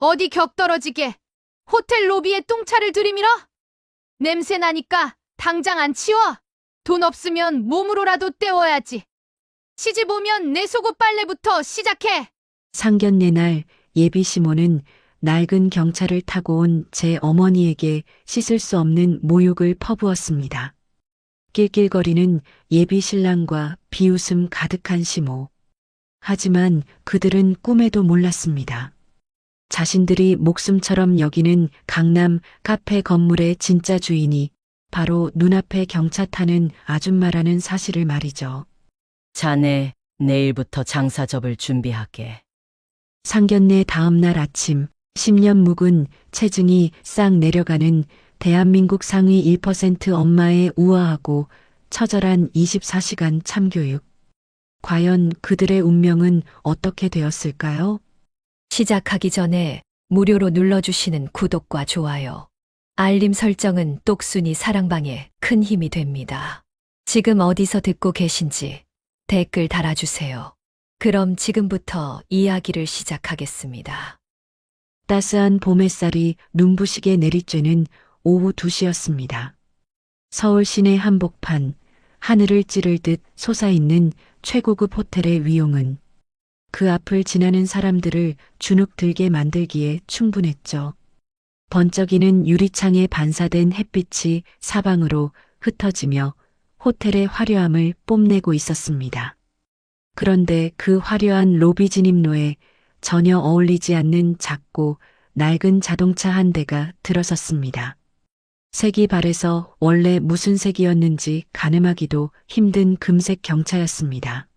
어디 격떨어지게 호텔 로비에 똥차를 들이밀어? 냄새 나니까 당장 안 치워. 돈 없으면 몸으로라도 때워야지. 시집 오면 내 속옷 빨래부터 시작해. 상견례 날 예비 시모는 낡은 경차를 타고 온 제 어머니에게 씻을 수 없는 모욕을 퍼부었습니다. 낄낄거리는 예비 신랑과 비웃음 가득한 시모. 하지만 그들은 꿈에도 몰랐습니다. 자신들이 목숨처럼 여기는 강남 카페 건물의 진짜 주인이 바로 눈앞에 경차 타는 아줌마라는 사실을 말이죠. 자네, 내일부터 장사 접을 준비하게. 상견례 다음 날 아침 10년 묵은 체중이 싹 내려가는 대한민국 상위 1% 엄마의 우아하고 처절한 24시간 참교육. 과연 그들의 운명은 어떻게 되었을까요? 시작하기 전에 무료로 눌러주시는 구독과 좋아요, 알림 설정은 똑순이 사랑방에 큰 힘이 됩니다. 지금 어디서 듣고 계신지 댓글 달아주세요. 그럼 지금부터 이야기를 시작하겠습니다. 따스한 봄 햇살이 눈부시게 내리쬐는 오후 2시였습니다. 서울 시내 한복판, 하늘을 찌를 듯 솟아있는 최고급 호텔의 위용은 그 앞을 지나는 사람들을 주눅 들게 만들기에 충분했죠. 번쩍이는 유리창에 반사된 햇빛이 사방으로 흩어지며 호텔의 화려함을 뽐내고 있었습니다. 그런데 그 화려한 로비 진입로에 전혀 어울리지 않는 작고 낡은 자동차 한 대가 들어섰습니다. 색이 발해서 원래 무슨 색이었는지 가늠하기도 힘든 금색 경차였습니다.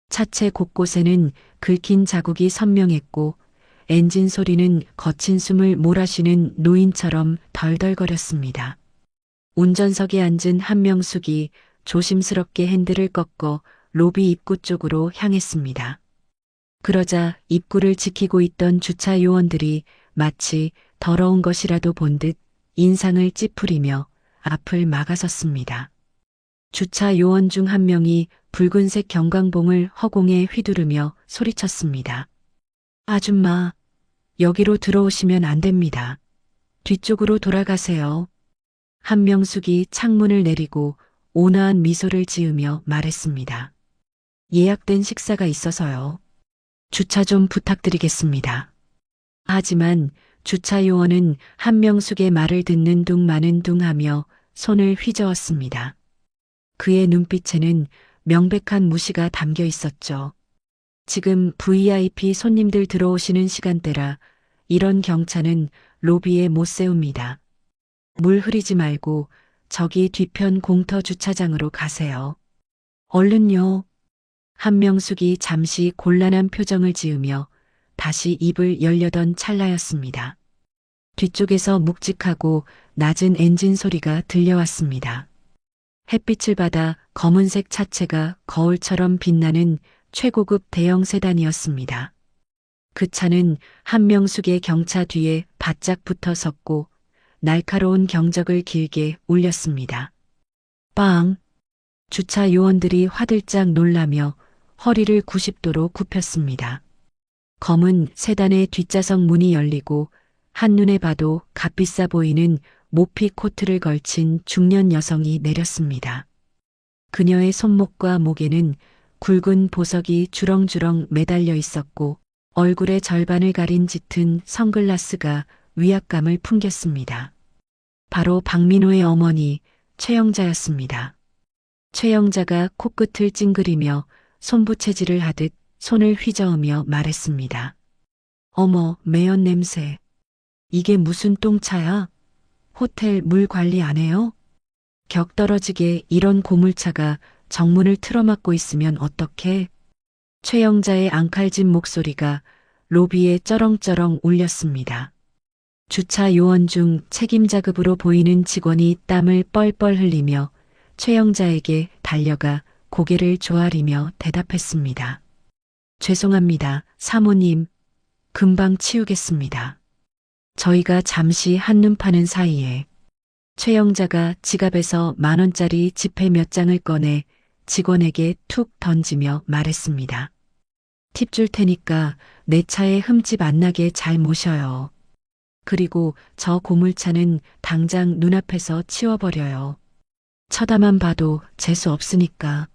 차체 곳곳에는 긁힌 자국이 선명했고 엔진 소리는 거친 숨을 몰아쉬는 노인처럼 덜덜거렸습니다. 운전석에 앉은 한명숙이 조심스럽게 핸들을 꺾어 로비 입구 쪽으로 향했습니다. 그러자 입구를 지키고 있던 주차 요원들이 마치 더러운 것이라도 본 듯 인상을 찌푸리며 앞을 막아섰습니다. 주차 요원 중 한 명이 붉은색 경광봉을 허공에 휘두르며 소리쳤습니다. 아줌마, 여기로 들어오시면 안 됩니다. 뒤쪽으로 돌아가세요. 한명숙이 창문을 내리고 온화한 미소를 지으며 말했습니다. 예약된 식사가 있어서요. 주차 좀 부탁드리겠습니다. 하지만 주차 요원은 한명숙의 말을 듣는 둥 마는 둥 하며 손을 휘저었습니다. 그의 눈빛에는 명백한 무시가 담겨 있었죠. 지금 VIP 손님들 들어오시는 시간대라 이런 경차는 로비에 못 세웁니다. 물 흐리지 말고 저기 뒤편 공터 주차장으로 가세요. 얼른요. 한명숙이 잠시 곤란한 표정을 지으며 다시 입을 열려던 찰나였습니다. 뒤쪽에서 묵직하고 낮은 엔진 소리가 들려왔습니다. 햇빛을 받아 검은색 차체가 거울처럼 빛나는 최고급 대형 세단이었습니다. 그 차는 한명숙의 경차 뒤에 바짝 붙어 섰고 날카로운 경적을 길게 울렸습니다. 빵! 주차 요원들이 화들짝 놀라며 허리를 90도로 굽혔습니다. 검은 세단의 뒷좌석 문이 열리고 한눈에 봐도 값비싸 보이는 모피 코트를 걸친 중년 여성이 내렸습니다. 그녀의 손목과 목에는 굵은 보석이 주렁주렁 매달려 있었고 얼굴의 절반을 가린 짙은 선글라스가 위압감을 풍겼습니다. 바로 박민호의 어머니 최영자였습니다. 최영자가 코끝을 찡그리며 손부채질을 하듯 손을 휘저으며 말했습니다. 어머, 매연 냄새. 이게 무슨 똥차야? 호텔 물 관리 안 해요? 격 떨어지게 이런 고물차가 정문을 틀어막고 있으면 어떡해? 최영자의 앙칼진 목소리가 로비에 쩌렁쩌렁 울렸습니다. 주차 요원 중 책임자급으로 보이는 직원이 땀을 뻘뻘 흘리며 최영자에게 달려가 고개를 조아리며 대답했습니다. 죄송합니다, 사모님. 금방 치우겠습니다. 저희가 잠시 한눈 파는 사이에 최영자가 지갑에서 10,000원짜리 지폐 몇 장을 꺼내 직원에게 툭 던지며 말했습니다. 팁 줄 테니까 내 차에 흠집 안 나게 잘 모셔요. 그리고 저 고물차는 당장 눈앞에서 치워버려요. 쳐다만 봐도 재수 없으니까.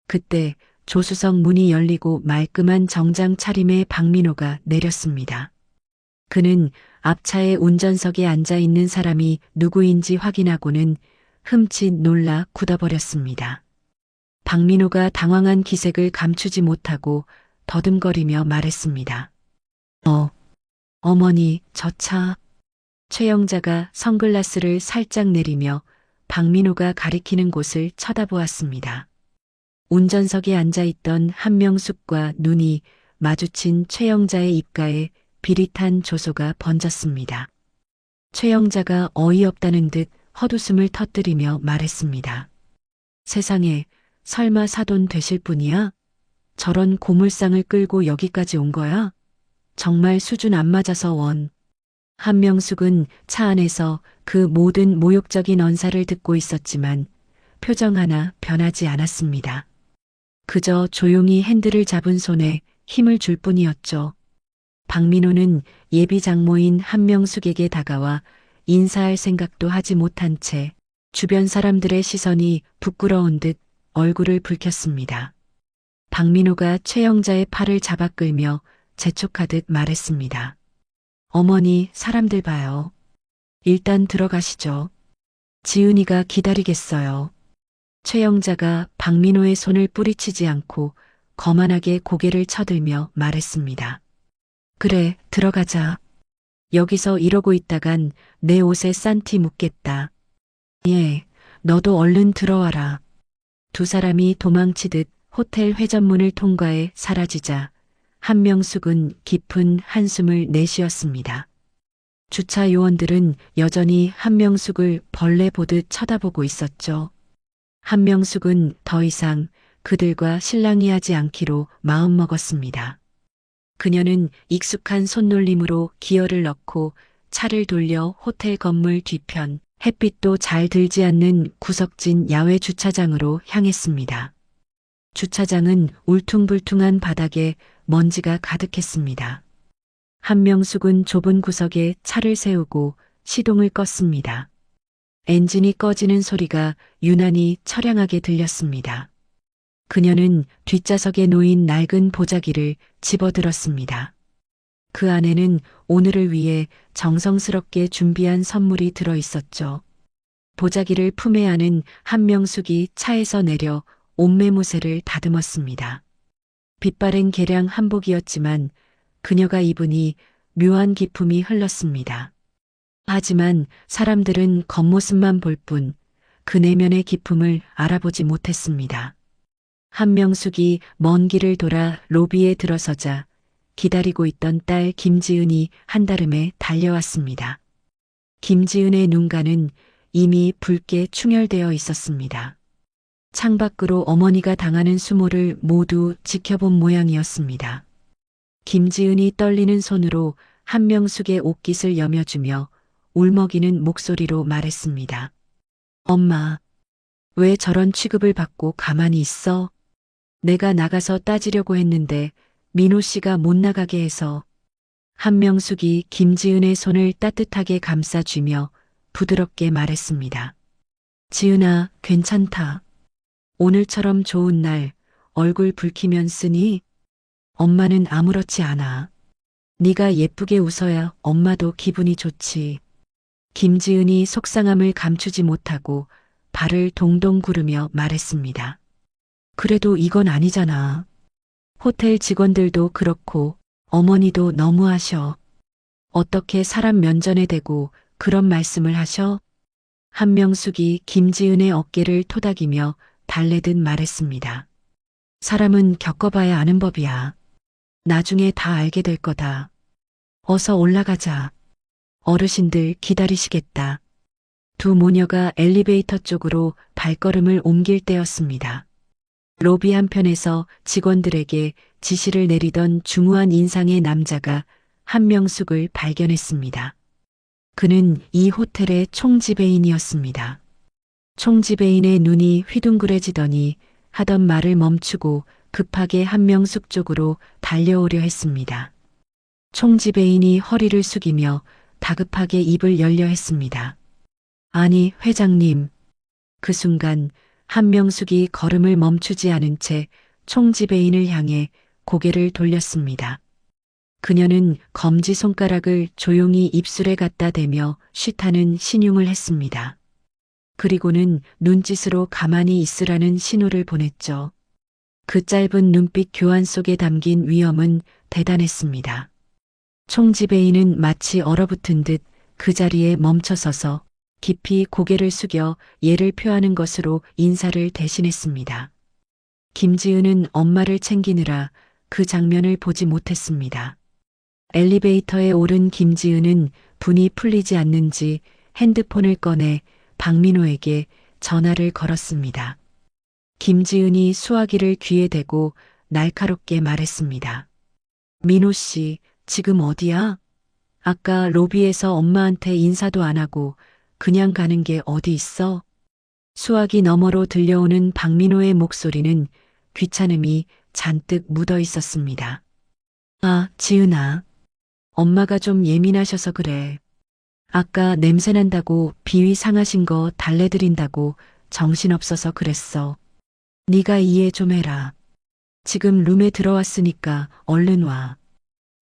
그때 조수석 문이 열리고 말끔한 정장 차림의 박민호가 내렸습니다. 그는 앞차의 운전석에 앉아 있는 사람이 누구인지 확인하고는 흠칫 놀라 굳어버렸습니다. 박민호가 당황한 기색을 감추지 못하고 더듬거리며 말했습니다. 어머니, 저 차. 최영자가 선글라스를 살짝 내리며 박민호가 가리키는 곳을 쳐다보았습니다. 운전석에 앉아있던 한명숙과 눈이 마주친 최영자의 입가에 비릿한 조소가 번졌습니다. 최영자가 어이없다는 듯 헛웃음을 터뜨리며 말했습니다. 세상에, 설마 사돈 되실 분이야? 저런 고물상을 끌고 여기까지 온 거야? 정말 수준 안 맞아서 원. 한명숙은 차 안에서 그 모든 모욕적인 언사를 듣고 있었지만 표정 하나 변하지 않았습니다. 그저 조용히 핸들을 잡은 손에 힘을 줄 뿐이었죠. 박민호는 예비 장모인 한명숙에게 다가와 인사할 생각도 하지 못한 채 주변 사람들의 시선이 부끄러운 듯 얼굴을 붉혔습니다. 박민호가 최영자의 팔을 잡아 끌며 재촉하듯 말했습니다. 어머니, 사람들 봐요. 일단 들어가시죠. 지은이가 기다리겠어요. 최영자가 박민호의 손을 뿌리치지 않고 거만하게 고개를 쳐들며 말했습니다. 그래, 들어가자. 여기서 이러고 있다간 내 옷에 싼티 묻겠다. 예, 너도 얼른 들어와라. 두 사람이 도망치듯 호텔 회전문을 통과해 사라지자 한명숙은 깊은 한숨을 내쉬었습니다. 주차 요원들은 여전히 한명숙을 벌레 보듯 쳐다보고 있었죠. 한명숙은 더 이상 그들과 실랑이하지 않기로 마음먹었습니다. 그녀는 익숙한 손놀림으로 기어를 넣고 차를 돌려 호텔 건물 뒤편 햇빛도 잘 들지 않는 구석진 야외 주차장으로 향했습니다. 주차장은 울퉁불퉁한 바닥에 먼지가 가득했습니다. 한명숙은 좁은 구석에 차를 세우고 시동을 껐습니다. 엔진이 꺼지는 소리가 유난히 처량하게 들렸습니다. 그녀는 뒷좌석에 놓인 낡은 보자기를 집어들었습니다. 그 안에는 오늘을 위해 정성스럽게 준비한 선물이 들어 있었죠. 보자기를 품에 안은 한명숙이 차에서 내려 옷매무새를 다듬었습니다. 빛바랜 개량 한복이었지만 그녀가 입으니 묘한 기품이 흘렀습니다. 하지만 사람들은 겉모습만 볼 뿐 그 내면의 기품을 알아보지 못했습니다. 한명숙이 먼 길을 돌아 로비에 들어서자 기다리고 있던 딸 김지은이 한달음에 달려왔습니다. 김지은의 눈가는 이미 붉게 충혈되어 있었습니다. 창밖으로 어머니가 당하는 수모를 모두 지켜본 모양이었습니다. 김지은이 떨리는 손으로 한명숙의 옷깃을 여며주며 울먹이는 목소리로 말했습니다. 엄마, 왜 저런 취급을 받고 가만히 있어? 내가 나가서 따지려고 했는데 민호 씨가 못 나가게 해서. 한명숙이 김지은의 손을 따뜻하게 감싸주며 부드럽게 말했습니다. 지은아, 괜찮다. 오늘처럼 좋은 날 얼굴 붉히면 쓰니? 엄마는 아무렇지 않아. 네가 예쁘게 웃어야 엄마도 기분이 좋지. 김지은이 속상함을 감추지 못하고 발을 동동 구르며 말했습니다. 그래도 이건 아니잖아. 호텔 직원들도 그렇고 어머니도 너무하셔. 어떻게 사람 면전에 대고 그런 말씀을 하셔? 한명숙이 김지은의 어깨를 토닥이며 달래듯 말했습니다. 사람은 겪어봐야 아는 법이야. 나중에 다 알게 될 거다. 어서 올라가자. 어르신들 기다리시겠다. 두 모녀가 엘리베이터 쪽으로 발걸음을 옮길 때였습니다. 로비 한편에서 직원들에게 지시를 내리던 중후한 인상의 남자가 한명숙을 발견했습니다. 그는 이 호텔의 총지배인이었습니다. 총지배인의 눈이 휘둥그레지더니 하던 말을 멈추고 급하게 한명숙 쪽으로 달려오려 했습니다. 총지배인이 허리를 숙이며 다급하게 입을 열려 했습니다. 아니, 회장님. 그 순간 한명숙이 걸음을 멈추지 않은 채 총지배인을 향해 고개를 돌렸습니다. 그녀는 검지 손가락을 조용히 입술에 갖다 대며 쉿하는 신용을 했습니다. 그리고는 눈짓으로 가만히 있으라는 신호를 보냈죠. 그 짧은 눈빛 교환 속에 담긴 위험은 대단했습니다. 총지배인은 마치 얼어붙은 듯 그 자리에 멈춰서서 깊이 고개를 숙여 예를 표하는 것으로 인사를 대신했습니다. 김지은은 엄마를 챙기느라 그 장면을 보지 못했습니다. 엘리베이터에 오른 김지은은 분이 풀리지 않는지 핸드폰을 꺼내 박민호에게 전화를 걸었습니다. 김지은이 수화기를 귀에 대고 날카롭게 말했습니다. 민호 씨, 지금 어디야? 아까 로비에서 엄마한테 인사도 안 하고 그냥 가는 게 어디 있어? 수화기 너머로 들려오는 박민호의 목소리는 귀찮음이 잔뜩 묻어 있었습니다. 아, 지은아. 엄마가 좀 예민하셔서 그래. 아까 냄새난다고 비위 상하신 거 달래드린다고 정신없어서 그랬어. 네가 이해 좀 해라. 지금 룸에 들어왔으니까 얼른 와.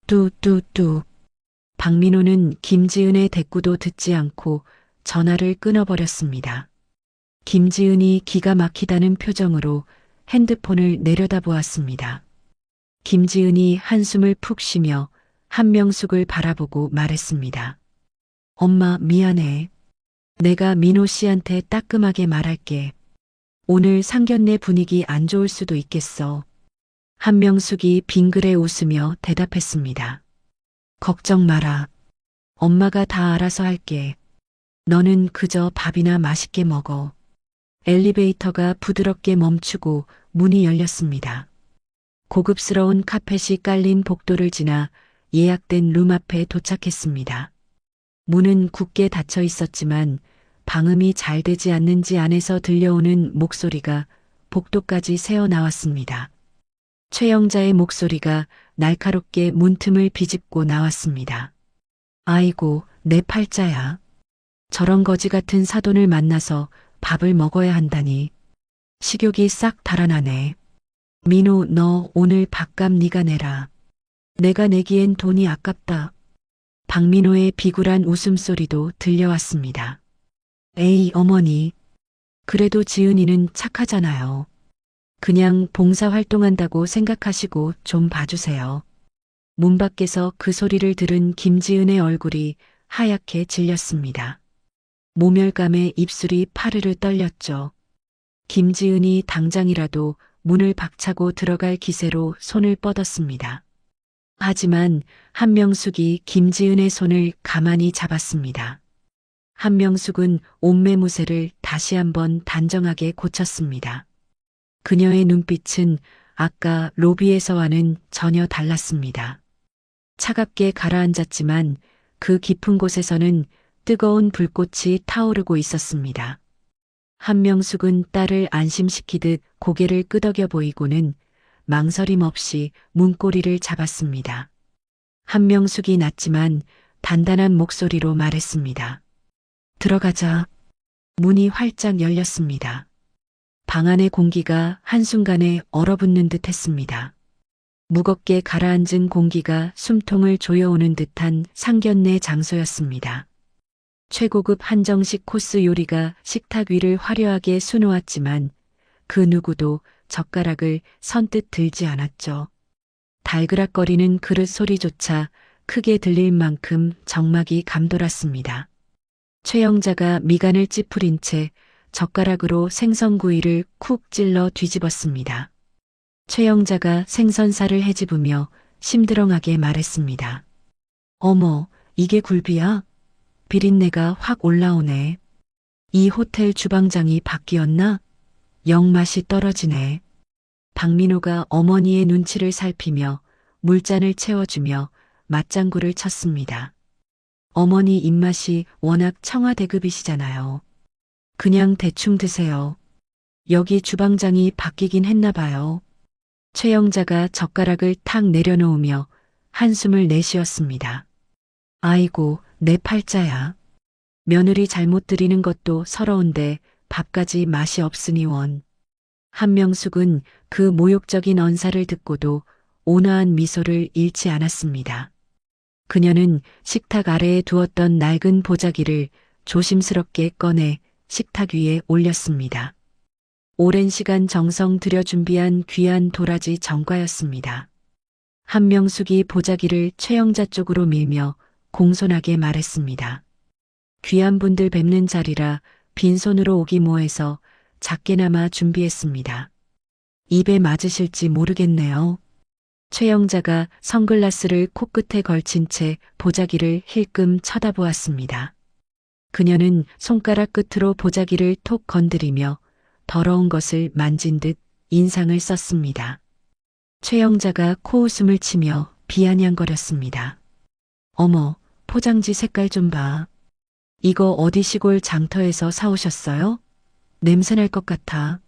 뚜뚜뚜. 박민호는 김지은의 대꾸도 듣지 않고 전화를 끊어버렸습니다. 김지은이 기가 막히다는 표정으로 핸드폰을 내려다보았습니다. 김지은이 한숨을 푹 쉬며 한명숙을 바라보고 말했습니다. 엄마, 미안해. 내가 민호 씨한테 따끔하게 말할게. 오늘 상견례 분위기 안 좋을 수도 있겠어. 한명숙이 빙그레 웃으며 대답했습니다. 걱정 마라. 엄마가 다 알아서 할게. 너는 그저 밥이나 맛있게 먹어. 엘리베이터가 부드럽게 멈추고 문이 열렸습니다. 고급스러운 카펫이 깔린 복도를 지나 예약된 룸 앞에 도착했습니다. 문은 굳게 닫혀 있었지만 방음이 잘 되지 않는지 안에서 들려오는 목소리가 복도까지 새어 나왔습니다. 최영자의 목소리가 날카롭게 문틈을 비집고 나왔습니다. 아이고, 내 팔자야. 저런 거지 같은 사돈을 만나서 밥을 먹어야 한다니. 식욕이 싹 달아나네. 민호, 너 오늘 밥값 네가 내라. 내가 내기엔 돈이 아깝다. 박민호의 비굴한 웃음소리도 들려왔습니다. 에이, 어머니. 그래도 지은이는 착하잖아요. 그냥 봉사활동한다고 생각하시고 좀 봐주세요. 문 밖에서 그 소리를 들은 김지은의 얼굴이 하얗게 질렸습니다. 모멸감에 입술이 파르르 떨렸죠. 김지은이 당장이라도 문을 박차고 들어갈 기세로 손을 뻗었습니다. 하지만 한명숙이 김지은의 손을 가만히 잡았습니다. 한명숙은 옷매무새를 다시 한번 단정하게 고쳤습니다. 그녀의 눈빛은 아까 로비에서와는 전혀 달랐습니다. 차갑게 가라앉았지만 그 깊은 곳에서는 뜨거운 불꽃이 타오르고 있었습니다. 한명숙은 딸을 안심시키듯 고개를 끄덕여 보이고는 망설임 없이 문고리를 잡았습니다. 한명숙이 낮지만 단단한 목소리로 말했습니다. 들어가자. 문이 활짝 열렸습니다. 방 안의 공기가 한순간에 얼어붙는 듯 했습니다. 무겁게 가라앉은 공기가 숨통을 조여오는 듯한 상견례 장소였습니다. 최고급 한정식 코스 요리가 식탁 위를 화려하게 수놓았지만 그 누구도 젓가락을 선뜻 들지 않았죠. 달그락거리는 그릇 소리조차 크게 들릴 만큼 정막이 감돌았습니다. 최영자가 미간을 찌푸린 채 젓가락으로 생선구이를 쿡 찔러 뒤집었습니다. 최영자가 생선살을 헤집으며 심드렁하게 말했습니다. 어머, 이게 굴비야? 비린내가 확 올라오네. 이 호텔 주방장이 바뀌었나? 영 맛이 떨어지네. 박민호가 어머니의 눈치를 살피며 물잔을 채워주며 맞장구를 쳤습니다. 어머니 입맛이 워낙 청와대급이시잖아요. 그냥 대충 드세요. 여기 주방장이 바뀌긴 했나 봐요. 최영자가 젓가락을 탁 내려놓으며 한숨을 내쉬었습니다. 아이고, 내 팔자야. 며느리 잘못 들이는 것도 서러운데 밥까지 맛이 없으니 원. 한명숙은 그 모욕적인 언사를 듣고도 온화한 미소를 잃지 않았습니다. 그녀는 식탁 아래에 두었던 낡은 보자기를 조심스럽게 꺼내 식탁 위에 올렸습니다. 오랜 시간 정성 들여 준비한 귀한 도라지 정과였습니다. 한명숙이 보자기를 최영자 쪽으로 밀며 공손하게 말했습니다. 귀한 분들 뵙는 자리라 빈손으로 오기 뭐해서 작게나마 준비했습니다. 입에 맞으실지 모르겠네요. 최영자가 선글라스를 코끝에 걸친 채 보자기를 힐끔 쳐다보았습니다. 그녀는 손가락 끝으로 보자기를 톡 건드리며 더러운 것을 만진 듯 인상을 썼습니다. 최영자가 코웃음을 치며 비아냥거렸습니다. 어머, 포장지 색깔 좀 봐. 이거 어디 시골 장터에서 사오셨어요? 냄새날 것 같아.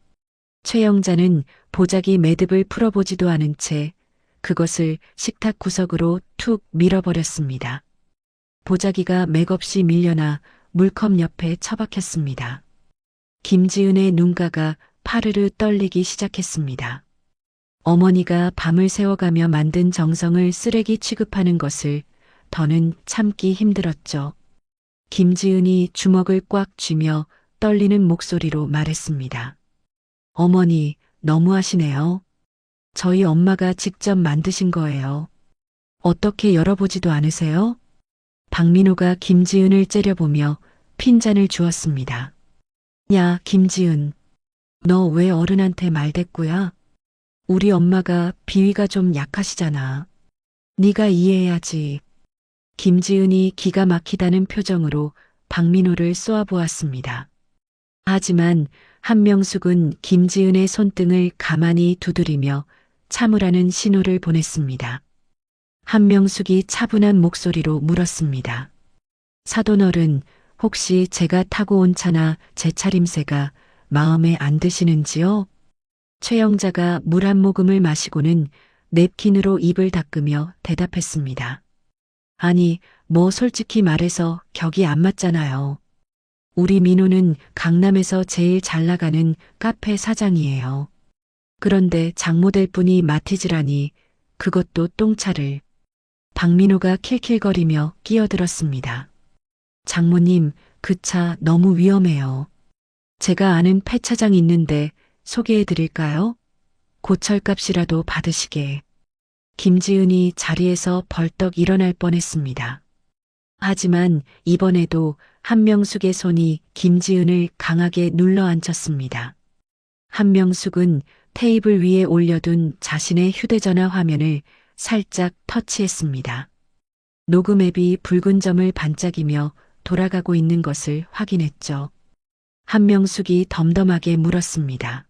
최영자는 보자기 매듭을 풀어보지도 않은 채 그것을 식탁 구석으로 툭 밀어버렸습니다. 보자기가 맥없이 밀려나 물컵 옆에 처박혔습니다. 김지은의 눈가가 파르르 떨리기 시작했습니다. 어머니가 밤을 새워가며 만든 정성을 쓰레기 취급하는 것을 더는 참기 힘들었죠. 김지은이 주먹을 꽉 쥐며 떨리는 목소리로 말했습니다. 어머니, 너무하시네요. 저희 엄마가 직접 만드신 거예요. 어떻게 열어보지도 않으세요? 박민호가 김지은을 째려보며 핀잔을 주었습니다. 야, 김지은. 너 왜 어른한테 말대꾸야? 우리 엄마가 비위가 좀 약하시잖아. 네가 이해해야지. 김지은이 기가 막히다는 표정으로 박민호를 쏘아보았습니다. 하지만 한명숙은 김지은의 손등을 가만히 두드리며 참으라는 신호를 보냈습니다. 한명숙이 차분한 목소리로 물었습니다. 사돈어른, 혹시 제가 타고 온 차나 제 차림새가 마음에 안 드시는지요? 최영자가 물 한 모금을 마시고는 냅킨으로 입을 닦으며 대답했습니다. 아니, 뭐 솔직히 말해서 격이 안 맞잖아요. 우리 민호는 강남에서 제일 잘 나가는 카페 사장이에요. 그런데 장모될 분이 마티즈라니 그것도 똥차를. 박민호가 킬킬거리며 끼어들었습니다. 장모님, 그 차 너무 위험해요. 제가 아는 폐차장 있는데 소개해 드릴까요? 고철값이라도 받으시게. 김지은이 자리에서 벌떡 일어날 뻔했습니다. 하지만 이번에도 한명숙의 손이 김지은을 강하게 눌러 앉혔습니다. 한명숙은 테이블 위에 올려둔 자신의 휴대전화 화면을 살짝 터치했습니다. 녹음 앱이 붉은 점을 반짝이며 돌아가고 있는 것을 확인했죠. 한명숙이 덤덤하게 물었습니다.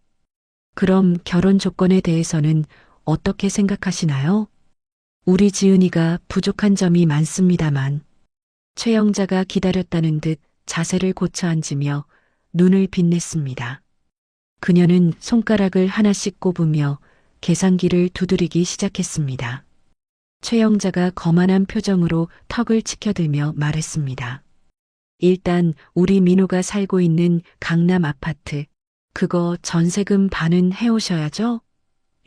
그럼 결혼 조건에 대해서는 어떻게 생각하시나요? 우리 지은이가 부족한 점이 많습니다만. 최영자가 기다렸다는 듯 자세를 고쳐 앉으며 눈을 빛냈습니다. 그녀는 손가락을 하나씩 꼽으며 계산기를 두드리기 시작했습니다. 최영자가 거만한 표정으로 턱을 치켜들며 말했습니다. 일단 우리 민호가 살고 있는 강남 아파트, 그거 전세금 반은 해오셔야죠?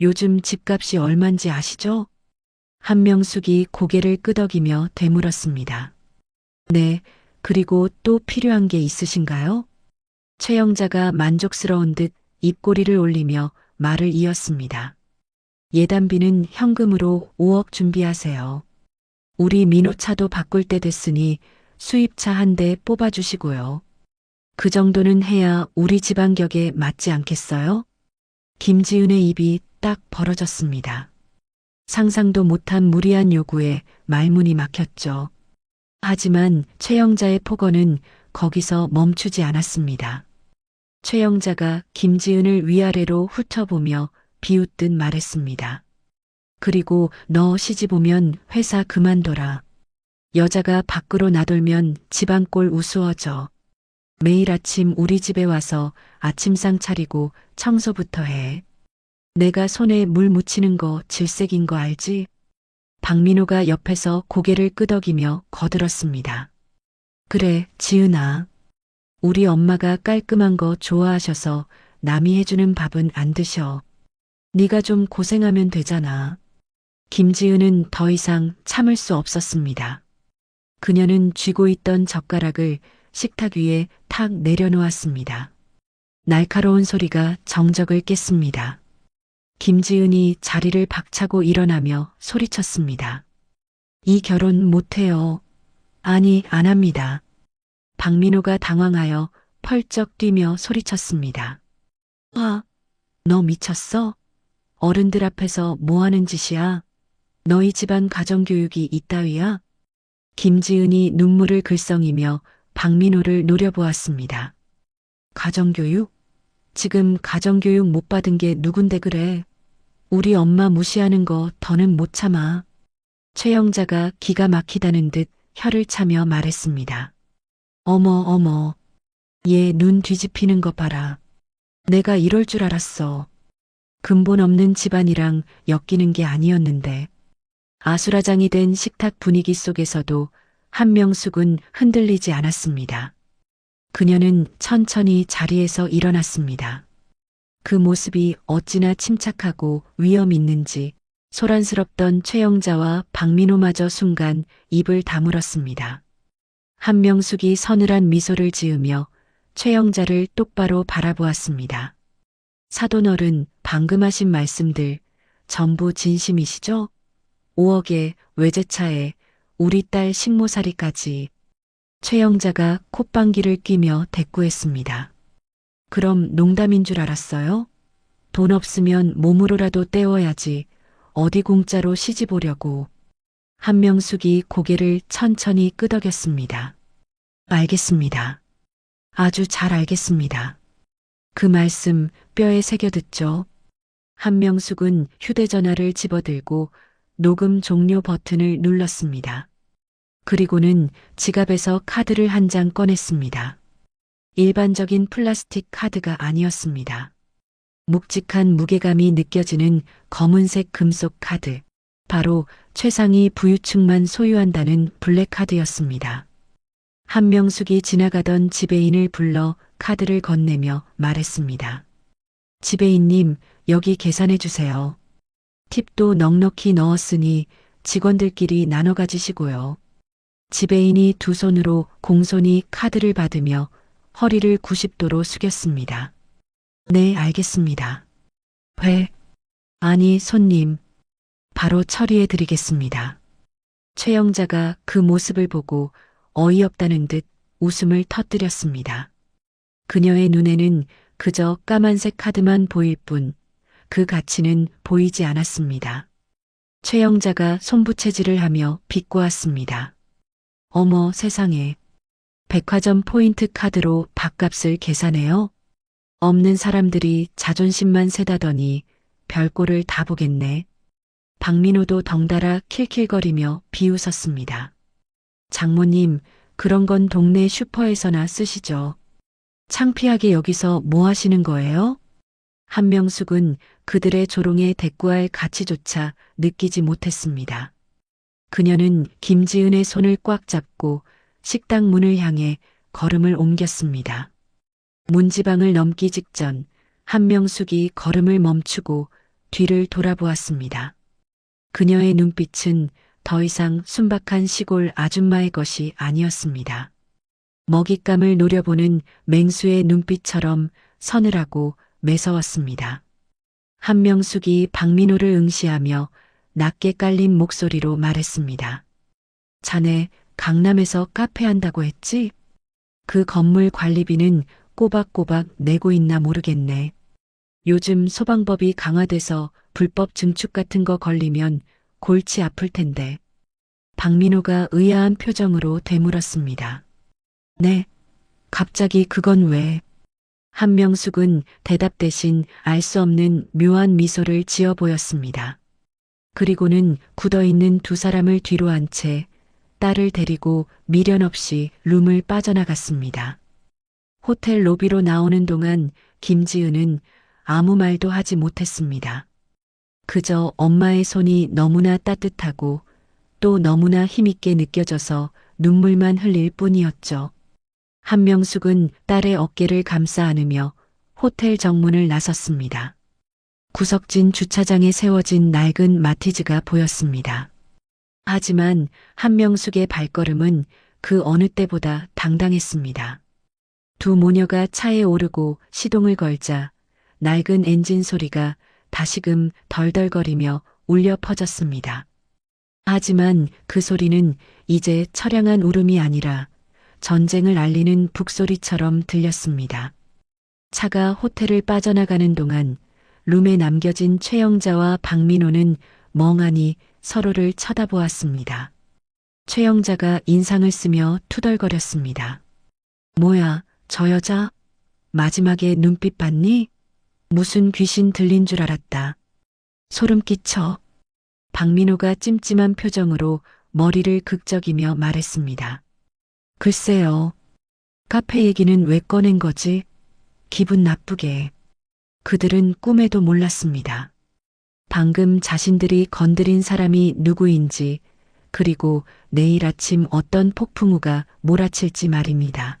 요즘 집값이 얼만지 아시죠? 한명숙이 고개를 끄덕이며 되물었습니다. 네, 그리고 또 필요한 게 있으신가요? 최영자가 만족스러운 듯 입꼬리를 올리며 말을 이었습니다. 예단비는 현금으로 5억 준비하세요. 우리 민호 차도 바꿀 때 됐으니 수입차 한 대 뽑아주시고요. 그 정도는 해야 우리 집안 격에 맞지 않겠어요? 김지은의 입이 딱 벌어졌습니다. 상상도 못한 무리한 요구에 말문이 막혔죠. 하지만 최영자의 폭언은 거기서 멈추지 않았습니다. 최영자가 김지은을 위아래로 훑어보며 비웃듯 말했습니다. 그리고 너 시집 오면 회사 그만둬라. 여자가 밖으로 나돌면 집안 꼴 우스워져. 매일 아침 우리 집에 와서 아침상 차리고 청소부터 해. 내가 손에 물 묻히는 거 질색인 거 알지? 박민호가 옆에서 고개를 끄덕이며 거들었습니다. 그래, 지은아. 우리 엄마가 깔끔한 거 좋아하셔서 남이 해주는 밥은 안 드셔. 네가 좀 고생하면 되잖아. 김지은은 더 이상 참을 수 없었습니다. 그녀는 쥐고 있던 젓가락을 식탁 위에 탁 내려놓았습니다. 날카로운 소리가 정적을 깼습니다. 김지은이 자리를 박차고 일어나며 소리쳤습니다. 이 결혼 못해요. 아니, 안 합니다. 박민호가 당황하여 펄쩍 뛰며 소리쳤습니다. 아, 너 미쳤어? 어른들 앞에서 뭐 하는 짓이야? 너희 집안 가정교육이 이따위야? 김지은이 눈물을 글썽이며 박민호를 노려보았습니다. 가정교육? 지금 가정교육 못 받은 게 누군데 그래? 우리 엄마 무시하는 거 더는 못 참아. 최영자가 기가 막히다는 듯 혀를 차며 말했습니다. 어머, 얘 눈 뒤집히는 거 봐라. 내가 이럴 줄 알았어. 근본 없는 집안이랑 엮이는 게 아니었는데. 아수라장이 된 식탁 분위기 속에서도 한명숙은 흔들리지 않았습니다. 그녀는 천천히 자리에서 일어났습니다. 그 모습이 어찌나 침착하고 위험 있는지 소란스럽던 최영자와 박민호마저 순간 입을 다물었습니다. 한명숙이 서늘한 미소를 지으며 최영자를 똑바로 바라보았습니다. 사돈어른, 방금 하신 말씀들 전부 진심이시죠? 5억에 외제차에 우리 딸 식모살이까지. 최영자가 콧방귀를 뀌며 대꾸했습니다. 그럼 농담인 줄 알았어요? 돈 없으면 몸으로라도 때워야지. 어디 공짜로 시집 오려고. 한명숙이 고개를 천천히 끄덕였습니다. 알겠습니다. 아주 잘 알겠습니다. 그 말씀 뼈에 새겨듣죠. 한명숙은 휴대전화를 집어들고 녹음 종료 버튼을 눌렀습니다. 그리고는 지갑에서 카드를 한 장 꺼냈습니다. 일반적인 플라스틱 카드가 아니었습니다. 묵직한 무게감이 느껴지는 검은색 금속 카드. 바로 최상위 부유층만 소유한다는 블랙카드였습니다. 한명숙이 지나가던 지배인을 불러 카드를 건네며 말했습니다. 지배인님, 여기 계산해 주세요. 팁도 넉넉히 넣었으니 직원들끼리 나눠 가지시고요. 지배인이 두 손으로 공손히 카드를 받으며 허리를 90도로 숙였습니다. 네, 알겠습니다. 아니, 손님. 바로 처리해 드리겠습니다. 최영자가 그 모습을 보고 어이없다는 듯 웃음을 터뜨렸습니다. 그녀의 눈에는 그저 까만색 카드만 보일 뿐 그 가치는 보이지 않았습니다. 최영자가 손부채질을 하며 비꼬았습니다. 어머 세상에. 백화점 포인트 카드로 밥값을 계산해요? 없는 사람들이 자존심만 세다더니 별꼴을 다 보겠네. 박민호도 덩달아 킬킬거리며 비웃었습니다. 장모님, 그런 건 동네 슈퍼에서나 쓰시죠. 창피하게 여기서 뭐 하시는 거예요? 한명숙은 그들의 조롱에 대꾸할 가치조차 느끼지 못했습니다. 그녀는 김지은의 손을 꽉 잡고 식당 문을 향해 걸음을 옮겼습니다. 문지방을 넘기 직전 한명숙이 걸음을 멈추고 뒤를 돌아보았습니다. 그녀의 눈빛은 더 이상 순박한 시골 아줌마의 것이 아니었습니다. 먹잇감을 노려보는 맹수의 눈빛처럼 서늘하고 매서웠습니다. 한명숙이 박민호를 응시하며 낮게 깔린 목소리로 말했습니다. 자네 강남에서 카페 한다고 했지? 그 건물 관리비는 꼬박꼬박 내고 있나 모르겠네. 요즘 소방법이 강화돼서 불법 증축 같은 거 걸리면 골치 아플 텐데. 박민호가 의아한 표정으로 되물었습니다. 네, 갑자기 그건 왜? 한명숙은 대답 대신 알 수 없는 묘한 미소를 지어 보였습니다. 그리고는 굳어있는 두 사람을 뒤로 한 채 딸을 데리고 미련 없이 룸을 빠져나갔습니다. 호텔 로비로 나오는 동안 김지은은 아무 말도 하지 못했습니다. 그저 엄마의 손이 너무나 따뜻하고 또 너무나 힘있게 느껴져서 눈물만 흘릴 뿐이었죠. 한명숙은 딸의 어깨를 감싸 안으며 호텔 정문을 나섰습니다. 구석진 주차장에 세워진 낡은 마티즈가 보였습니다. 하지만 한명숙의 발걸음은 그 어느 때보다 당당했습니다. 두 모녀가 차에 오르고 시동을 걸자 낡은 엔진 소리가 다시금 덜덜거리며 울려 퍼졌습니다. 하지만 그 소리는 이제 처량한 울음이 아니라 전쟁을 알리는 북소리처럼 들렸습니다. 차가 호텔을 빠져나가는 동안 룸에 남겨진 최영자와 박민호는 멍하니 서로를 쳐다보았습니다. 최영자가 인상을 쓰며 투덜거렸습니다. 뭐야, 저 여자? 마지막에 눈빛 봤니? 무슨 귀신 들린 줄 알았다. 소름 끼쳐. 박민호가 찜찜한 표정으로 머리를 극적이며 말했습니다. 글쎄요. 카페 얘기는 왜 꺼낸 거지? 기분 나쁘게. 그들은 꿈에도 몰랐습니다. 방금 자신들이 건드린 사람이 누구인지, 그리고 내일 아침 어떤 폭풍우가 몰아칠지 말입니다.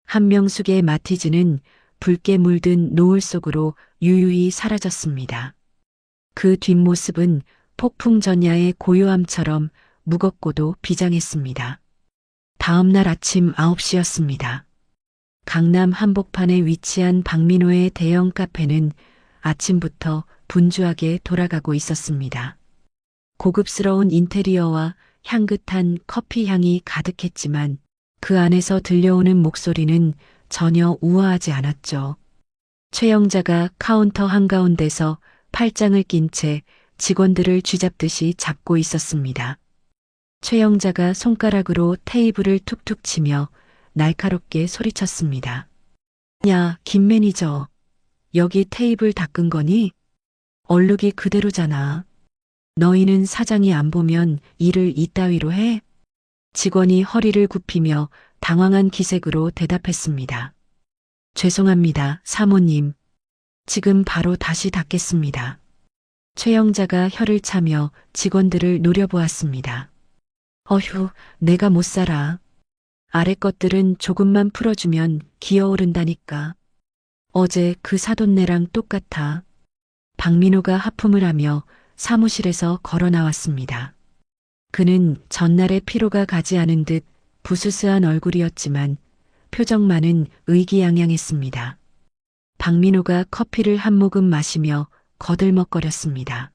한명숙의 마티즈는 붉게 물든 노을 속으로 유유히 사라졌습니다. 그 뒷모습은 폭풍 전야의 고요함처럼 무겁고도 비장했습니다. 다음 날 아침 9시였습니다. 강남 한복판에 위치한 박민호의 대형 카페는 아침부터 분주하게 돌아가고 있었습니다. 고급스러운 인테리어와 향긋한 커피 향이 가득했지만 그 안에서 들려오는 목소리는 전혀 우아하지 않았죠. 최영자가 카운터 한가운데서 팔짱을 낀 채 직원들을 쥐잡듯이 잡고 있었습니다. 최영자가 손가락으로 테이블을 툭툭 치며 날카롭게 소리쳤습니다. 야, 김 매니저. 여기 테이블 닦은 거니? 얼룩이 그대로잖아. 너희는 사장이 안 보면 일을 이따위로 해? 직원이 허리를 굽히며 당황한 기색으로 대답했습니다. 죄송합니다, 사모님. 지금 바로 다시 닦겠습니다. 최영자가 혀를 차며 직원들을 노려보았습니다. 어휴, 내가 못 살아. 아래 것들은 조금만 풀어주면 기어오른다니까. 어제 그 사돈네랑 똑같아. 박민호가 하품을 하며 사무실에서 걸어 나왔습니다. 그는 전날의 피로가 가지 않은 듯 부스스한 얼굴이었지만 표정만은 의기양양했습니다. 박민호가 커피를 한 모금 마시며 거들먹거렸습니다.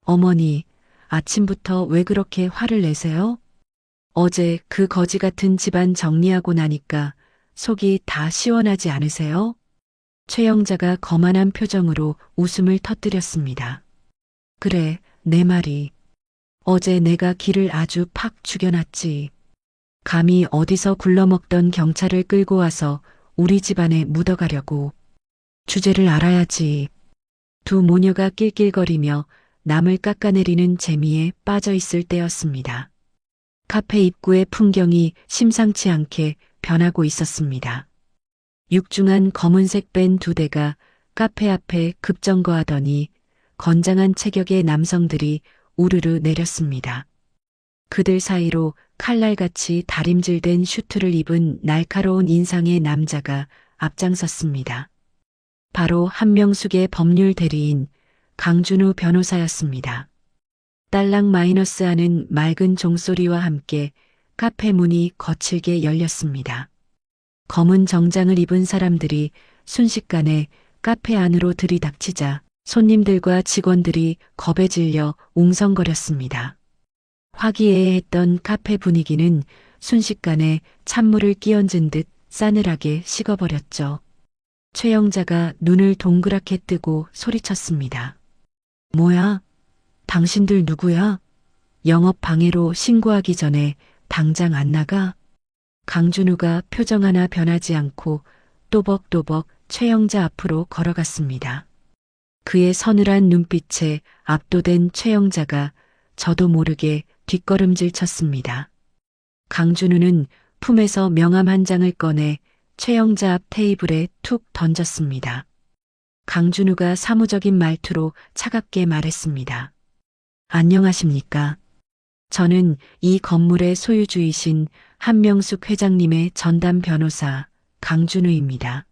어머니, 아침부터 왜 그렇게 화를 내세요? 어제 그 거지 같은 집안 정리하고 나니까 속이 다 시원하지 않으세요? 최영자가 거만한 표정으로 웃음을 터뜨렸습니다. 그래, 내 말이. 어제 내가 기를 아주 팍 죽여놨지. 감히 어디서 굴러먹던 경찰을 끌고 와서 우리 집안에 묻어가려고. 주제를 알아야지. 두 모녀가 낄낄거리며 남을 깎아내리는 재미에 빠져 있을 때였습니다. 카페 입구의 풍경이 심상치 않게 변하고 있었습니다. 육중한 검은색 밴 2대가 카페 앞에 급정거하더니 건장한 체격의 남성들이 우르르 내렸습니다. 그들 사이로 칼날같이 다림질된 슈트를 입은 날카로운 인상의 남자가 앞장섰습니다. 바로 한명숙의 법률 대리인 강준우 변호사였습니다. 딸랑 마이너스 하는 맑은 종소리와 함께 카페 문이 거칠게 열렸습니다. 검은 정장을 입은 사람들이 순식간에 카페 안으로 들이닥치자 손님들과 직원들이 겁에 질려 웅성거렸습니다. 화기애애했던 카페 분위기는 순식간에 찬물을 끼얹은 듯 싸늘하게 식어버렸죠. 최영자가 눈을 동그랗게 뜨고 소리쳤습니다. 뭐야? 당신들 누구야? 영업 방해로 신고하기 전에 당장 안 나가? 강준우가 표정 하나 변하지 않고 또벅또벅 최영자 앞으로 걸어갔습니다. 그의 서늘한 눈빛에 압도된 최영자가 저도 모르게 뒷걸음질 쳤습니다. 강준우는 품에서 명함 한 장을 꺼내 최영자 앞 테이블에 툭 던졌습니다. 강준우가 사무적인 말투로 차갑게 말했습니다. 안녕하십니까? 저는 이 건물의 소유주이신 한명숙 회장님의 전담 변호사 강준우입니다.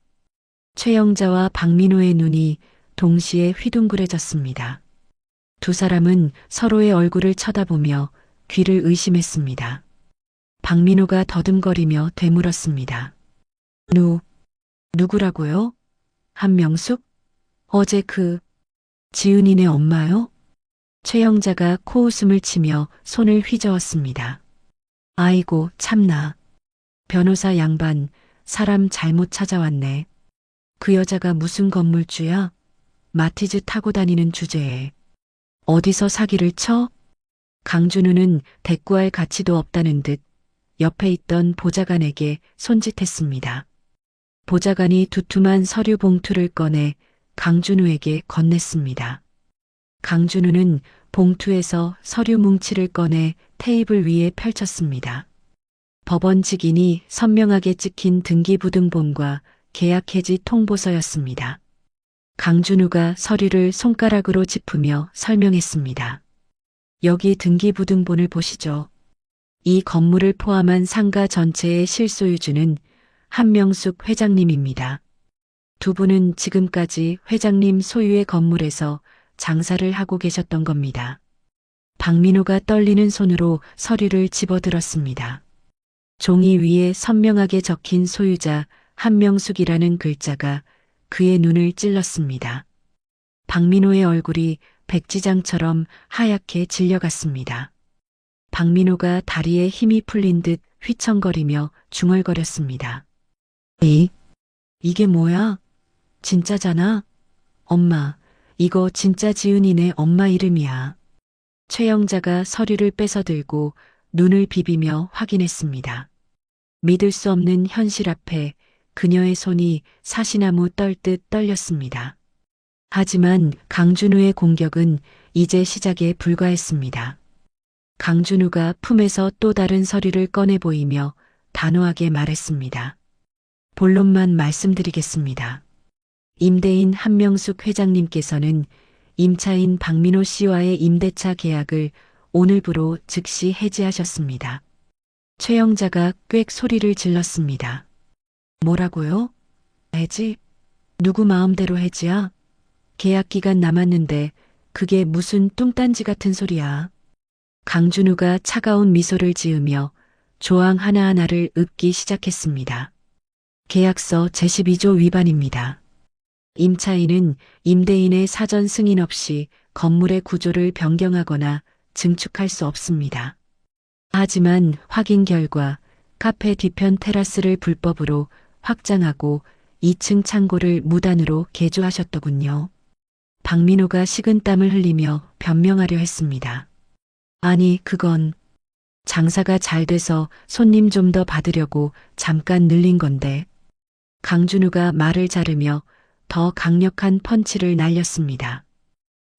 최영자와 박민호의 눈이 동시에 휘둥그레졌습니다. 두 사람은 서로의 얼굴을 쳐다보며 귀를 의심했습니다. 박민호가 더듬거리며 되물었습니다. 누구라고요? 한명숙? 어제 지은이네 엄마요? 최영자가 코웃음을 치며 손을 휘저었습니다. 아이고 참나. 변호사 양반, 사람 잘못 찾아왔네. 그 여자가 무슨 건물주야? 마티즈 타고 다니는 주제에. 어디서 사기를 쳐? 강준우는 대꾸할 가치도 없다는 듯 옆에 있던 보좌관에게 손짓했습니다. 보좌관이 두툼한 서류 봉투를 꺼내 강준우에게 건넸습니다. 강준우는 봉투에서 서류 뭉치를 꺼내 테이블 위에 펼쳤습니다. 법원 직인이 선명하게 찍힌 등기부등본과 계약해지 통보서였습니다. 강준우가 서류를 손가락으로 짚으며 설명했습니다. 여기 등기부등본을 보시죠. 이 건물을 포함한 상가 전체의 실소유주는 한명숙 회장님입니다. 두 분은 지금까지 회장님 소유의 건물에서 장사를 하고 계셨던 겁니다. 박민호가 떨리는 손으로 서류를 집어들었습니다. 종이 위에 선명하게 적힌 소유자 한명숙이라는 글자가 그의 눈을 찔렀습니다. 박민호의 얼굴이 백지장처럼 하얗게 질려갔습니다. 박민호가 다리에 힘이 풀린 듯 휘청거리며 중얼거렸습니다. 이게 뭐야? 진짜잖아? 엄마, 이거 진짜 지은이네 엄마 이름이야. 최영자가 서류를 뺏어들고 눈을 비비며 확인했습니다. 믿을 수 없는 현실 앞에 그녀의 손이 사시나무 떨듯 떨렸습니다. 하지만 강준우의 공격은 이제 시작에 불과했습니다. 강준우가 품에서 또 다른 서류를 꺼내 보이며 단호하게 말했습니다. 본론만 말씀드리겠습니다. 임대인 한명숙 회장님께서는 임차인 박민호 씨와의 임대차 계약을 오늘부로 즉시 해지하셨습니다. 최영자가 꽥 소리를 질렀습니다. 뭐라고요? 해지? 누구 마음대로 해지야? 계약 기간 남았는데 그게 무슨 뚱딴지 같은 소리야. 강준우가 차가운 미소를 지으며 조항 하나하나를 읊기 시작했습니다. 계약서 제12조 위반입니다. 임차인은 임대인의 사전 승인 없이 건물의 구조를 변경하거나 증축할 수 없습니다. 하지만 확인 결과 카페 뒤편 테라스를 불법으로 확장하고 2층 창고를 무단으로 개조하셨더군요. 박민호가 식은땀을 흘리며 변명하려 했습니다. 아니, 그건 장사가 잘 돼서 손님 좀 더 받으려고 잠깐 늘린 건데. 강준우가 말을 자르며 더 강력한 펀치를 날렸습니다.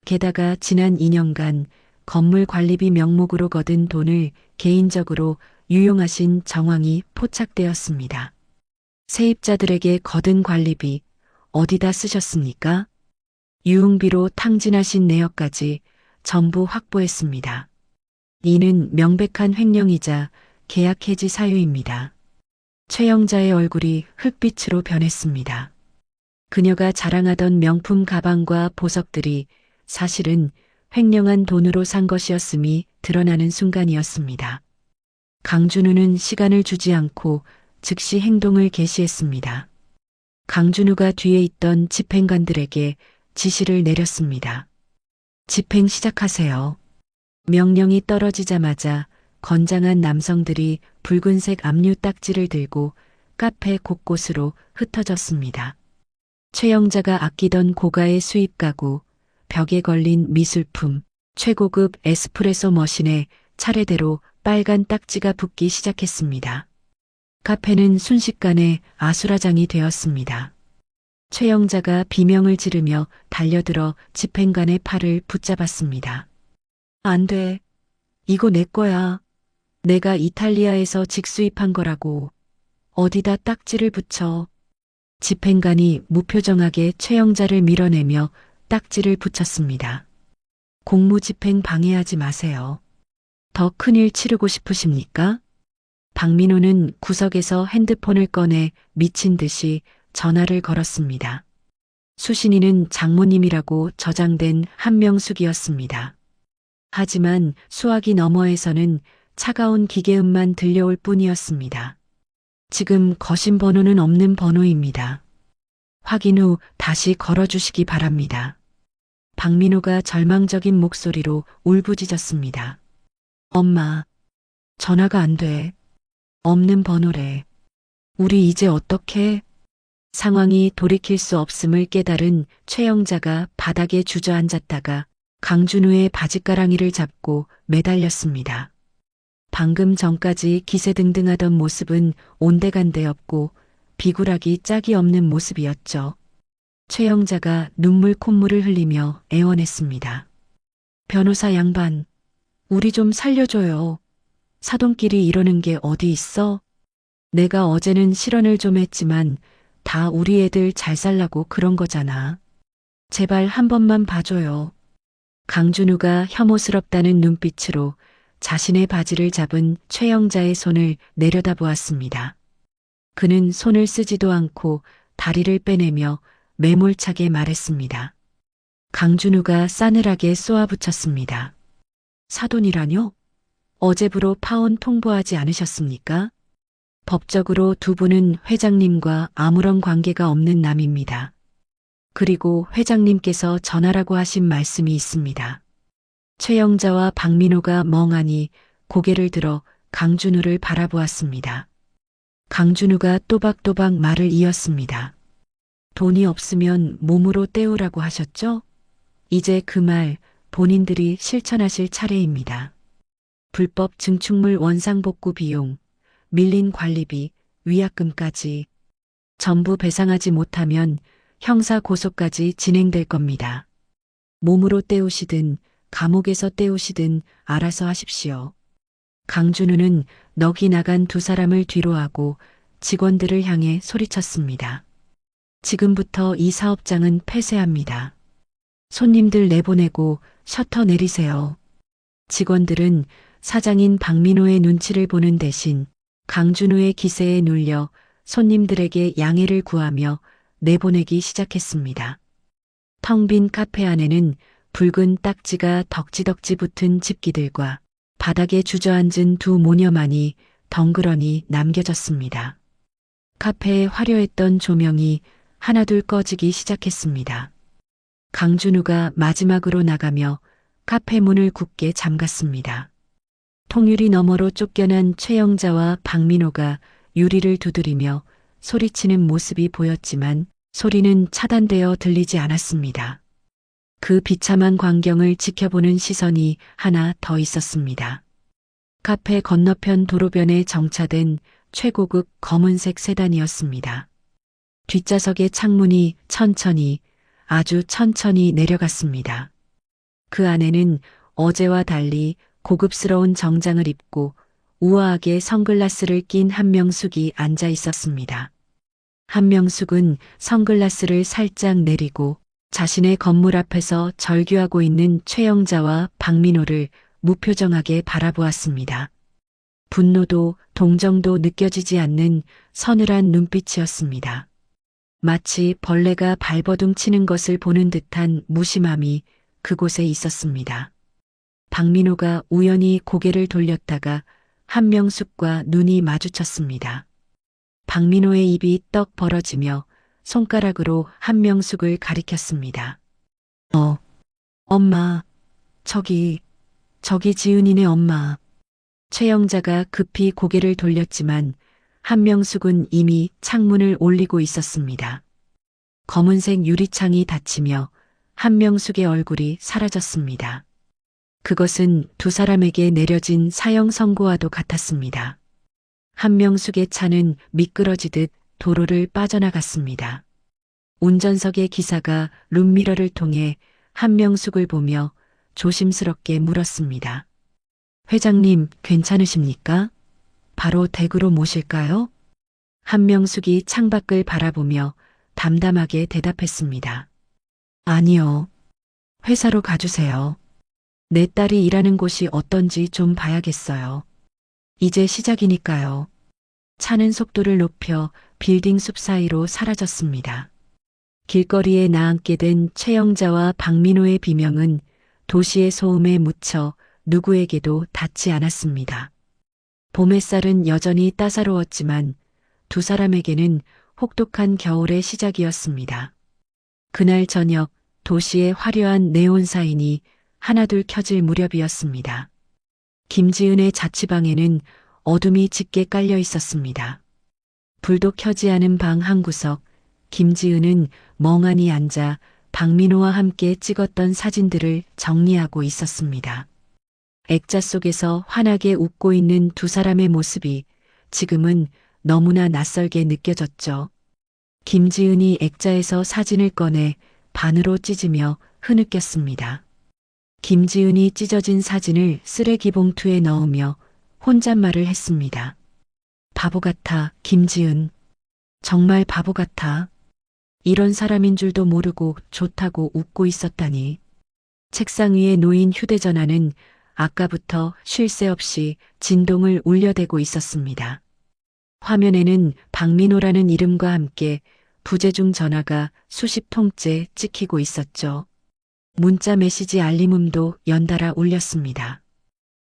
게다가 지난 2년간 건물 관리비 명목으로 거둔 돈을 개인적으로 유용하신 정황이 포착되었습니다. 세입자들에게 거둔 관리비 어디다 쓰셨습니까? 유흥비로 탕진하신 내역까지 전부 확보했습니다. 이는 명백한 횡령이자 계약 해지 사유입니다. 최영자의 얼굴이 흙빛으로 변했습니다. 그녀가 자랑하던 명품 가방과 보석들이 사실은 횡령한 돈으로 산 것이었음이 드러나는 순간이었습니다. 강준우는 시간을 주지 않고 즉시 행동을 개시했습니다. 강준우가 뒤에 있던 집행관들에게 지시를 내렸습니다. 집행 시작하세요. 명령이 떨어지자마자 건장한 남성들이 붉은색 압류 딱지를 들고 카페 곳곳으로 흩어졌습니다. 최영자가 아끼던 고가의 수입 가구, 벽에 걸린 미술품, 최고급 에스프레소 머신에 차례대로 빨간 딱지가 붙기 시작했습니다. 카페는 순식간에 아수라장이 되었습니다. 최영자가 비명을 지르며 달려들어 집행관의 팔을 붙잡았습니다. 안 돼. 이거 내 거야. 내가 이탈리아에서 직수입한 거라고. 어디다 딱지를 붙여. 집행관이 무표정하게 최영자를 밀어내며 딱지를 붙였습니다. 공무집행 방해하지 마세요. 더 큰일 치르고 싶으십니까? 박민호는 구석에서 핸드폰을 꺼내 미친 듯이 전화를 걸었습니다. 수신이는 장모님이라고 저장된 한명숙이었습니다. 하지만 수화기 너머에서는 차가운 기계음만 들려올 뿐이었습니다. 지금 거신 번호는 없는 번호입니다. 확인 후 다시 걸어주시기 바랍니다. 박민호가 절망적인 목소리로 울부짖었습니다. 엄마, 전화가 안 돼. 없는 번호래. 우리 이제 어떡해? 상황이 돌이킬 수 없음을 깨달은 최영자가 바닥에 주저앉았다가 강준우의 바짓가랑이를 잡고 매달렸습니다. 방금 전까지 기세등등하던 모습은 온데간데 없고 비굴하기 짝이 없는 모습이었죠. 최영자가 눈물 콧물을 흘리며 애원했습니다. 변호사 양반, 우리 좀 살려줘요. 사돈끼리 이러는 게 어디 있어? 내가 어제는 실언을 좀 했지만 다 우리 애들 잘 살라고 그런 거잖아. 제발 한 번만 봐줘요. 강준우가 혐오스럽다는 눈빛으로 자신의 바지를 잡은 최영자의 손을 내려다보았습니다. 그는 손을 쓰지도 않고 다리를 빼내며 매몰차게 말했습니다. 강준우가 싸늘하게 쏘아붙였습니다. 사돈이라뇨? 어제부로 파혼 통보하지 않으셨습니까? 법적으로 두 분은 회장님과 아무런 관계가 없는 남입니다. 그리고 회장님께서 전하라고 하신 말씀이 있습니다. 최영자와 박민호가 멍하니 고개를 들어 강준우를 바라보았습니다. 강준우가 또박또박 말을 이었습니다. 돈이 없으면 몸으로 때우라고 하셨죠? 이제 그 말 본인들이 실천하실 차례입니다. 불법 증축물 원상복구 비용, 밀린 관리비, 위약금까지 전부 배상하지 못하면 형사 고소까지 진행될 겁니다. 몸으로 때우시든 감옥에서 때우시든 알아서 하십시오. 강준우는 넋이 나간 두 사람을 뒤로하고 직원들을 향해 소리쳤습니다. 지금부터 이 사업장은 폐쇄합니다. 손님들 내보내고 셔터 내리세요. 직원들은 사장인 박민호의 눈치를 보는 대신 강준우의 기세에 눌려 손님들에게 양해를 구하며 내보내기 시작했습니다. 텅 빈 카페 안에는 붉은 딱지가 덕지덕지 붙은 집기들과 바닥에 주저앉은 두 모녀만이 덩그러니 남겨졌습니다. 카페에 화려했던 조명이 하나둘 꺼지기 시작했습니다. 강준우가 마지막으로 나가며 카페 문을 굳게 잠갔습니다. 통유리 너머로 쫓겨난 최영자와 박민호가 유리를 두드리며 소리치는 모습이 보였지만 소리는 차단되어 들리지 않았습니다. 그 비참한 광경을 지켜보는 시선이 하나 더 있었습니다. 카페 건너편 도로변에 정차된 최고급 검은색 세단이었습니다. 뒷좌석의 창문이 천천히, 아주 천천히 내려갔습니다. 그 안에는 어제와 달리 고급스러운 정장을 입고 우아하게 선글라스를 낀 한명숙이 앉아 있었습니다. 한명숙은 선글라스를 살짝 내리고 자신의 건물 앞에서 절규하고 있는 최영자와 박민호를 무표정하게 바라보았습니다. 분노도 동정도 느껴지지 않는 서늘한 눈빛이었습니다. 마치 벌레가 발버둥 치는 것을 보는 듯한 무심함이 그곳에 있었습니다. 박민호가 우연히 고개를 돌렸다가 한명숙과 눈이 마주쳤습니다. 박민호의 입이 떡 벌어지며 손가락으로 한명숙을 가리켰습니다. 엄마, 저기 지은이네 엄마. 최영자가 급히 고개를 돌렸지만 한명숙은 이미 창문을 올리고 있었습니다. 검은색 유리창이 닫히며 한명숙의 얼굴이 사라졌습니다. 그것은 두 사람에게 내려진 사형 선고와도 같았습니다. 한명숙의 차는 미끄러지듯 도로를 빠져나갔습니다. 운전석의 기사가 룸미러를 통해 한명숙을 보며 조심스럽게 물었습니다. 회장님, 괜찮으십니까? 바로 댁으로 모실까요? 한명숙이 창밖을 바라보며 담담하게 대답했습니다. 아니요. 회사로 가주세요. 내 딸이 일하는 곳이 어떤지 좀 봐야겠어요. 이제 시작이니까요. 차는 속도를 높여 빌딩 숲 사이로 사라졌습니다. 길거리에 나앉게 된 최영자와 박민호의 비명은 도시의 소음에 묻혀 누구에게도 닿지 않았습니다. 봄 햇살은 여전히 따사로웠지만 두 사람에게는 혹독한 겨울의 시작이었습니다. 그날 저녁 도시의 화려한 네온 사인이 하나둘 켜질 무렵이었습니다. 김지은의 자취방에는 어둠이 짙게 깔려 있었습니다. 불도 켜지 않은 방 한 구석, 김지은은 멍하니 앉아 박민호와 함께 찍었던 사진들을 정리하고 있었습니다. 액자 속에서 환하게 웃고 있는 두 사람의 모습이 지금은 너무나 낯설게 느껴졌죠. 김지은이 액자에서 사진을 꺼내 반으로 찢으며 흐느꼈습니다. 김지은이 찢어진 사진을 쓰레기 봉투에 넣으며 혼잣말을 했습니다. 바보 같아, 김지은. 정말 바보 같아. 이런 사람인 줄도 모르고 좋다고 웃고 있었다니. 책상 위에 놓인 휴대전화는 아까부터 쉴 새 없이 진동을 울려대고 있었습니다. 화면에는 박민호라는 이름과 함께 부재중 전화가 수십 통째 찍히고 있었죠. 문자 메시지 알림음도 연달아 울렸습니다.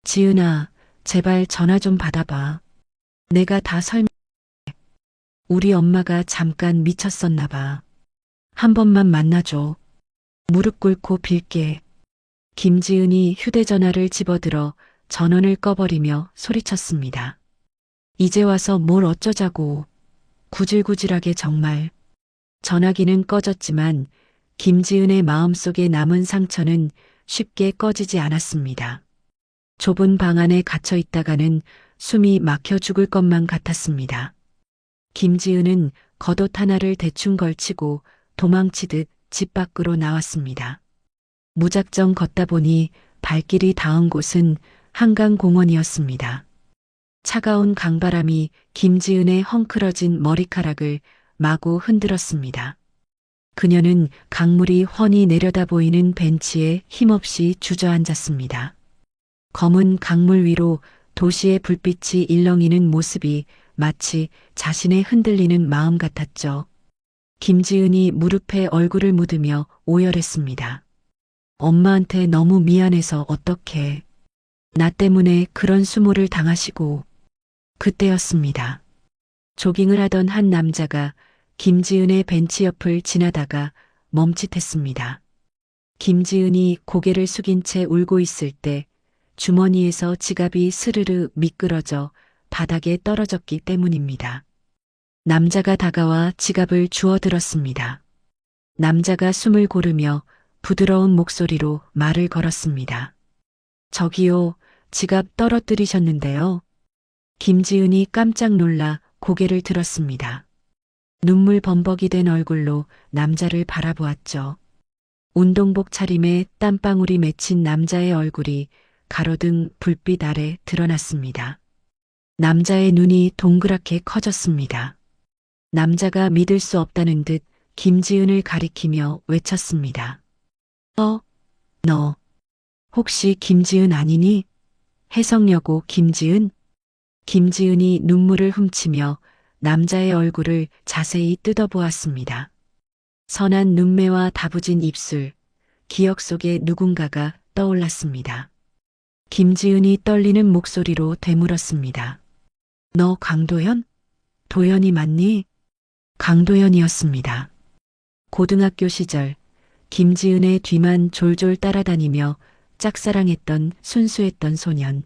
지은아, 제발 전화 좀 받아봐. 내가 다 우리 엄마가 잠깐 미쳤었나 봐. 한 번만 만나줘. 무릎 꿇고 빌게. 김지은이 휴대전화를 집어들어 전원을 꺼버리며 소리쳤습니다. 이제 와서 뭘 어쩌자고. 구질구질하게 정말. 전화기는 꺼졌지만 김지은의 마음속에 남은 상처는 쉽게 꺼지지 않았습니다. 좁은 방 안에 갇혀 있다가는 숨이 막혀 죽을 것만 같았습니다. 김지은은 겉옷 하나를 대충 걸치고 도망치듯 집 밖으로 나왔습니다. 무작정 걷다 보니 발길이 닿은 곳은 한강공원이었습니다. 차가운 강바람이 김지은의 헝클어진 머리카락을 마구 흔들었습니다. 그녀는 강물이 훤히 내려다 보이는 벤치에 힘없이 주저앉았습니다. 검은 강물 위로 도시의 불빛이 일렁이는 모습이 마치 자신의 흔들리는 마음 같았죠. 김지은이 무릎에 얼굴을 묻으며 오열했습니다. 엄마한테 너무 미안해서 어떡해. 나 때문에 그런 수모를 당하시고. 그때였습니다. 조깅을 하던 한 남자가 김지은의 벤치 옆을 지나다가 멈칫했습니다. 김지은이 고개를 숙인 채 울고 있을 때 주머니에서 지갑이 스르르 미끄러져 바닥에 떨어졌기 때문입니다. 남자가 다가와 지갑을 주워들었습니다. 남자가 숨을 고르며 부드러운 목소리로 말을 걸었습니다. 저기요, 지갑 떨어뜨리셨는데요. 김지은이 깜짝 놀라 고개를 들었습니다. 눈물 범벅이 된 얼굴로 남자를 바라보았죠. 운동복 차림에 땀방울이 맺힌 남자의 얼굴이 가로등 불빛 아래 드러났습니다. 남자의 눈이 동그랗게 커졌습니다. 남자가 믿을 수 없다는 듯 김지은을 가리키며 외쳤습니다. 너 혹시 김지은 아니니? 해성여고 김지은? 김지은이 눈물을 훔치며 남자의 얼굴을 자세히 뜯어보았습니다. 선한 눈매와 다부진 입술, 기억 속에 누군가가 떠올랐습니다. 김지은이 떨리는 목소리로 되물었습니다. 너 강도현? 도현이 맞니? 강도현이었습니다. 고등학교 시절 김지은의 뒤만 졸졸 따라다니며 짝사랑했던 순수했던 소년.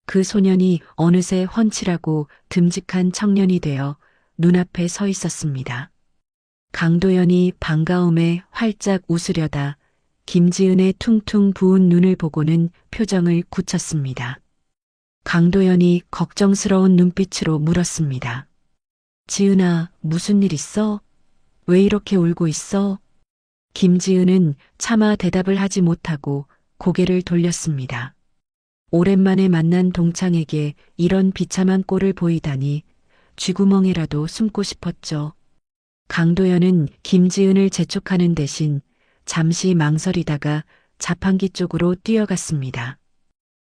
그 소년이 어느새 훤칠하고 듬직한 청년이 되어 눈앞에 서 있었습니다. 강도현이 반가움에 활짝 웃으려다 김지은의 퉁퉁 부은 눈을 보고는 표정을 굳혔습니다. 강도현이 걱정스러운 눈빛으로 물었습니다. 지은아, 무슨 일 있어? 왜 이렇게 울고 있어? 김지은은 차마 대답을 하지 못하고 고개를 돌렸습니다. 오랜만에 만난 동창에게 이런 비참한 꼴을 보이다니 쥐구멍에라도 숨고 싶었죠. 강도연은 김지은을 재촉하는 대신 잠시 망설이다가 자판기 쪽으로 뛰어갔습니다.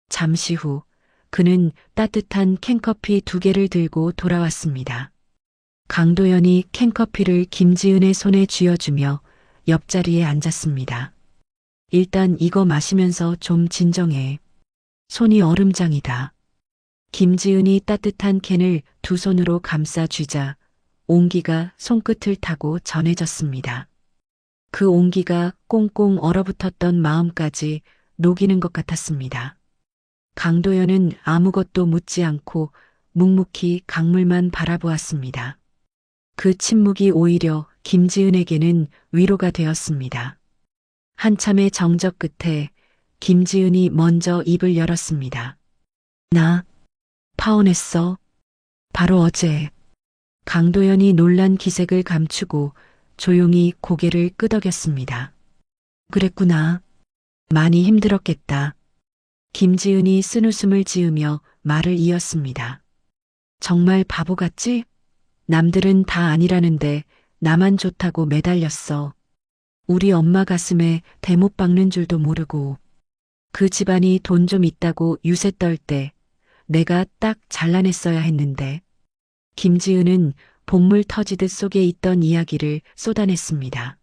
잠시 후 그는 따뜻한 캔커피 2개를 들고 돌아왔습니다. 강도연이 캔커피를 김지은의 손에 쥐어주며 옆자리에 앉았습니다. 일단 이거 마시면서 좀 진정해. 손이 얼음장이다. 김지은이 따뜻한 캔을 2손으로 감싸 쥐자 온기가 손끝을 타고 전해졌습니다. 그 온기가 꽁꽁 얼어붙었던 마음까지 녹이는 것 같았습니다. 강도연은 아무것도 묻지 않고 묵묵히 강물만 바라보았습니다. 그 침묵이 오히려 김지은에게는 위로가 되었습니다. 한참의 정적 끝에 김지은이 먼저 입을 열었습니다. 나 파혼했어. 바로 어제. 강도연이 놀란 기색을 감추고 조용히 고개를 끄덕였습니다. 그랬구나. 많이 힘들었겠다. 김지은이 쓴웃음을 지으며 말을 이었습니다. 정말 바보 같지? 남들은 다 아니라는데 나만 좋다고 매달렸어. 우리 엄마 가슴에 대못 박는 줄도 모르고. 그 집안이 돈 좀 있다고 유세 떨 때 내가 딱 잘라냈어야 했는데. 김지은은 복물 터지듯 속에 있던 이야기를 쏟아냈습니다.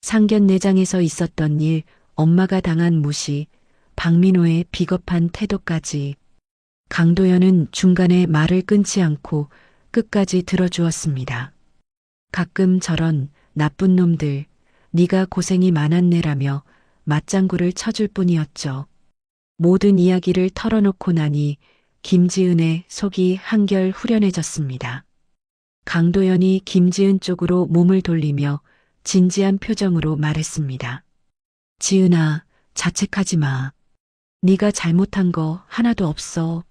상견례장에서 있었던 일, 엄마가 당한 무시, 박민호의 비겁한 태도까지. 강도연은 중간에 말을 끊지 않고 끝까지 들어주었습니다. 가끔 저런 나쁜 놈들, 네가 고생이 많았네라며 맞장구를 쳐줄 뿐이었죠. 모든 이야기를 털어놓고 나니 김지은의 속이 한결 후련해졌습니다. 강도연이 김지은 쪽으로 몸을 돌리며 진지한 표정으로 말했습니다. 지은아, 자책하지 마. 네가 잘못한 거 하나도 없어.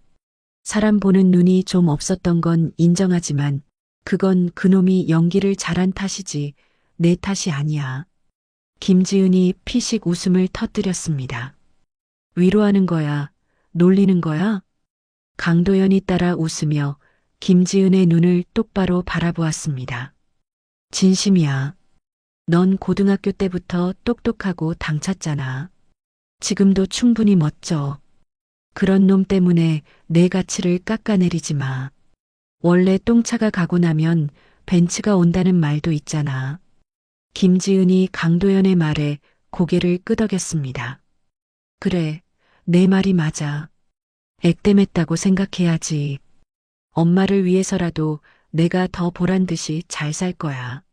사람 보는 눈이 좀 없었던 건 인정하지만 그건 그놈이 연기를 잘한 탓이지 내 탓이 아니야. 김지은이 피식 웃음을 터뜨렸습니다. 위로하는 거야? 놀리는 거야? 강도연이 따라 웃으며 김지은의 눈을 똑바로 바라보았습니다. 진심이야. 넌 고등학교 때부터 똑똑하고 당찼잖아. 지금도 충분히 멋져. 그런 놈 때문에 내 가치를 깎아내리지 마. 원래 똥차가 가고 나면 벤츠가 온다는 말도 있잖아. 김지은이 강도연의 말에 고개를 끄덕였습니다. 그래, 내 말이 맞아. 액땜했다고 생각해야지. 엄마를 위해서라도 내가 더 보란 듯이 잘 살 거야.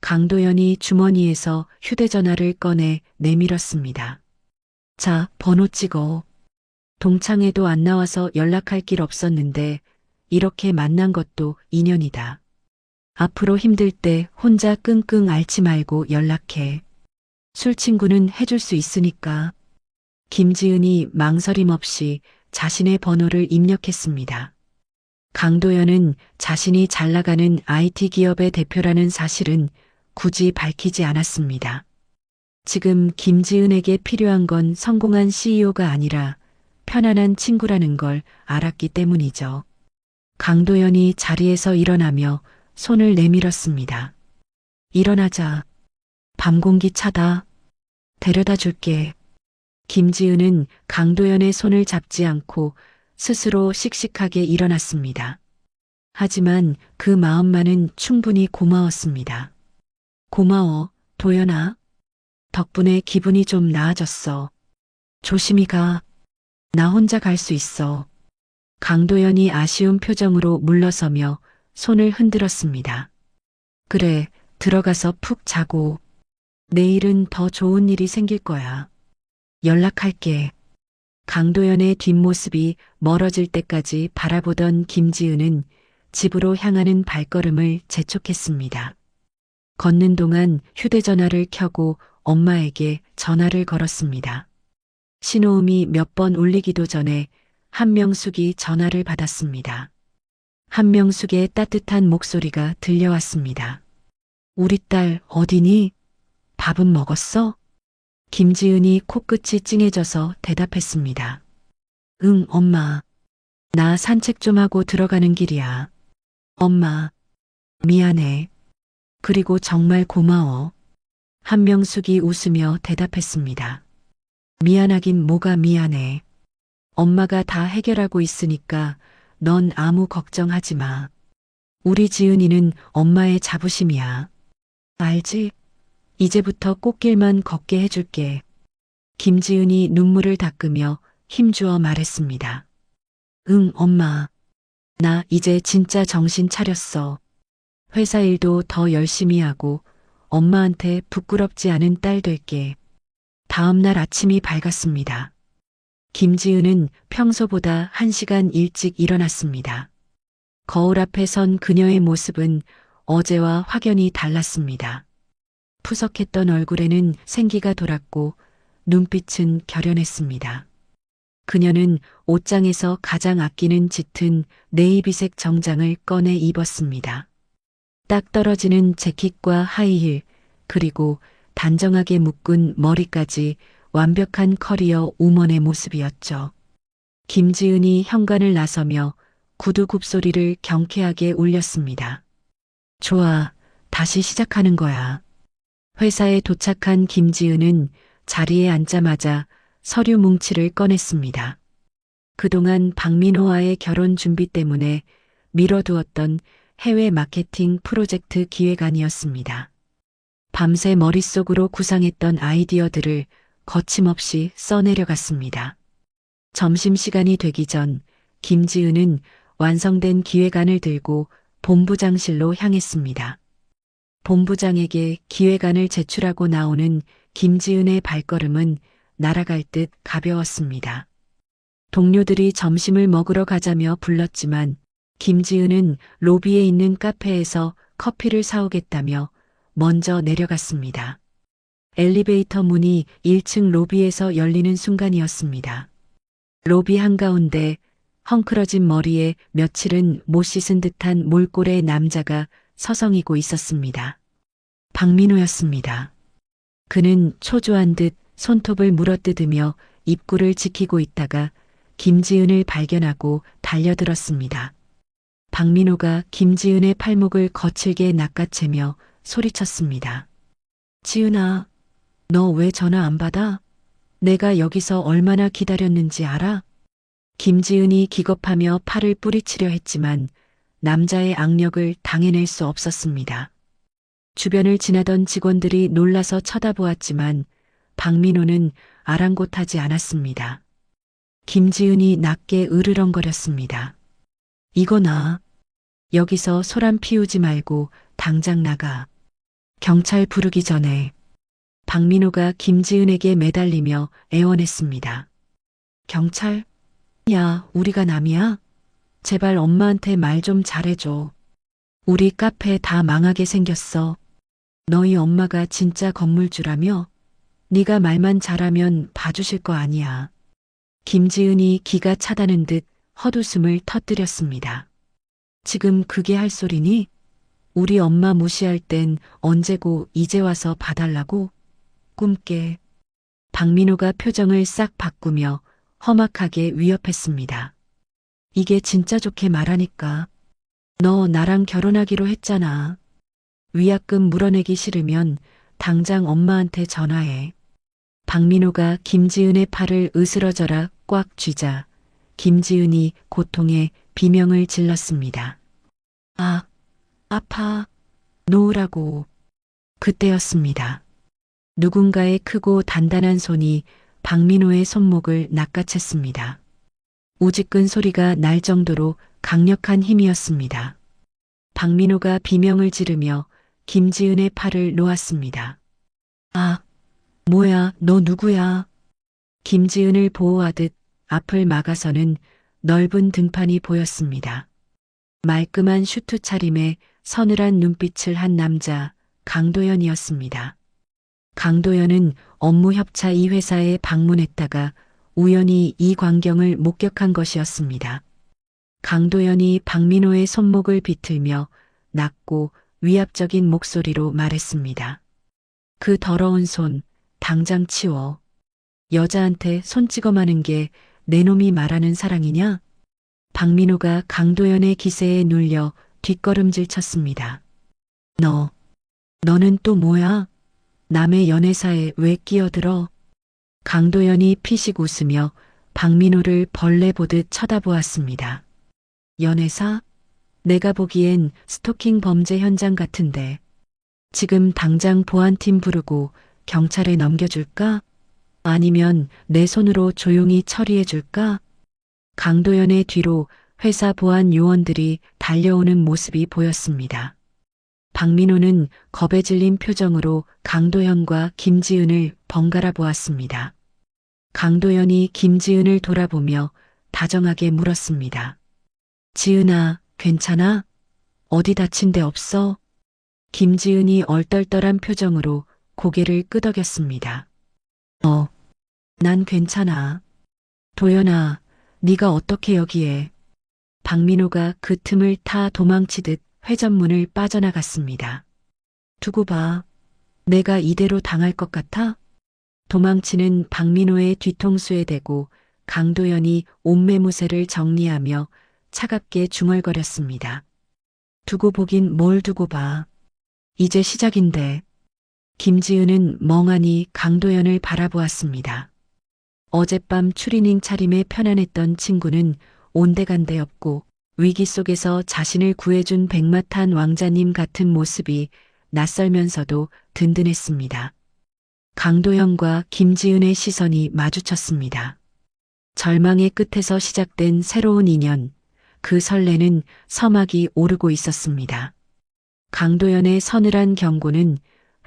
강도연이 주머니에서 휴대전화를 꺼내 내밀었습니다. 자, 번호 찍어. 동창회도 안 나와서 연락할 길 없었는데 이렇게 만난 것도 인연이다. 앞으로 힘들 때 혼자 끙끙 앓지 말고 연락해. 술 친구는 해줄 수 있으니까. 김지은이 망설임 없이 자신의 번호를 입력했습니다. 강도연은 자신이 잘 나가는 IT 기업의 대표라는 사실은 굳이 밝히지 않았습니다. 지금 김지은에게 필요한 건 성공한 CEO가 아니라 편안한 친구라는 걸 알았기 때문이죠. 강도연이 자리에서 일어나며 손을 내밀었습니다. 일어나자. 밤 공기 차다. 데려다 줄게. 김지은은 강도연의 손을 잡지 않고 스스로 씩씩하게 일어났습니다. 하지만 그 마음만은 충분히 고마웠습니다. 고마워, 도연아. 덕분에 기분이 좀 나아졌어. 조심히 가. 나 혼자 갈 수 있어. 강도연이 아쉬운 표정으로 물러서며 손을 흔들었습니다. 그래, 들어가서 푹 자고. 내일은 더 좋은 일이 생길 거야. 연락할게. 강도연의 뒷모습이 멀어질 때까지 바라보던 김지은은 집으로 향하는 발걸음을 재촉했습니다. 걷는 동안 휴대전화를 켜고 엄마에게 전화를 걸었습니다. 신호음이 몇 번 울리기도 전에 한명숙이 전화를 받았습니다. 한명숙의 따뜻한 목소리가 들려왔습니다. 우리 딸 어디니? 밥은 먹었어? 김지은이 코끝이 찡해져서 대답했습니다. 응, 엄마. 나 산책 좀 하고 들어가는 길이야. 엄마, 미안해. 그리고 정말 고마워. 한명숙이 웃으며 대답했습니다. 미안하긴 뭐가 미안해. 엄마가 다 해결하고 있으니까 넌 아무 걱정하지 마. 우리 지은이는 엄마의 자부심이야. 알지? 이제부터 꽃길만 걷게 해줄게. 김지은이 눈물을 닦으며 힘주어 말했습니다. 응, 엄마. 나 이제 진짜 정신 차렸어. 회사 일도 더 열심히 하고 엄마한테 부끄럽지 않은 딸 될게. 다음 날 아침이 밝았습니다. 김지은은 평소보다 1시간 일찍 일어났습니다. 거울 앞에 선 그녀의 모습은 어제와 확연히 달랐습니다. 푸석했던 얼굴에는 생기가 돌았고 눈빛은 결연했습니다. 그녀는 옷장에서 가장 아끼는 짙은 네이비색 정장을 꺼내 입었습니다. 딱 떨어지는 재킷과 하이힐, 그리고 단정하게 묶은 머리까지 완벽한 커리어 우먼의 모습이었죠. 김지은이 현관을 나서며 구두 굽소리를 경쾌하게 울렸습니다. 좋아, 다시 시작하는 거야. 회사에 도착한 김지은은 자리에 앉자마자 서류 뭉치를 꺼냈습니다. 그동안 박민호와의 결혼 준비 때문에 미뤄두었던 해외 마케팅 프로젝트 기획안이었습니다. 밤새 머릿속으로 구상했던 아이디어들을 거침없이 써내려갔습니다. 점심시간이 되기 전 김지은은 완성된 기획안을 들고 본부장실로 향했습니다. 본부장에게 기획안을 제출하고 나오는 김지은의 발걸음은 날아갈 듯 가벼웠습니다. 동료들이 점심을 먹으러 가자며 불렀지만 김지은은 로비에 있는 카페에서 커피를 사오겠다며 먼저 내려갔습니다. 엘리베이터 문이 1층 로비에서 열리는 순간이었습니다. 로비 한가운데 헝클어진 머리에 며칠은 못 씻은 듯한 몰골의 남자가 서성이고 있었습니다. 박민호였습니다. 그는 초조한 듯 손톱을 물어뜯으며 입구를 지키고 있다가 김지은을 발견하고 달려들었습니다. 박민호가 김지은의 팔목을 거칠게 낚아채며 소리쳤습니다. 지은아, 너 왜 전화 안 받아? 내가 여기서 얼마나 기다렸는지 알아? 김지은이 기겁하며 팔을 뿌리치려 했지만 남자의 악력을 당해낼 수 없었습니다. 주변을 지나던 직원들이 놀라서 쳐다보았지만 박민호는 아랑곳하지 않았습니다. 김지은이 낮게 으르렁거렸습니다. 이거나 여기서 소란 피우지 말고 당장 나가. 경찰 부르기 전에. 박민호가 김지은에게 매달리며 애원했습니다. 경찰? 야, 우리가 남이야? 제발 엄마한테 말 좀 잘해줘. 우리 카페 다 망하게 생겼어. 너희 엄마가 진짜 건물주라며? 네가 말만 잘하면 봐주실 거 아니야. 김지은이 기가 차다는 듯 헛웃음을 터뜨렸습니다. 지금 그게 할 소리니? 우리 엄마 무시할 땐 언제고 이제 와서 봐달라고? 꿈깨. 박민호가 표정을 싹 바꾸며 험악하게 위협했습니다. 이게 진짜 좋게 말하니까. 너 나랑 결혼하기로 했잖아. 위약금 물어내기 싫으면 당장 엄마한테 전화해. 박민호가 김지은의 팔을 으스러져라 꽉 쥐자 김지은이 고통에 비명을 질렀습니다. 아, 아파. 놓으라고. 그때였습니다. 누군가의 크고 단단한 손이 박민호의 손목을 낚아챘습니다. 우지끈 소리가 날 정도로 강력한 힘이었습니다. 박민호가 비명을 지르며 김지은의 팔을 놓았습니다. 아, 뭐야, 너 누구야? 김지은을 보호하듯 앞을 막아서는 넓은 등판이 보였습니다. 말끔한 슈트 차림에 서늘한 눈빛을 한 남자, 강도연이었습니다. 강도연은 업무 협차 이 회사에 방문했다가 우연히 이 광경을 목격한 것이었습니다. 강도연이 박민호의 손목을 비틀며 낮고 위압적인 목소리로 말했습니다. 그 더러운 손, 당장 치워. 여자한테 손 찍어마는 게 내 놈이 말하는 사랑이냐? 박민호가 강도연의 기세에 눌려 뒷걸음질 쳤습니다. 너, 너는 또 뭐야? 남의 연애사에 왜 끼어들어? 강도연이 피식 웃으며 박민호를 벌레 보듯 쳐다보았습니다. 연애사? 내가 보기엔 스토킹 범죄 현장 같은데. 지금 당장 보안팀 부르고 경찰에 넘겨줄까? 아니면 내 손으로 조용히 처리해줄까? 강도연의 뒤로 회사 보안 요원들이 달려오는 모습이 보였습니다. 박민호는 겁에 질린 표정으로 강도연과 김지은을 번갈아 보았습니다. 강도연이 김지은을 돌아보며 다정하게 물었습니다. 지은아, 괜찮아? 어디 다친 데 없어? 김지은이 얼떨떨한 표정으로 고개를 끄덕였습니다. 난 괜찮아. 도연아, 네가 어떻게 여기에? 박민호가 그 틈을 타 도망치듯 회전문을 빠져나갔습니다. 두고 봐. 내가 이대로 당할 것 같아? 도망치는 박민호의 뒤통수에 대고 강도연이 옷매무새를 정리하며 차갑게 중얼거렸습니다. 두고 보긴 뭘 두고 봐. 이제 시작인데. 김지은은 멍하니 강도연을 바라보았습니다. 어젯밤 추리닝 차림에 편안했던 친구는 온데간데 없고 위기 속에서 자신을 구해준 백마탄 왕자님 같은 모습이 낯설면서도 든든했습니다. 강도연과 김지은의 시선이 마주쳤습니다. 절망의 끝에서 시작된 새로운 인연, 그 설레는 서막이 오르고 있었습니다. 강도연의 서늘한 경고는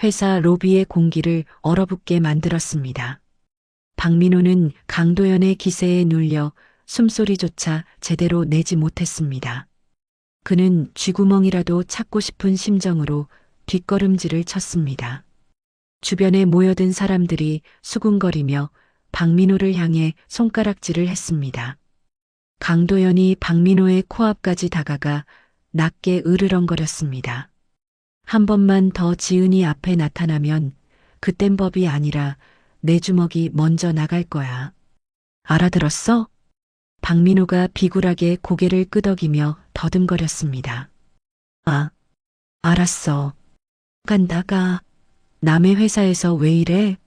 회사 로비의 공기를 얼어붙게 만들었습니다. 박민호는 강도연의 기세에 눌려 숨소리조차 제대로 내지 못했습니다. 그는 쥐구멍이라도 찾고 싶은 심정으로 뒷걸음질을 쳤습니다. 주변에 모여든 사람들이 수군거리며 박민호를 향해 손가락질을 했습니다. 강도연이 박민호의 코앞까지 다가가 낮게 으르렁거렸습니다. 한 번만 더 지은이 앞에 나타나면 그땐 법이 아니라 내 주먹이 먼저 나갈 거야. 알아들었어? 박민호가 비굴하게 고개를 끄덕이며 더듬거렸습니다. 아, 알았어. 간다가. 남의 회사에서 왜 이래?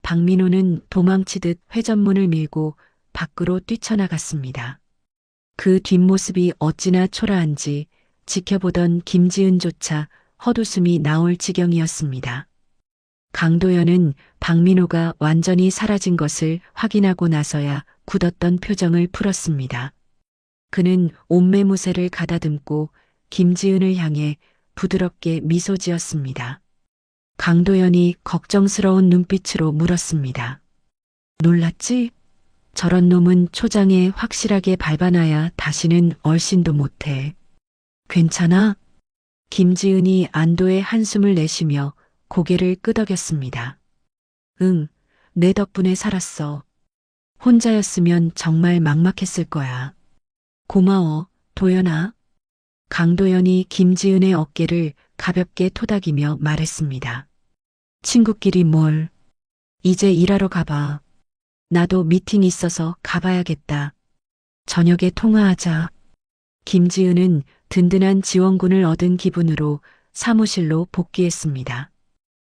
박민호는 도망치듯 회전문을 밀고 밖으로 뛰쳐나갔습니다. 그 뒷모습이 어찌나 초라한지 지켜보던 김지은조차 헛웃음이 나올 지경이었습니다. 강도연은 박민호가 완전히 사라진 것을 확인하고 나서야 굳었던 표정을 풀었습니다. 그는 옷매무새를 가다듬고 김지은을 향해 부드럽게 미소 지었습니다. 강도연이 걱정스러운 눈빛으로 물었습니다. 놀랐지? 저런 놈은 초장에 확실하게 밟아놔야 다시는 얼씬도 못해. 괜찮아? 김지은이 안도의 한숨을 내쉬며 고개를 끄덕였습니다. 응, 내 덕분에 살았어. 혼자였으면 정말 막막했을 거야. 고마워, 도연아. 강도연이 김지은의 어깨를 가볍게 토닥이며 말했습니다. 친구끼리 뭘. 이제 일하러 가봐. 나도 미팅 있어서 가봐야겠다. 저녁에 통화하자. 김지은은 든든한 지원군을 얻은 기분으로 사무실로 복귀했습니다.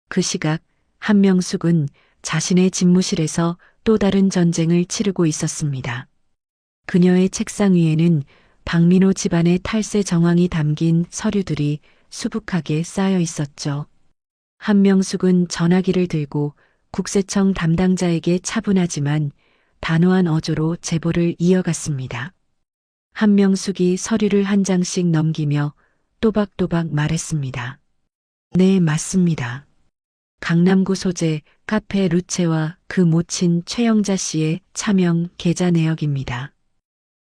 그 시각 한명숙은 자신의 집무실에서 또 다른 전쟁을 치르고 있었습니다. 그녀의 책상 위에는 박민호 집안의 탈세 정황이 담긴 서류들이 수북하게 쌓여 있었죠. 한명숙은 전화기를 들고 국세청 담당자에게 차분하지만 단호한 어조로 제보를 이어갔습니다. 한명숙이 서류를 한 장씩 넘기며 또박또박 말했습니다. 네, 맞습니다. 강남구 소재 카페 루체와 그 모친 최영자 씨의 차명 계좌 내역입니다.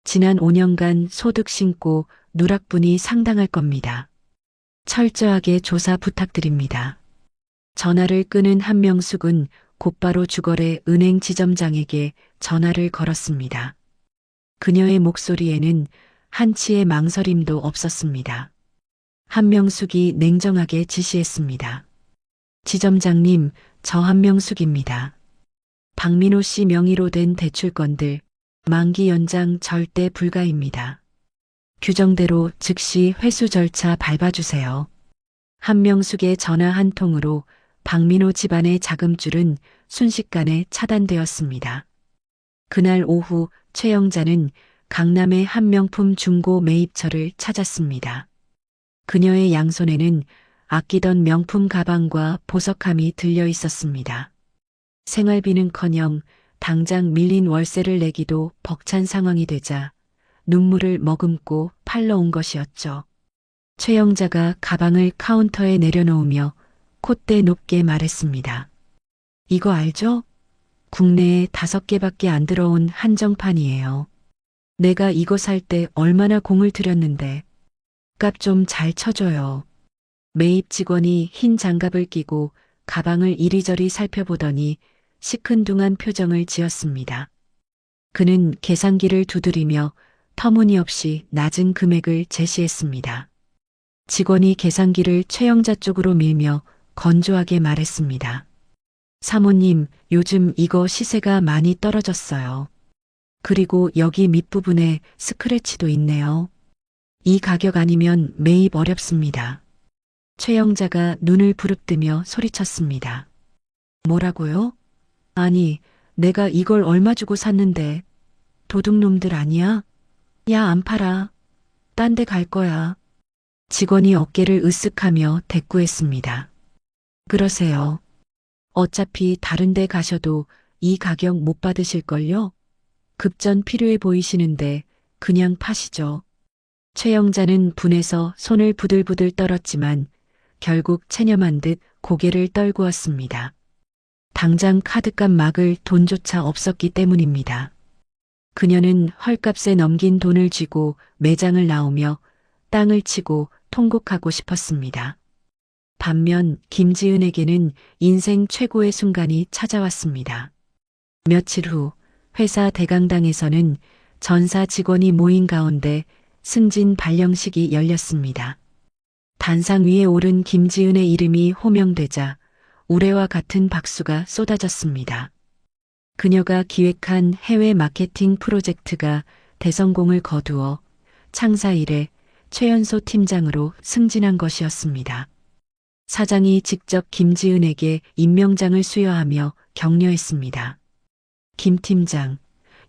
지난 5년간 소득 신고 누락분이 상당할 겁니다. 철저하게 조사 부탁드립니다. 전화를 끊은 한명숙은 곧바로 주거래 은행 지점장에게 전화를 걸었습니다. 그녀의 목소리에는 한치의 망설임도 없었습니다. 한명숙이 냉정하게 지시했습니다. 지점장님, 저 한명숙입니다. 박민호 씨 명의로 된 대출건들 만기 연장 절대 불가입니다. 규정대로 즉시 회수 절차 밟아주세요. 한명숙의 전화 한 통으로 박민호 집안의 자금줄은 순식간에 차단되었습니다. 그날 오후 최영자는 강남의 한 명품 중고 매입처를 찾았습니다. 그녀의 양손에는 아끼던 명품 가방과 보석함이 들려 있었습니다. 생활비는커녕 당장 밀린 월세를 내기도 벅찬 상황이 되자 눈물을 머금고 팔러 온 것이었죠. 최영자가 가방을 카운터에 내려놓으며 콧대 높게 말했습니다. 이거 알죠? 국내에 5개밖에 안 들어온 한정판이에요. 내가 이거 살 때 얼마나 공을 들였는데 값 좀 잘 쳐줘요. 매입 직원이 흰 장갑을 끼고 가방을 이리저리 살펴보더니 시큰둥한 표정을 지었습니다. 그는 계산기를 두드리며 터무니없이 낮은 금액을 제시했습니다. 직원이 계산기를 최영자 쪽으로 밀며 건조하게 말했습니다. 사모님, 요즘 이거 시세가 많이 떨어졌어요. 그리고 여기 밑부분에 스크래치도 있네요. 이 가격 아니면 매입 어렵습니다. 최영자가 눈을 부릅뜨며 소리쳤습니다. 뭐라고요? 아니, 내가 이걸 얼마 주고 샀는데 도둑놈들 아니야? 야, 안 팔아. 딴 데 갈 거야. 직원이 어깨를 으쓱하며 대꾸했습니다. 그러세요. 어차피 다른 데 가셔도 이 가격 못 받으실걸요? 급전 필요해 보이시는데 그냥 파시죠. 최영자는 분해서 손을 부들부들 떨었지만 결국 체념한 듯 고개를 떨구었습니다. 당장 카드값 막을 돈조차 없었기 때문입니다. 그녀는 헐값에 넘긴 돈을 쥐고 매장을 나오며 땅을 치고 통곡하고 싶었습니다. 반면 김지은에게는 인생 최고의 순간이 찾아왔습니다. 며칠 후 회사 대강당에서는 전사 직원이 모인 가운데 승진 발령식이 열렸습니다. 단상 위에 오른 김지은의 이름이 호명되자 우레와 같은 박수가 쏟아졌습니다. 그녀가 기획한 해외 마케팅 프로젝트가 대성공을 거두어 창사 이래 최연소 팀장으로 승진한 것이었습니다. 사장이 직접 김지은에게 임명장을 수여하며 격려했습니다. 김 팀장,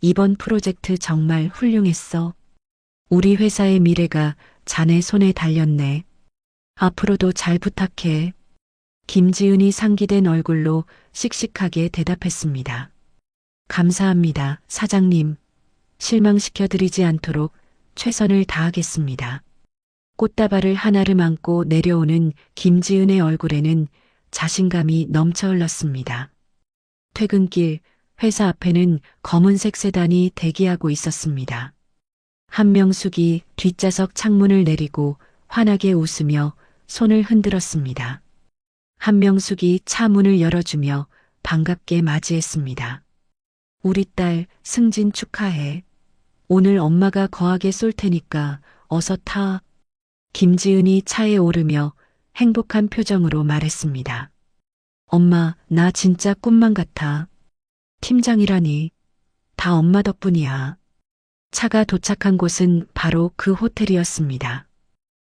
이번 프로젝트 정말 훌륭했어. 우리 회사의 미래가 자네 손에 달렸네. 앞으로도 잘 부탁해. 김지은이 상기된 얼굴로 씩씩하게 대답했습니다. 감사합니다, 사장님. 실망시켜드리지 않도록 최선을 다하겠습니다. 꽃다발을 하나를 안고 내려오는 김지은의 얼굴에는 자신감이 넘쳐 흘렀습니다. 퇴근길 회사 앞에는 검은색 세단이 대기하고 있었습니다. 한명숙이 뒷좌석 창문을 내리고 환하게 웃으며 손을 흔들었습니다. 한명숙이 차 문을 열어주며 반갑게 맞이했습니다. 우리 딸 승진 축하해. 오늘 엄마가 거하게 쏠 테니까 어서 타. 김지은이 차에 오르며 행복한 표정으로 말했습니다. 엄마, 나 진짜 꿈만 같아. 팀장이라니. 다 엄마 덕분이야. 차가 도착한 곳은 바로 그 호텔이었습니다.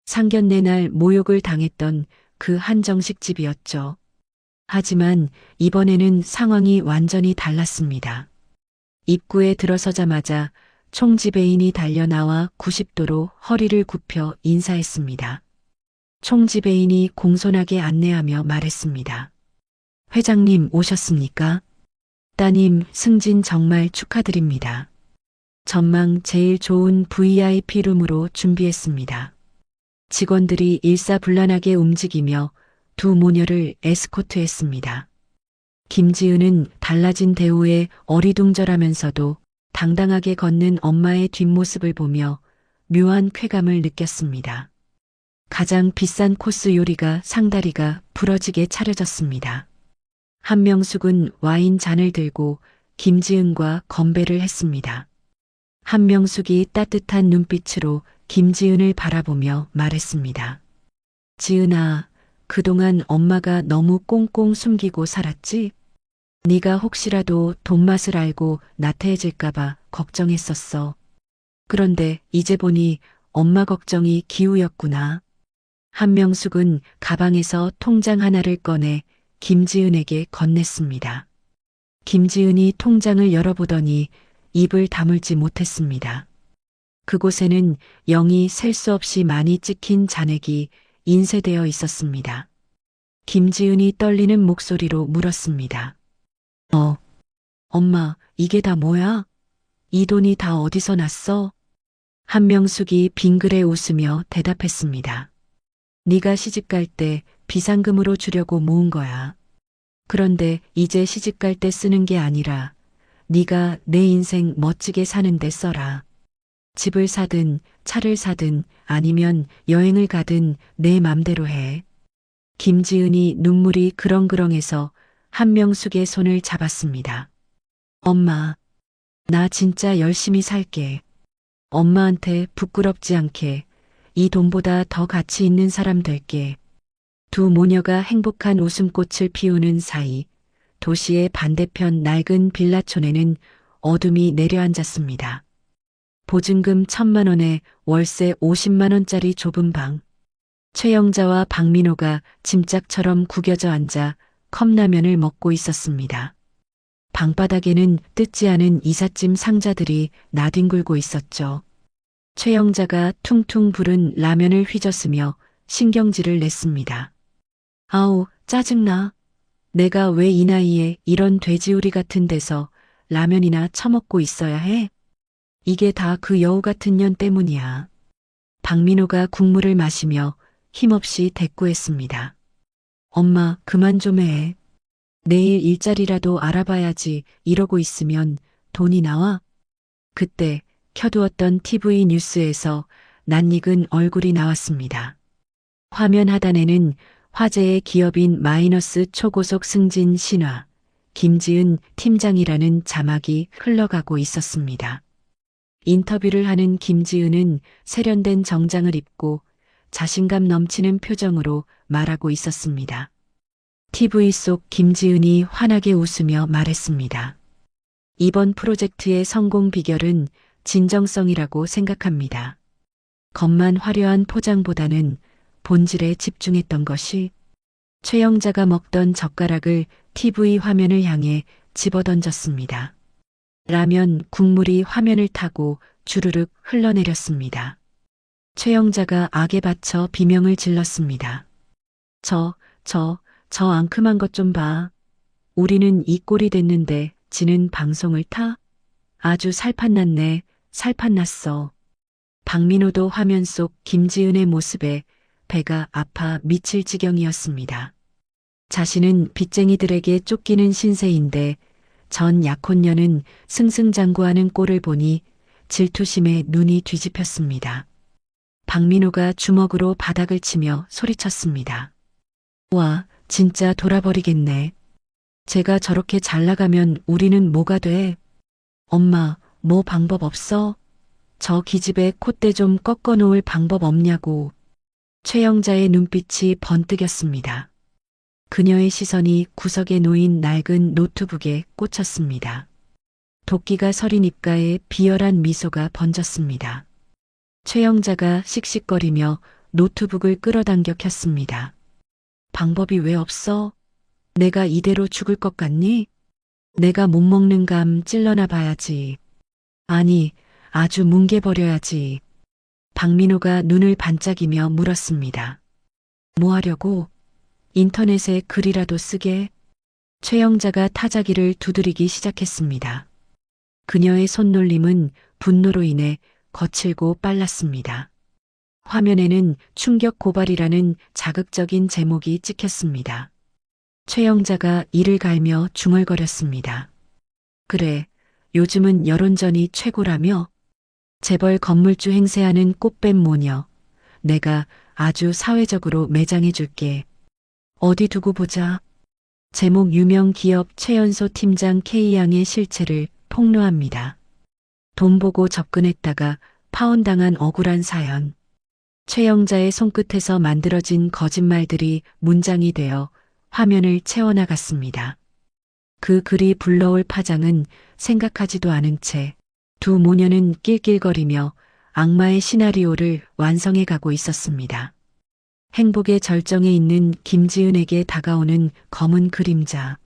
상견례 날 모욕을 당했던 그 한정식 집이었죠. 하지만 이번에는 상황이 완전히 달랐습니다. 입구에 들어서자마자 총지배인이 달려나와 90도로 허리를 굽혀 인사했습니다. 총지배인이 공손하게 안내하며 말했습니다. 회장님 오셨습니까? 따님 승진 정말 축하드립니다. 전망 제일 좋은 VIP 룸으로 준비했습니다. 직원들이 일사불란하게 움직이며 두 모녀를 에스코트했습니다. 김지은은 달라진 대우에 어리둥절하면서도 당당하게 걷는 엄마의 뒷모습을 보며 묘한 쾌감을 느꼈습니다. 가장 비싼 코스 요리가 상다리가 부러지게 차려졌습니다. 한명숙은 와인 잔을 들고 김지은과 건배를 했습니다. 한명숙이 따뜻한 눈빛으로 김지은을 바라보며 말했습니다. 지은아, 그동안 엄마가 너무 꽁꽁 숨기고 살았지? 네가 혹시라도 돈맛을 알고 나태해질까봐 걱정했었어. 그런데 이제 보니 엄마 걱정이 기우였구나. 한명숙은 가방에서 통장 하나를 꺼내 김지은에게 건넸습니다. 김지은이 통장을 열어보더니 입을 다물지 못했습니다. 그곳에는 영이 셀 수 없이 많이 찍힌 잔액이 인쇄되어 있었습니다. 김지은이 떨리는 목소리로 물었습니다. 엄마, 이게 다 뭐야? 이 돈이 다 어디서 났어? 한명숙이 빙그레 웃으며 대답했습니다. 네가 시집갈 때 비상금으로 주려고 모은 거야. 그런데 이제 시집갈 때 쓰는 게 아니라 네가 내 인생 멋지게 사는데 써라. 집을 사든 차를 사든 아니면 여행을 가든 내 맘대로 해. 김지은이 눈물이 그렁그렁해서 한명숙의 손을 잡았습니다. 엄마, 나 진짜 열심히 살게. 엄마한테 부끄럽지 않게 이 돈보다 더 가치 있는 사람 될게. 두 모녀가 행복한 웃음꽃을 피우는 사이 도시의 반대편 낡은 빌라촌에는 어둠이 내려앉았습니다. 보증금 1,000만 원에 월세 50만 원짜리 좁은 방. 최영자와 박민호가 짐짝처럼 구겨져 앉아 컵라면을 먹고 있었습니다. 방바닥에는 뜯지 않은 이삿짐 상자들이 나뒹굴고 있었죠. 최영자가 퉁퉁 부른 라면을 휘저으며 신경질을 냈습니다. 아우, 짜증나. 내가 왜 이 나이에 이런 돼지우리 같은 데서 라면이나 처먹고 있어야 해? 이게 다 그 여우 같은 년 때문이야. 박민호가 국물을 마시며 힘없이 대꾸했습니다. 엄마, 그만 좀 해. 내일 일자리라도 알아봐야지 이러고 있으면 돈이 나와? 그때 켜두었던 TV 뉴스에서 낯익은 얼굴이 나왔습니다. 화면 하단에는 화제의 기업인 마이너스 초고속 승진 신화, 김지은 팀장이라는 자막이 흘러가고 있었습니다. 인터뷰를 하는 김지은은 세련된 정장을 입고 자신감 넘치는 표정으로 말하고 있었습니다. TV 속 김지은이 환하게 웃으며 말했습니다. 이번 프로젝트의 성공 비결은 진정성이라고 생각합니다. 겉만 화려한 포장보다는 본질에 집중했던 것이. 최영자가 먹던 젓가락을 TV 화면을 향해 집어던졌습니다. 라면 국물이 화면을 타고 주르륵 흘러내렸습니다. 최영자가 악에 받쳐 비명을 질렀습니다. 저 앙큼한 것 좀 봐. 우리는 이 꼴이 됐는데 지는 방송을 타? 아주 살판났네, 살판났어. 박민호도 화면 속 김지은의 모습에 배가 아파 미칠 지경이었습니다. 자신은 빚쟁이들에게 쫓기는 신세인데 전 약혼녀는 승승장구하는 꼴을 보니 질투심에 눈이 뒤집혔습니다. 박민호가 주먹으로 바닥을 치며 소리쳤습니다. 와, 진짜 돌아버리겠네. 제가 저렇게 잘 나가면 우리는 뭐가 돼? 엄마, 뭐 방법 없어? 저 기집애 콧대 좀 꺾어 놓을 방법 없냐고. 최영자의 눈빛이 번뜩였습니다. 그녀의 시선이 구석에 놓인 낡은 노트북에 꽂혔습니다. 도끼가 서린 입가에 비열한 미소가 번졌습니다. 최영자가 씩씩거리며 노트북을 끌어당겨 켰습니다. 방법이 왜 없어? 내가 이대로 죽을 것 같니? 내가 못 먹는 감 찔러나 봐야지. 아니, 아주 뭉개버려야지. 박민호가 눈을 반짝이며 물었습니다. 뭐 하려고? 인터넷에 글이라도 쓰게? 최영자가 타자기를 두드리기 시작했습니다. 그녀의 손놀림은 분노로 인해 거칠고 빨랐습니다. 화면에는 충격 고발이라는 자극적인 제목이 찍혔습니다. 최영자가 이를 갈며 중얼거렸습니다. 그래, 요즘은 여론전이 최고라며? 재벌 건물주 행세하는 꽃뱀 모녀. 내가 아주 사회적으로 매장해줄게. 어디 두고 보자. 제목 유명 기업 최연소 팀장 K양의 실체를 폭로합니다. 돈 보고 접근했다가 파혼당한 억울한 사연. 최영자의 손끝에서 만들어진 거짓말들이 문장이 되어 화면을 채워나갔습니다. 그 글이 불러올 파장은 생각하지도 않은 채 두 모녀는 낄낄거리며 악마의 시나리오를 완성해 가고 있었습니다. 행복의 절정에 있는 김지은에게 다가오는 검은 그림자.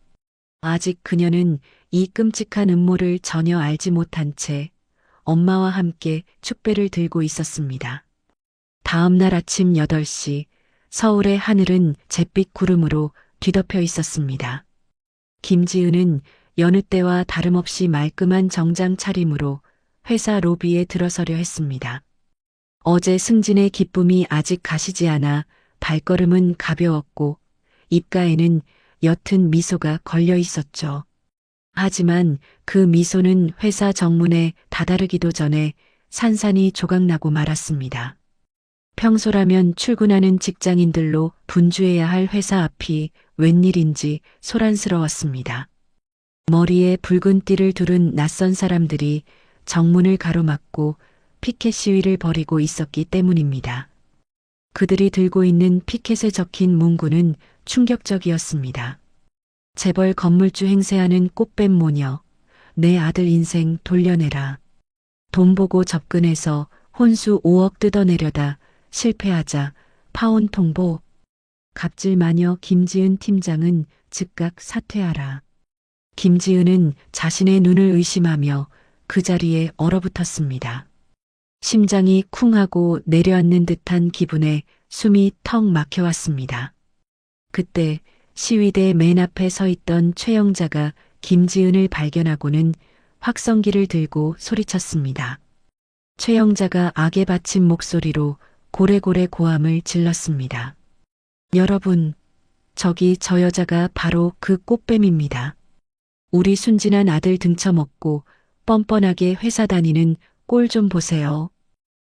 아직 그녀는 이 끔찍한 음모를 전혀 알지 못한 채 엄마와 함께 축배를 들고 있었습니다. 다음 날 아침 8시 서울의 하늘은 잿빛 구름으로 뒤덮여 있었습니다. 김지은은 여느 때와 다름없이 말끔한 정장 차림으로 회사 로비에 들어서려 했습니다. 어제 승진의 기쁨이 아직 가시지 않아 발걸음은 가벼웠고 입가에는 옅은 미소가 걸려 있었죠. 하지만 그 미소는 회사 정문에 다다르기도 전에 산산이 조각나고 말았습니다. 평소라면 출근하는 직장인들로 분주해야 할 회사 앞이 웬일인지 소란스러웠습니다. 머리에 붉은 띠를 두른 낯선 사람들이 정문을 가로막고 피켓 시위를 벌이고 있었기 때문입니다. 그들이 들고 있는 피켓에 적힌 문구는 충격적이었습니다. 재벌 건물주 행세하는 꽃뱀 모녀, 내 아들 인생 돌려내라. 돈 보고 접근해서 혼수 5억 뜯어내려다 실패하자 파혼 통보. 갑질 마녀 김지은 팀장은 즉각 사퇴하라. 김지은은 자신의 눈을 의심하며 그 자리에 얼어붙었습니다. 심장이 쿵 하고 내려앉는 듯한 기분에 숨이 턱 막혀왔습니다. 그때 시위대 맨 앞에 서 있던 최영자가 김지은을 발견하고는 확성기를 들고 소리쳤습니다. 최영자가 악에 받친 목소리로 고래고래 고함을 질렀습니다. 여러분, 저기 저 여자가 바로 그 꽃뱀입니다. 우리 순진한 아들 등쳐먹고 뻔뻔하게 회사 다니는 꼴 좀 보세요.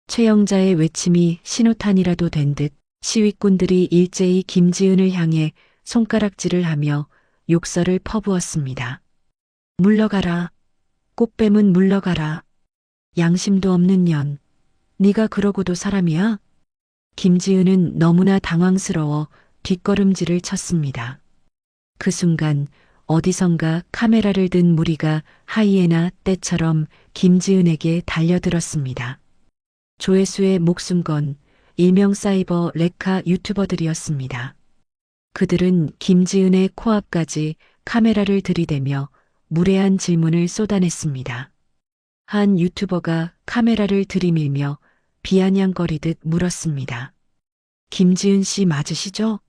최영자의 외침이 신호탄이라도 된 듯 시위꾼들이 일제히 김지은을 향해 손가락질을 하며 욕설을 퍼부었습니다. 물러가라. 꽃뱀은 물러가라. 양심도 없는 년. 네가 그러고도 사람이야? 김지은은 너무나 당황스러워 뒷걸음질을 쳤습니다. 그 순간 어디선가 카메라를 든 무리가 하이에나 떼처럼 김지은에게 달려들었습니다. 조회수의 목숨 건 일명 사이버 레카 유튜버들이었습니다. 그들은 김지은의 코앞까지 카메라를 들이대며 무례한 질문을 쏟아냈습니다. 한 유튜버가 카메라를 들이밀며 비아냥거리듯 물었습니다. 김지은 씨 맞으시죠?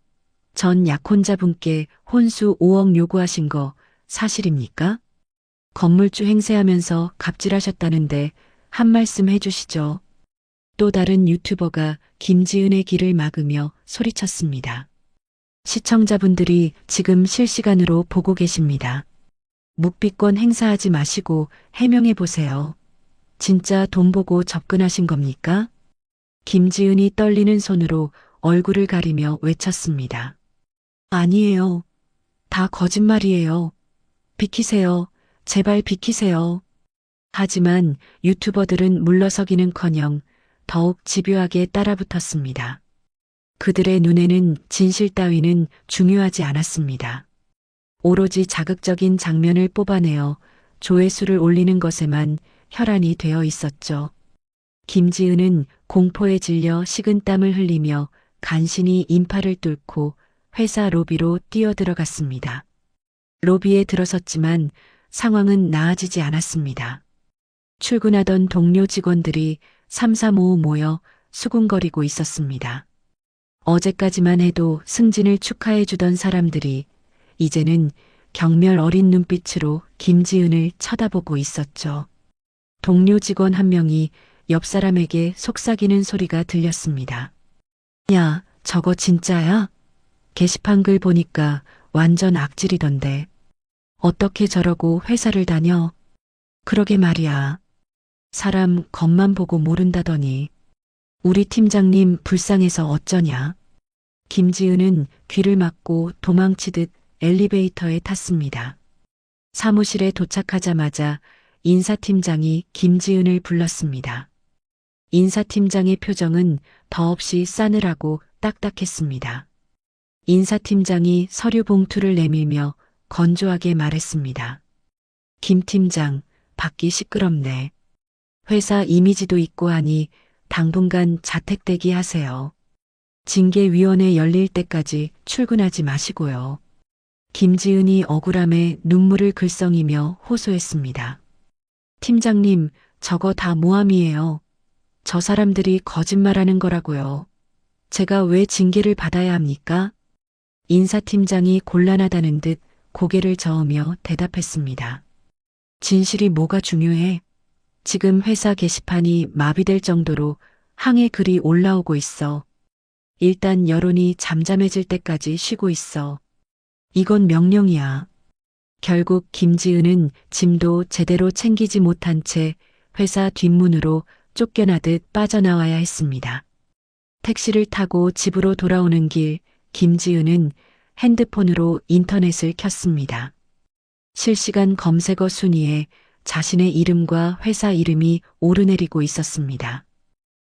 전 약혼자분께 혼수 5억 요구하신 거 사실입니까? 건물주 행세하면서 갑질하셨다는데 한 말씀 해주시죠. 또 다른 유튜버가 김지은의 길을 막으며 소리쳤습니다. 시청자분들이 지금 실시간으로 보고 계십니다. 묵비권 행사하지 마시고 해명해 보세요. 진짜 돈 보고 접근하신 겁니까? 김지은이 떨리는 손으로 얼굴을 가리며 외쳤습니다. 아니에요. 다 거짓말이에요. 비키세요. 제발 비키세요. 하지만 유튜버들은 물러서기는커녕 더욱 집요하게 따라붙었습니다. 그들의 눈에는 진실 따위는 중요하지 않았습니다. 오로지 자극적인 장면을 뽑아내어 조회수를 올리는 것에만 혈안이 되어 있었죠. 김지은은 공포에 질려 식은땀을 흘리며 간신히 인파를 뚫고 회사 로비로 뛰어들어갔습니다. 로비에 들어섰지만 상황은 나아지지 않았습니다. 출근하던 동료 직원들이 삼삼오오 모여 수군거리고 있었습니다. 어제까지만 해도 승진을 축하해 주던 사람들이 이제는 경멸 어린 눈빛으로 김지은을 쳐다보고 있었죠. 동료 직원 한 명이 옆 사람에게 속삭이는 소리가 들렸습니다. 야, 저거 진짜야? 게시판 글 보니까 완전 악질이던데. 어떻게 저러고 회사를 다녀? 그러게 말이야. 사람 겉만 보고 모른다더니. 우리 팀장님 불쌍해서 어쩌냐? 김지은은 귀를 막고 도망치듯 엘리베이터에 탔습니다. 사무실에 도착하자마자 인사팀장이 김지은을 불렀습니다. 인사팀장의 표정은 더없이 싸늘하고 딱딱했습니다. 인사팀장이 서류 봉투를 내밀며 건조하게 말했습니다. 김 팀장, 밖이 시끄럽네. 회사 이미지도 있고 하니 당분간 자택 대기하세요. 징계위원회 열릴 때까지 출근하지 마시고요. 김지은이 억울함에 눈물을 글썽이며 호소했습니다. 팀장님, 저거 다 모함이에요. 저 사람들이 거짓말하는 거라고요. 제가 왜 징계를 받아야 합니까? 인사팀장이 곤란하다는 듯 고개를 저으며 대답했습니다. 진실이 뭐가 중요해? 지금 회사 게시판이 마비될 정도로 항해 글이 올라오고 있어. 일단 여론이 잠잠해질 때까지 쉬고 있어. 이건 명령이야. 결국 김지은은 짐도 제대로 챙기지 못한 채 회사 뒷문으로 쫓겨나듯 빠져나와야 했습니다. 택시를 타고 집으로 돌아오는 길, 김지은은 핸드폰으로 인터넷을 켰습니다. 실시간 검색어 순위에 자신의 이름과 회사 이름이 오르내리고 있었습니다.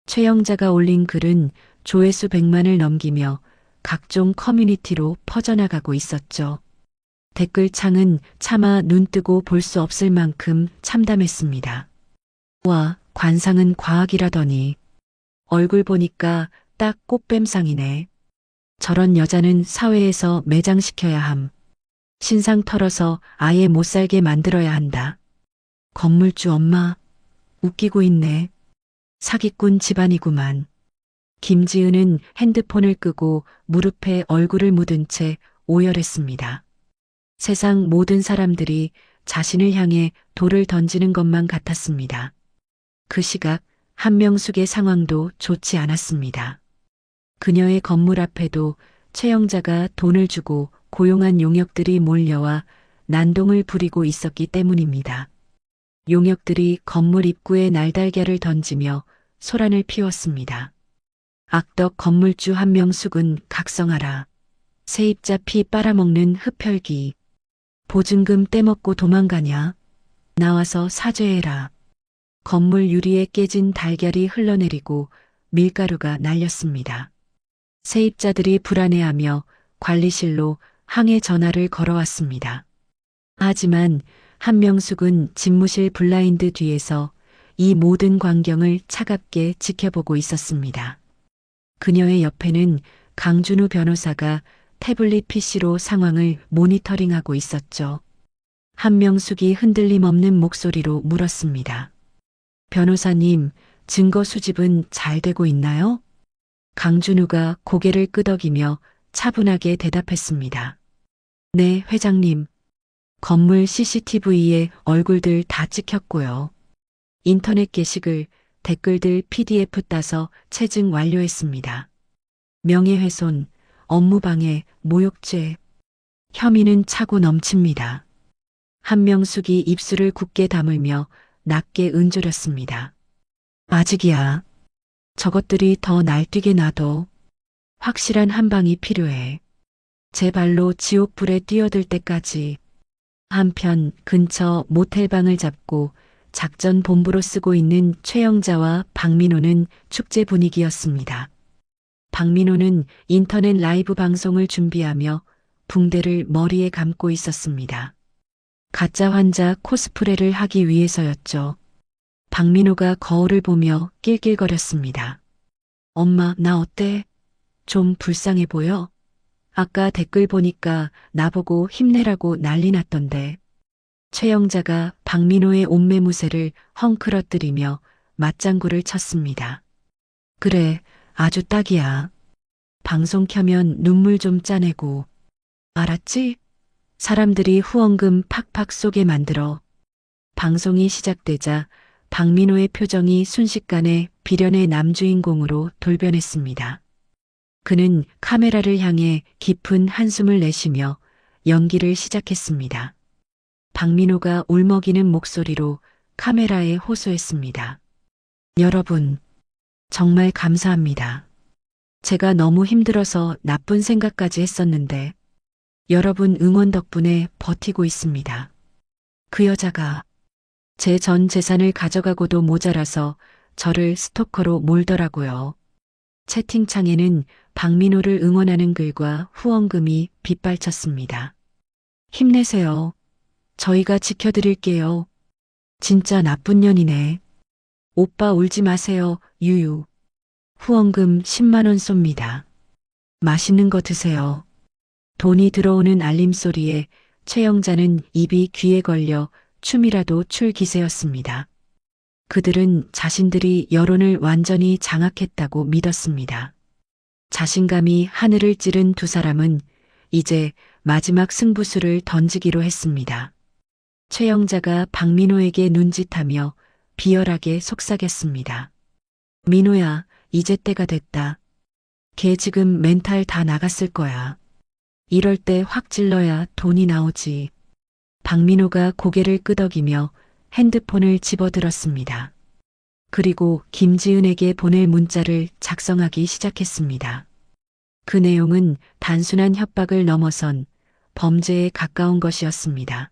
최영자가 올린 글은 조회수 100만을 넘기며 각종 커뮤니티로 퍼져나가고 있었죠. 댓글창은 차마 눈뜨고 볼 수 없을 만큼 참담했습니다. 와, 관상은 과학이라더니 얼굴 보니까 딱 꽃뱀상이네. 저런 여자는 사회에서 매장시켜야 함. 신상 털어서 아예 못 살게 만들어야 한다. 건물주 엄마, 웃기고 있네. 사기꾼 집안이구만. 김지은은 핸드폰을 끄고 무릎에 얼굴을 묻은 채 오열했습니다. 세상 모든 사람들이 자신을 향해 돌을 던지는 것만 같았습니다. 그 시각 한명숙의 상황도 좋지 않았습니다. 그녀의 건물 앞에도 최영자가 돈을 주고 고용한 용역들이 몰려와 난동을 부리고 있었기 때문입니다. 용역들이 건물 입구에 날달걀을 던지며 소란을 피웠습니다. 악덕 건물주 한명숙은 각성하라. 세입자 피 빨아먹는 흡혈귀. 보증금 떼먹고 도망가냐? 나와서 사죄해라. 건물 유리에 깨진 달걀이 흘러내리고 밀가루가 날렸습니다. 세입자들이 불안해하며 관리실로 항해 전화를 걸어왔습니다. 하지만 한명숙은 집무실 블라인드 뒤에서 이 모든 광경을 차갑게 지켜보고 있었습니다. 그녀의 옆에는 강준우 변호사가 태블릿 PC로 상황을 모니터링하고 있었죠. 한명숙이 흔들림 없는 목소리로 물었습니다. 변호사님, 증거 수집은 잘 되고 있나요? 강준우가 고개를 끄덕이며 차분하게 대답했습니다. 네, 회장님. 건물 CCTV에 얼굴들 다 찍혔고요. 인터넷 게시글, 댓글들 PDF 따서 체증 완료했습니다. 명예훼손, 업무방해, 모욕죄. 혐의는 차고 넘칩니다. 한명숙이 입술을 굳게 다물며 낮게 은조렸습니다. 아직이야. 저것들이 더 날뛰게 놔둬. 확실한 한 방이 필요해. 제 발로 지옥불에 뛰어들 때까지. 한편 근처 모텔방을 잡고 작전 본부로 쓰고 있는 최영자와 박민호는 축제 분위기였습니다. 박민호는 인터넷 라이브 방송을 준비하며 붕대를 머리에 감고 있었습니다. 가짜 환자 코스프레를 하기 위해서였죠. 박민호가 거울을 보며 낄낄거렸습니다. 엄마, 나 어때? 좀 불쌍해 보여? 아까 댓글 보니까 나보고 힘내라고 난리 났던데. 최영자가 박민호의 옷매무새를 헝클어뜨리며 맞장구를 쳤습니다. 그래, 아주 딱이야. 방송 켜면 눈물 좀 짜내고. 알았지? 사람들이 후원금 팍팍 쏘게 만들어. 방송이 시작되자 박민호의 표정이 순식간에 비련의 남주인공으로 돌변했습니다. 그는 카메라를 향해 깊은 한숨을 내쉬며 연기를 시작했습니다. 박민호가 울먹이는 목소리로 카메라에 호소했습니다. 여러분, 정말 감사합니다. 제가 너무 힘들어서 나쁜 생각까지 했었는데 여러분 응원 덕분에 버티고 있습니다. 그 여자가 제 전 재산을 가져가고도 모자라서 저를 스토커로 몰더라고요. 채팅창에는 박민호를 응원하는 글과 후원금이 빗발쳤습니다. 힘내세요. 저희가 지켜드릴게요. 진짜 나쁜 년이네. 오빠 울지 마세요. 유유. 후원금 10만 원 쏩니다. 맛있는 거 드세요. 돈이 들어오는 알림소리에 최영자는 입이 귀에 걸려 춤이라도 출 기세였습니다. 그들은 자신들이 여론을 완전히 장악했다고 믿었습니다. 자신감이 하늘을 찌른 두 사람은 이제 마지막 승부수를 던지기로 했습니다. 최영자가 박민호에게 눈짓하며 비열하게 속삭였습니다. 민호야, 이제 때가 됐다. 걔 지금 멘탈 다 나갔을 거야. 이럴 때 확 찔러야 돈이 나오지. 박민호가 고개를 끄덕이며 핸드폰을 집어들었습니다. 그리고 김지은에게 보낼 문자를 작성하기 시작했습니다. 그 내용은 단순한 협박을 넘어선 범죄에 가까운 것이었습니다.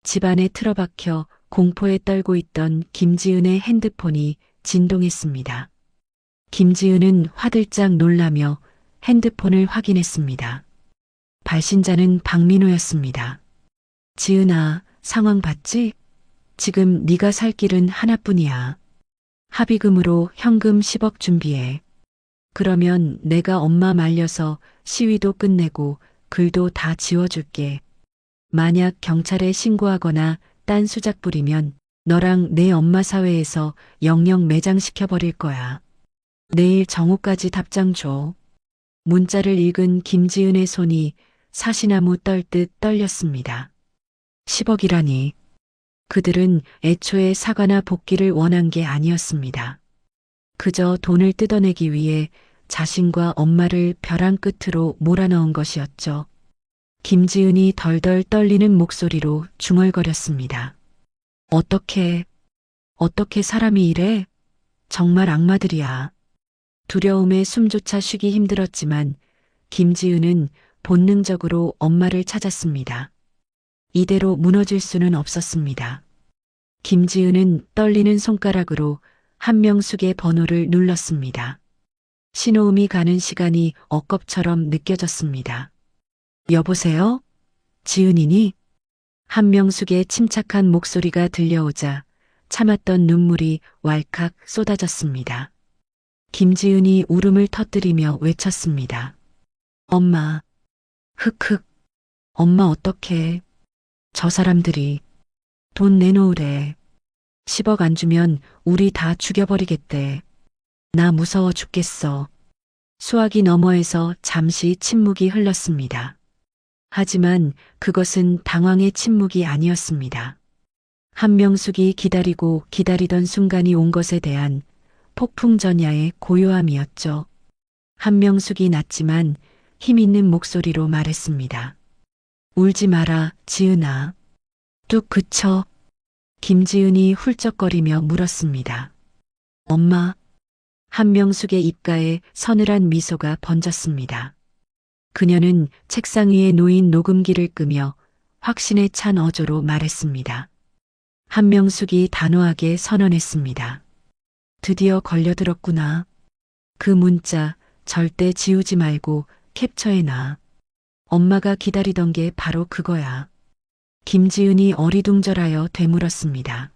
집안에 틀어박혀 공포에 떨고 있던 김지은의 핸드폰이 진동했습니다. 김지은은 화들짝 놀라며 핸드폰을 확인했습니다. 발신자는 박민호였습니다. 지은아, 상황 봤지? 지금 네가 살 길은 하나뿐이야. 합의금으로 현금 10억 준비해. 그러면 내가 엄마 말려서 시위도 끝내고 글도 다 지워줄게. 만약 경찰에 신고하거나 딴 수작 부리면 너랑 내 엄마 사회에서 영영 매장시켜버릴 거야. 내일 정오까지 답장 줘. 문자를 읽은 김지은의 손이 사시나무 떨듯 떨렸습니다. 10억이라니. 그들은 애초에 사과나 복귀를 원한 게 아니었습니다. 그저 돈을 뜯어내기 위해 자신과 엄마를 벼랑 끝으로 몰아넣은 것이었죠. 김지은이 덜덜 떨리는 목소리로 중얼거렸습니다. 어떻게 사람이 이래? 정말 악마들이야. 두려움에 숨조차 쉬기 힘들었지만 김지은은 본능적으로 엄마를 찾았습니다. 이대로 무너질 수는 없었습니다. 김지은은 떨리는 손가락으로 한명숙의 번호를 눌렀습니다. 신호음이 가는 시간이 억겁처럼 느껴졌습니다. 여보세요? 지은이니? 한명숙의 침착한 목소리가 들려오자 참았던 눈물이 왈칵 쏟아졌습니다. 김지은이 울음을 터뜨리며 외쳤습니다. 엄마, 흑흑, 엄마 어떡해. 저 사람들이 돈 내놓으래. 10억 안 주면 우리 다 죽여버리겠대. 나 무서워 죽겠어. 수화기 너머에서 잠시 침묵이 흘렀습니다. 하지만 그것은 당황의 침묵이 아니었습니다. 한명숙이 기다리고 기다리던 순간이 온 것에 대한 폭풍전야의 고요함이었죠. 한명숙이 낮지만 힘있는 목소리로 말했습니다. 울지 마라, 지은아. 뚝 그쳐. 김지은이 훌쩍거리며 물었습니다. 엄마. 한명숙의 입가에 서늘한 미소가 번졌습니다. 그녀는 책상 위에 놓인 녹음기를 끄며 확신에 찬 어조로 말했습니다. 한명숙이 단호하게 선언했습니다. 드디어 걸려들었구나. 그 문자 절대 지우지 말고 캡처해놔. 엄마가 기다리던 게 바로 그거야. 김지은이 어리둥절하여 되물었습니다.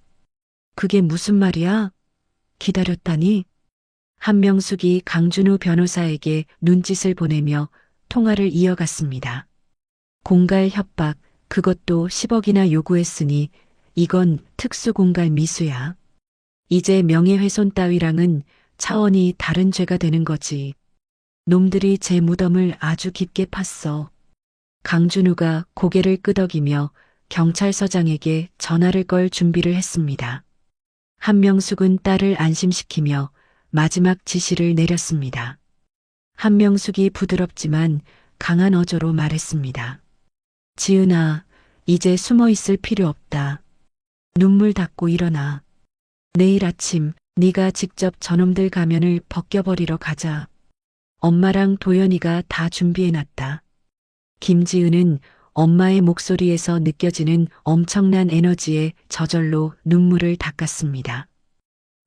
그게 무슨 말이야? 기다렸다니? 한명숙이 강준우 변호사에게 눈짓을 보내며 통화를 이어갔습니다. 공갈 협박, 그것도 10억이나 요구했으니 이건 특수공갈 미수야. 이제 명예훼손 따위랑은 차원이 다른 죄가 되는 거지. 놈들이 제 무덤을 아주 깊게 팠어. 강준우가 고개를 끄덕이며 경찰서장에게 전화를 걸 준비를 했습니다. 한명숙은 딸을 안심시키며 마지막 지시를 내렸습니다. 한명숙이 부드럽지만 강한 어조로 말했습니다. 지은아, 이제 숨어 있을 필요 없다. 눈물 닦고 일어나. 내일 아침 네가 직접 저놈들 가면을 벗겨버리러 가자. 엄마랑 도연이가 다 준비해놨다. 김지은은 엄마의 목소리에서 느껴지는 엄청난 에너지에 저절로 눈물을 닦았습니다.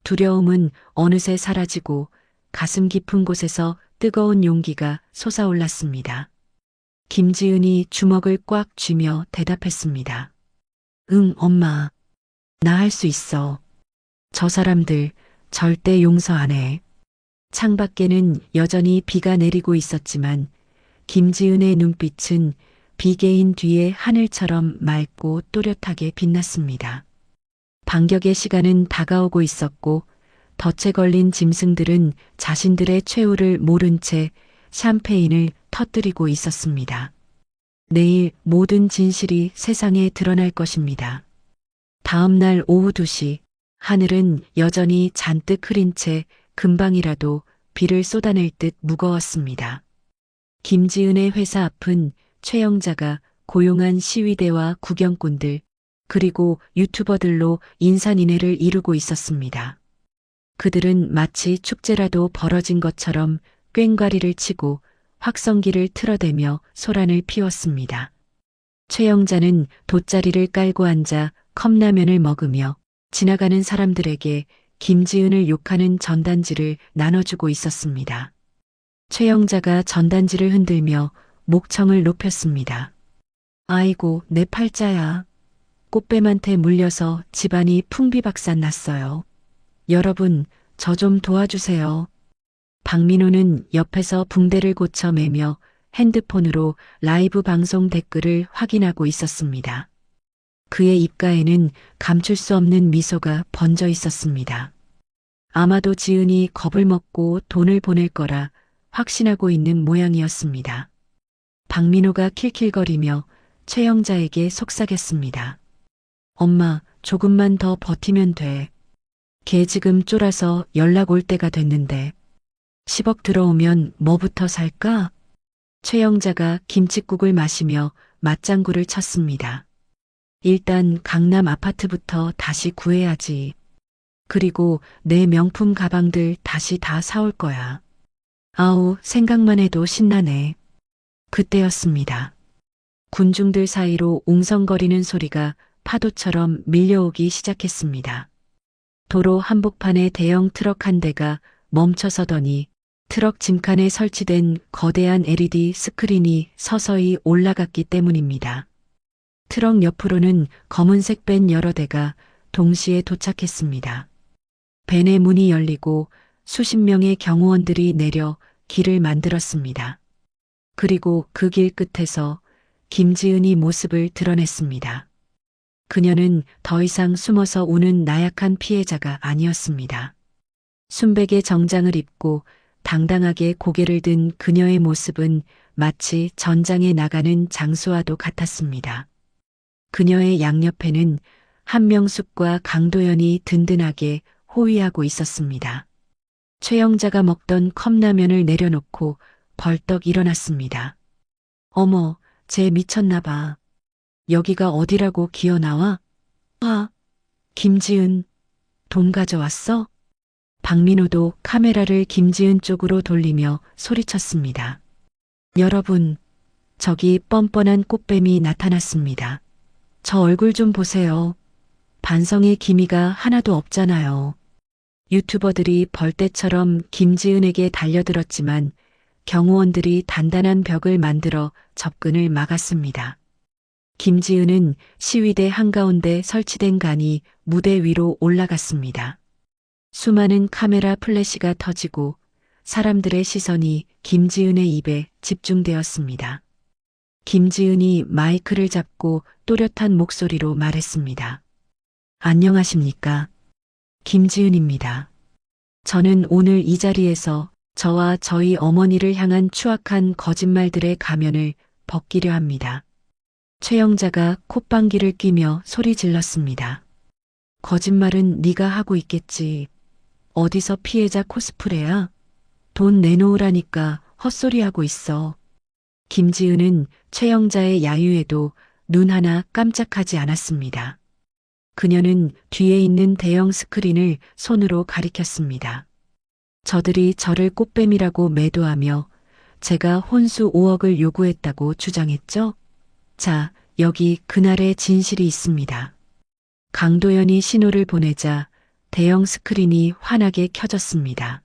두려움은 어느새 사라지고 가슴 깊은 곳에서 뜨거운 용기가 솟아올랐습니다. 김지은이 주먹을 꽉 쥐며 대답했습니다. 응, 엄마. 나 할 수 있어. 저 사람들 절대 용서 안 해. 창밖에는 여전히 비가 내리고 있었지만 김지은의 눈빛은 비개인 뒤에 하늘처럼 맑고 또렷하게 빛났습니다. 반격의 시간은 다가오고 있었고 덫에 걸린 짐승들은 자신들의 최후를 모른 채 샴페인을 터뜨리고 있었습니다. 내일 모든 진실이 세상에 드러날 것입니다. 다음 날 오후 2시 하늘은 여전히 잔뜩 흐린 채 금방이라도 비를 쏟아낼 듯 무거웠습니다. 김지은의 회사 앞은 최영자가 고용한 시위대와 구경꾼들 그리고 유튜버들로 인산인해를 이루고 있었습니다. 그들은 마치 축제라도 벌어진 것처럼 꽹과리를 치고 확성기를 틀어대며 소란을 피웠습니다. 최영자는 돗자리를 깔고 앉아 컵라면을 먹으며 지나가는 사람들에게 김지은을 욕하는 전단지를 나눠주고 있었습니다. 최영자가 전단지를 흔들며 목청을 높였습니다. 아이고, 내 팔자야. 꽃뱀한테 물려서 집안이 풍비박산 났어요. 여러분, 저 좀 도와주세요. 박민호는 옆에서 붕대를 고쳐 매며 핸드폰으로 라이브 방송 댓글을 확인하고 있었습니다. 그의 입가에는 감출 수 없는 미소가 번져 있었습니다. 아마도 지은이 겁을 먹고 돈을 보낼 거라 확신하고 있는 모양이었습니다. 박민호가 킬킬거리며 최영자에게 속삭였습니다. 엄마, 조금만 더 버티면 돼. 걔 지금 쫄아서 연락 올 때가 됐는데. 10억 들어오면 뭐부터 살까? 최영자가 김칫국을 마시며 맞장구를 쳤습니다. 일단 강남 아파트부터 다시 구해야지. 그리고 내 명품 가방들 다시 다 사올 거야. 아우, 생각만 해도 신나네. 그때였습니다. 군중들 사이로 웅성거리는 소리가 파도처럼 밀려오기 시작했습니다. 도로 한복판에 대형 트럭 한 대가 멈춰서더니 트럭 짐칸에 설치된 거대한 LED 스크린이 서서히 올라갔기 때문입니다. 트럭 옆으로는 검은색 밴 여러 대가 동시에 도착했습니다. 밴의 문이 열리고 수십 명의 경호원들이 내려 길을 만들었습니다. 그리고 그 길 끝에서 김지은이 모습을 드러냈습니다. 그녀는 더 이상 숨어서 우는 나약한 피해자가 아니었습니다. 순백의 정장을 입고 당당하게 고개를 든 그녀의 모습은 마치 전장에 나가는 장수와도 같았습니다. 그녀의 양옆에는 한명숙과 강도연이 든든하게 호위하고 있었습니다. 최영자가 먹던 컵라면을 내려놓고 벌떡 일어났습니다. 어머, 쟤 미쳤나 봐. 여기가 어디라고 기어 나와? 아, 김지은, 돈 가져왔어? 박민호도 카메라를 김지은 쪽으로 돌리며 소리쳤습니다. 여러분, 저기 뻔뻔한 꽃뱀이 나타났습니다. 저 얼굴 좀 보세요. 반성의 기미가 하나도 없잖아요. 유튜버들이 벌떼처럼 김지은에게 달려들었지만 경호원들이 단단한 벽을 만들어 접근을 막았습니다. 김지은은 시위대 한가운데 설치된 간이 무대 위로 올라갔습니다. 수많은 카메라 플래시가 터지고 사람들의 시선이 김지은의 입에 집중되었습니다. 김지은이 마이크를 잡고 또렷한 목소리로 말했습니다. 안녕하십니까? 김지은입니다. 저는 오늘 이 자리에서 저와 저희 어머니를 향한 추악한 거짓말들의 가면을 벗기려 합니다. 최영자가 콧방귀를 뀌며 소리 질렀습니다. 거짓말은 네가 하고 있겠지. 어디서 피해자 코스프레야? 돈 내놓으라니까 헛소리하고 있어. 김지은은 최영자의 야유에도 눈 하나 깜짝하지 않았습니다. 그녀는 뒤에 있는 대형 스크린을 손으로 가리켰습니다. 저들이 저를 꽃뱀이라고 매도하며 제가 혼수 5억을 요구했다고 주장했죠? 자, 여기 그날의 진실이 있습니다. 강도연이 신호를 보내자 대형 스크린이 환하게 켜졌습니다.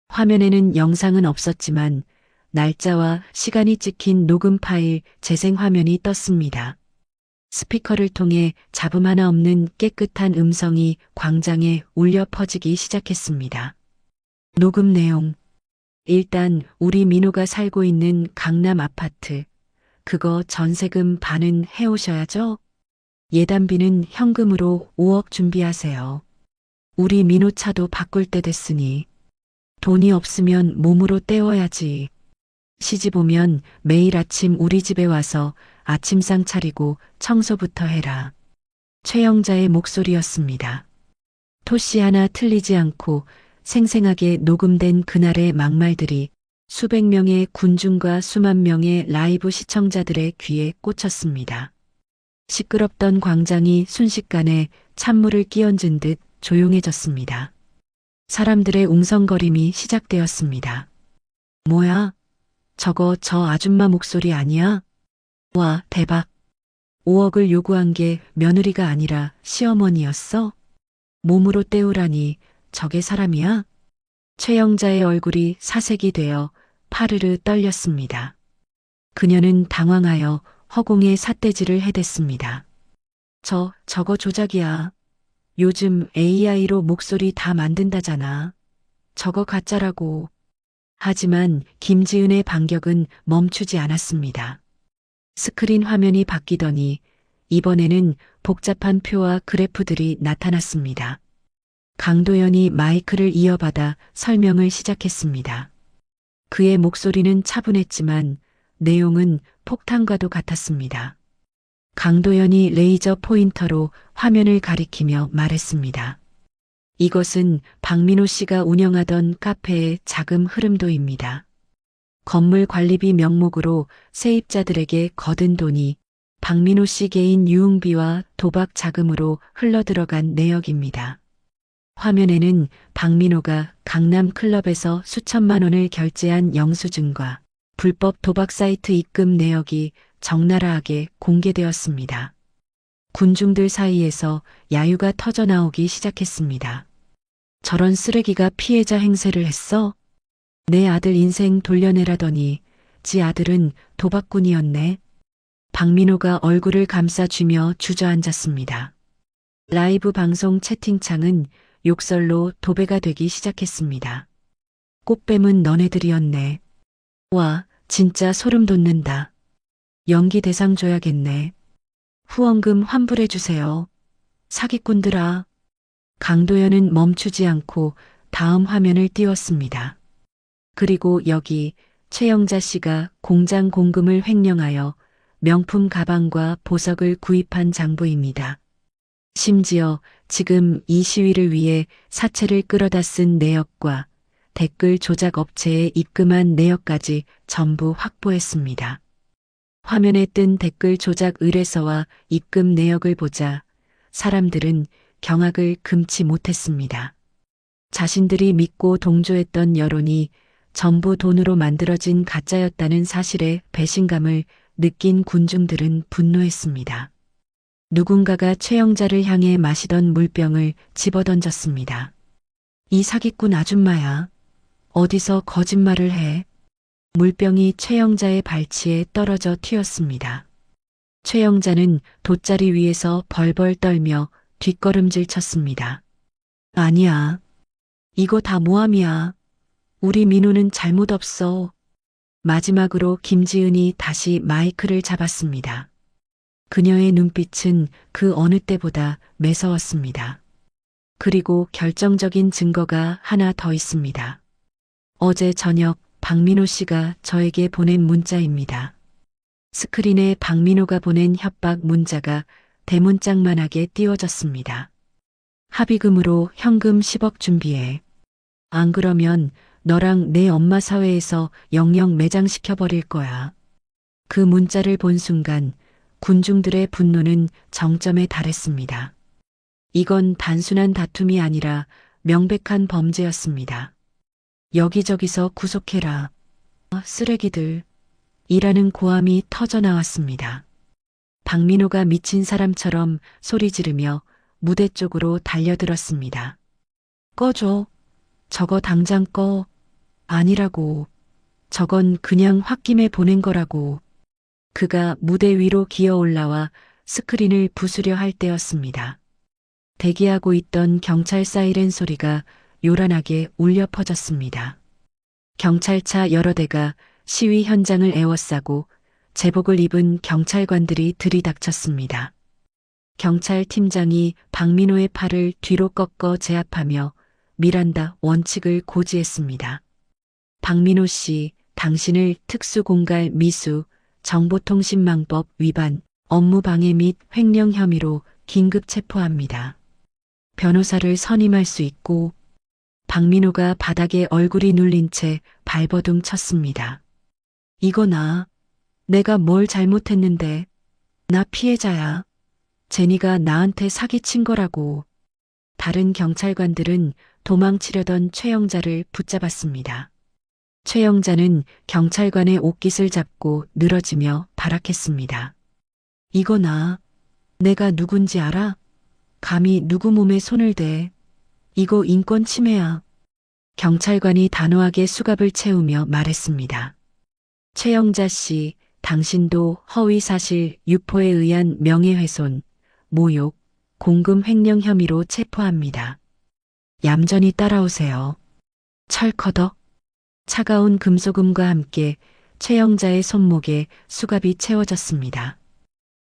화면에는 영상은 없었지만 날짜와 시간이 찍힌 녹음 파일 재생 화면이 떴습니다. 스피커를 통해 잡음 하나 없는 깨끗한 음성이 광장에 울려 퍼지기 시작했습니다. 녹음 내용. 일단 우리 민호가 살고 있는 강남 아파트. 그거 전세금 반은 해오셔야죠? 예단비는 현금으로 5억 준비하세요. 우리 민호 차도 바꿀 때 됐으니. 돈이 없으면 몸으로 때워야지. 시집 오면 매일 아침 우리 집에 와서 아침상 차리고 청소부터 해라. 최영자의 목소리였습니다. 토씨 하나 틀리지 않고 생생하게 녹음된 그날의 막말들이 수백 명의 군중과 수만 명의 라이브 시청자들의 귀에 꽂혔습니다. 시끄럽던 광장이 순식간에 찬물을 끼얹은 듯 조용해졌습니다. 사람들의 웅성거림이 시작되었습니다. 뭐야? 저거 저 아줌마 목소리 아니야? 와, 대박. 5억을 요구한 게 며느리가 아니라 시어머니였어? 몸으로 때우라니 저게 사람이야? 최영자의 얼굴이 사색이 되어 파르르 떨렸습니다. 그녀는 당황하여 허공에 삿대질을 해댔습니다. 저거 조작이야. 요즘 AI로 목소리 다 만든다잖아. 저거 가짜라고. 하지만 김지은의 반격은 멈추지 않았습니다. 스크린 화면이 바뀌더니 이번에는 복잡한 표와 그래프들이 나타났습니다. 강도연이 마이크를 이어받아 설명을 시작했습니다. 그의 목소리는 차분했지만 내용은 폭탄과도 같았습니다. 강도연이 레이저 포인터로 화면을 가리키며 말했습니다. 이것은 박민호 씨가 운영하던 카페의 자금 흐름도입니다. 건물 관리비 명목으로 세입자들에게 거둔 돈이 박민호 씨 개인 유흥비와 도박 자금으로 흘러들어간 내역입니다. 화면에는 박민호가 강남 클럽에서 수천만 원을 결제한 영수증과 불법 도박 사이트 입금 내역이 적나라하게 공개되었습니다. 군중들 사이에서 야유가 터져나오기 시작했습니다. 저런 쓰레기가 피해자 행세를 했어? 내 아들 인생 돌려내라더니 지 아들은 도박꾼이었네. 박민호가 얼굴을 감싸쥐며 주저앉았습니다. 라이브 방송 채팅창은 욕설로 도배가 되기 시작했습니다. 꽃뱀은 너네들이었네. 와, 진짜 소름 돋는다. 연기 대상 줘야겠네. 후원금 환불해주세요. 사기꾼들아. 강도연은 멈추지 않고 다음 화면을 띄웠습니다. 그리고 여기 최영자 씨가 공장 공금을 횡령하여 명품 가방과 보석을 구입한 장부입니다. 심지어 지금 이 시위를 위해 사채를 끌어다 쓴 내역과 댓글 조작 업체에 입금한 내역까지 전부 확보했습니다. 화면에 뜬 댓글 조작 의뢰서와 입금 내역을 보자 사람들은 경악을 금치 못했습니다. 자신들이 믿고 동조했던 여론이 전부 돈으로 만들어진 가짜였다는 사실에 배신감을 느낀 군중들은 분노했습니다. 누군가가 최영자를 향해 마시던 물병을 집어던졌습니다. 이 사기꾼 아줌마야. 어디서 거짓말을 해? 물병이 최영자의 발치에 떨어져 튀었습니다. 최영자는 돗자리 위에서 벌벌 떨며 뒷걸음질 쳤습니다. 아니야. 이거 다 모함이야. 우리 민호는 잘못 없어. 마지막으로 김지은이 다시 마이크를 잡았습니다. 그녀의 눈빛은 그 어느 때보다 매서웠습니다. 그리고 결정적인 증거가 하나 더 있습니다. 어제 저녁 박민호 씨가 저에게 보낸 문자입니다. 스크린에 박민호가 보낸 협박 문자가 대문짝만하게 띄워졌습니다. 합의금으로 현금 10억 준비해. 안 그러면 너랑 내 엄마 사회에서 영영 매장시켜버릴 거야. 그 문자를 본 순간 군중들의 분노는 정점에 달했습니다. 이건 단순한 다툼이 아니라 명백한 범죄였습니다. 여기저기서 구속해라. 쓰레기들. 이라는 고함이 터져나왔습니다. 박민호가 미친 사람처럼 소리 지르며 무대 쪽으로 달려들었습니다. 꺼줘. 저거 당장 꺼. 아니라고. 저건 그냥 홧김에 보낸 거라고. 그가 무대 위로 기어 올라와 스크린을 부수려 할 때였습니다. 대기하고 있던 경찰 사이렌 소리가 요란하게 울려 퍼졌습니다. 경찰차 여러 대가 시위 현장을 에워싸고 제복을 입은 경찰관들이 들이닥쳤습니다. 경찰팀장이 박민호의 팔을 뒤로 꺾어 제압하며 미란다 원칙을 고지했습니다. 박민호 씨, 당신을 특수공갈 미수, 정보통신망법 위반, 업무방해 및 횡령 혐의로 긴급 체포합니다. 변호사를 선임할 수 있고 박민호가 바닥에 얼굴이 눌린 채 발버둥 쳤습니다. 이거 내가 뭘 잘못했는데. 나 피해자야. 제니가 나한테 사기친 거라고. 다른 경찰관들은 도망치려던 최영자를 붙잡았습니다. 최영자는 경찰관의 옷깃을 잡고 늘어지며 발악했습니다. 이거 내가 누군지 알아? 감히 누구 몸에 손을 대. 이거 인권 침해야. 경찰관이 단호하게 수갑을 채우며 말했습니다. 최영자 씨, 당신도 허위사실 유포에 의한 명예훼손, 모욕, 공금 횡령 혐의로 체포합니다. 얌전히 따라오세요. 철커덕. 차가운 금소금과 함께 최영자의 손목에 수갑이 채워졌습니다.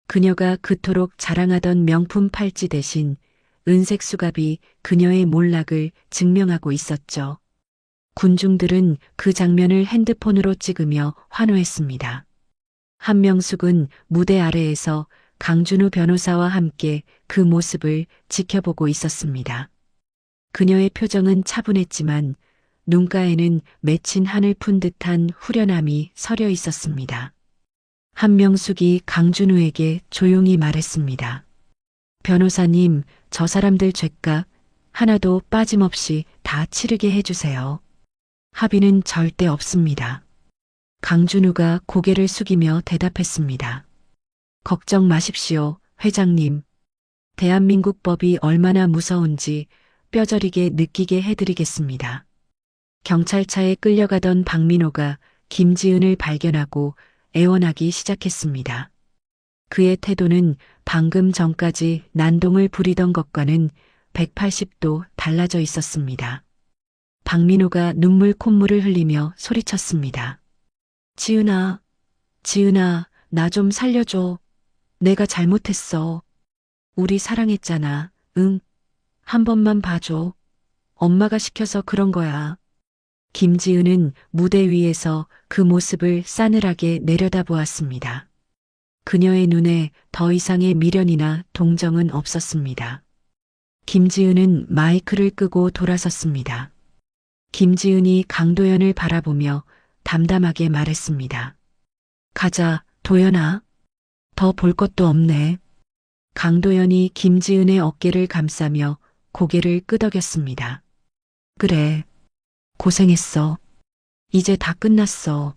그녀가 그토록 자랑하던 명품 팔찌 대신 은색 수갑이 그녀의 몰락을 증명하고 있었죠. 군중들은 그 장면을 핸드폰으로 찍으며 환호했습니다. 한명숙은 무대 아래에서 강준우 변호사와 함께 그 모습을 지켜보고 있었습니다. 그녀의 표정은 차분했지만 눈가에는 맺힌 한을 푼 듯한 후련함이 서려 있었습니다. 한명숙이 강준우에게 조용히 말했습니다. 변호사님, 저 사람들 죄값 하나도 빠짐없이 다 치르게 해주세요. 합의는 절대 없습니다. 강준우가 고개를 숙이며 대답했습니다. 걱정 마십시오, 회장님. 대한민국 법이 얼마나 무서운지 뼈저리게 느끼게 해드리겠습니다. 경찰차에 끌려가던 박민호가 김지은을 발견하고 애원하기 시작했습니다. 그의 태도는 방금 전까지 난동을 부리던 것과는 180도 달라져 있었습니다. 박민호가 눈물 콧물을 흘리며 소리쳤습니다. 지은아, 나 좀 살려줘. 내가 잘못했어. 우리 사랑했잖아. 응. 한 번만 봐줘. 엄마가 시켜서 그런 거야. 김지은은 무대 위에서 그 모습을 싸늘하게 내려다보았습니다. 그녀의 눈에 더 이상의 미련이나 동정은 없었습니다. 김지은은 마이크를 끄고 돌아섰습니다. 김지은이 강도연을 바라보며 담담하게 말했습니다. 가자, 도연아. 더 볼 것도 없네. 강도연이 김지은의 어깨를 감싸며 고개를 끄덕였습니다. 그래. 고생했어. 이제 다 끝났어.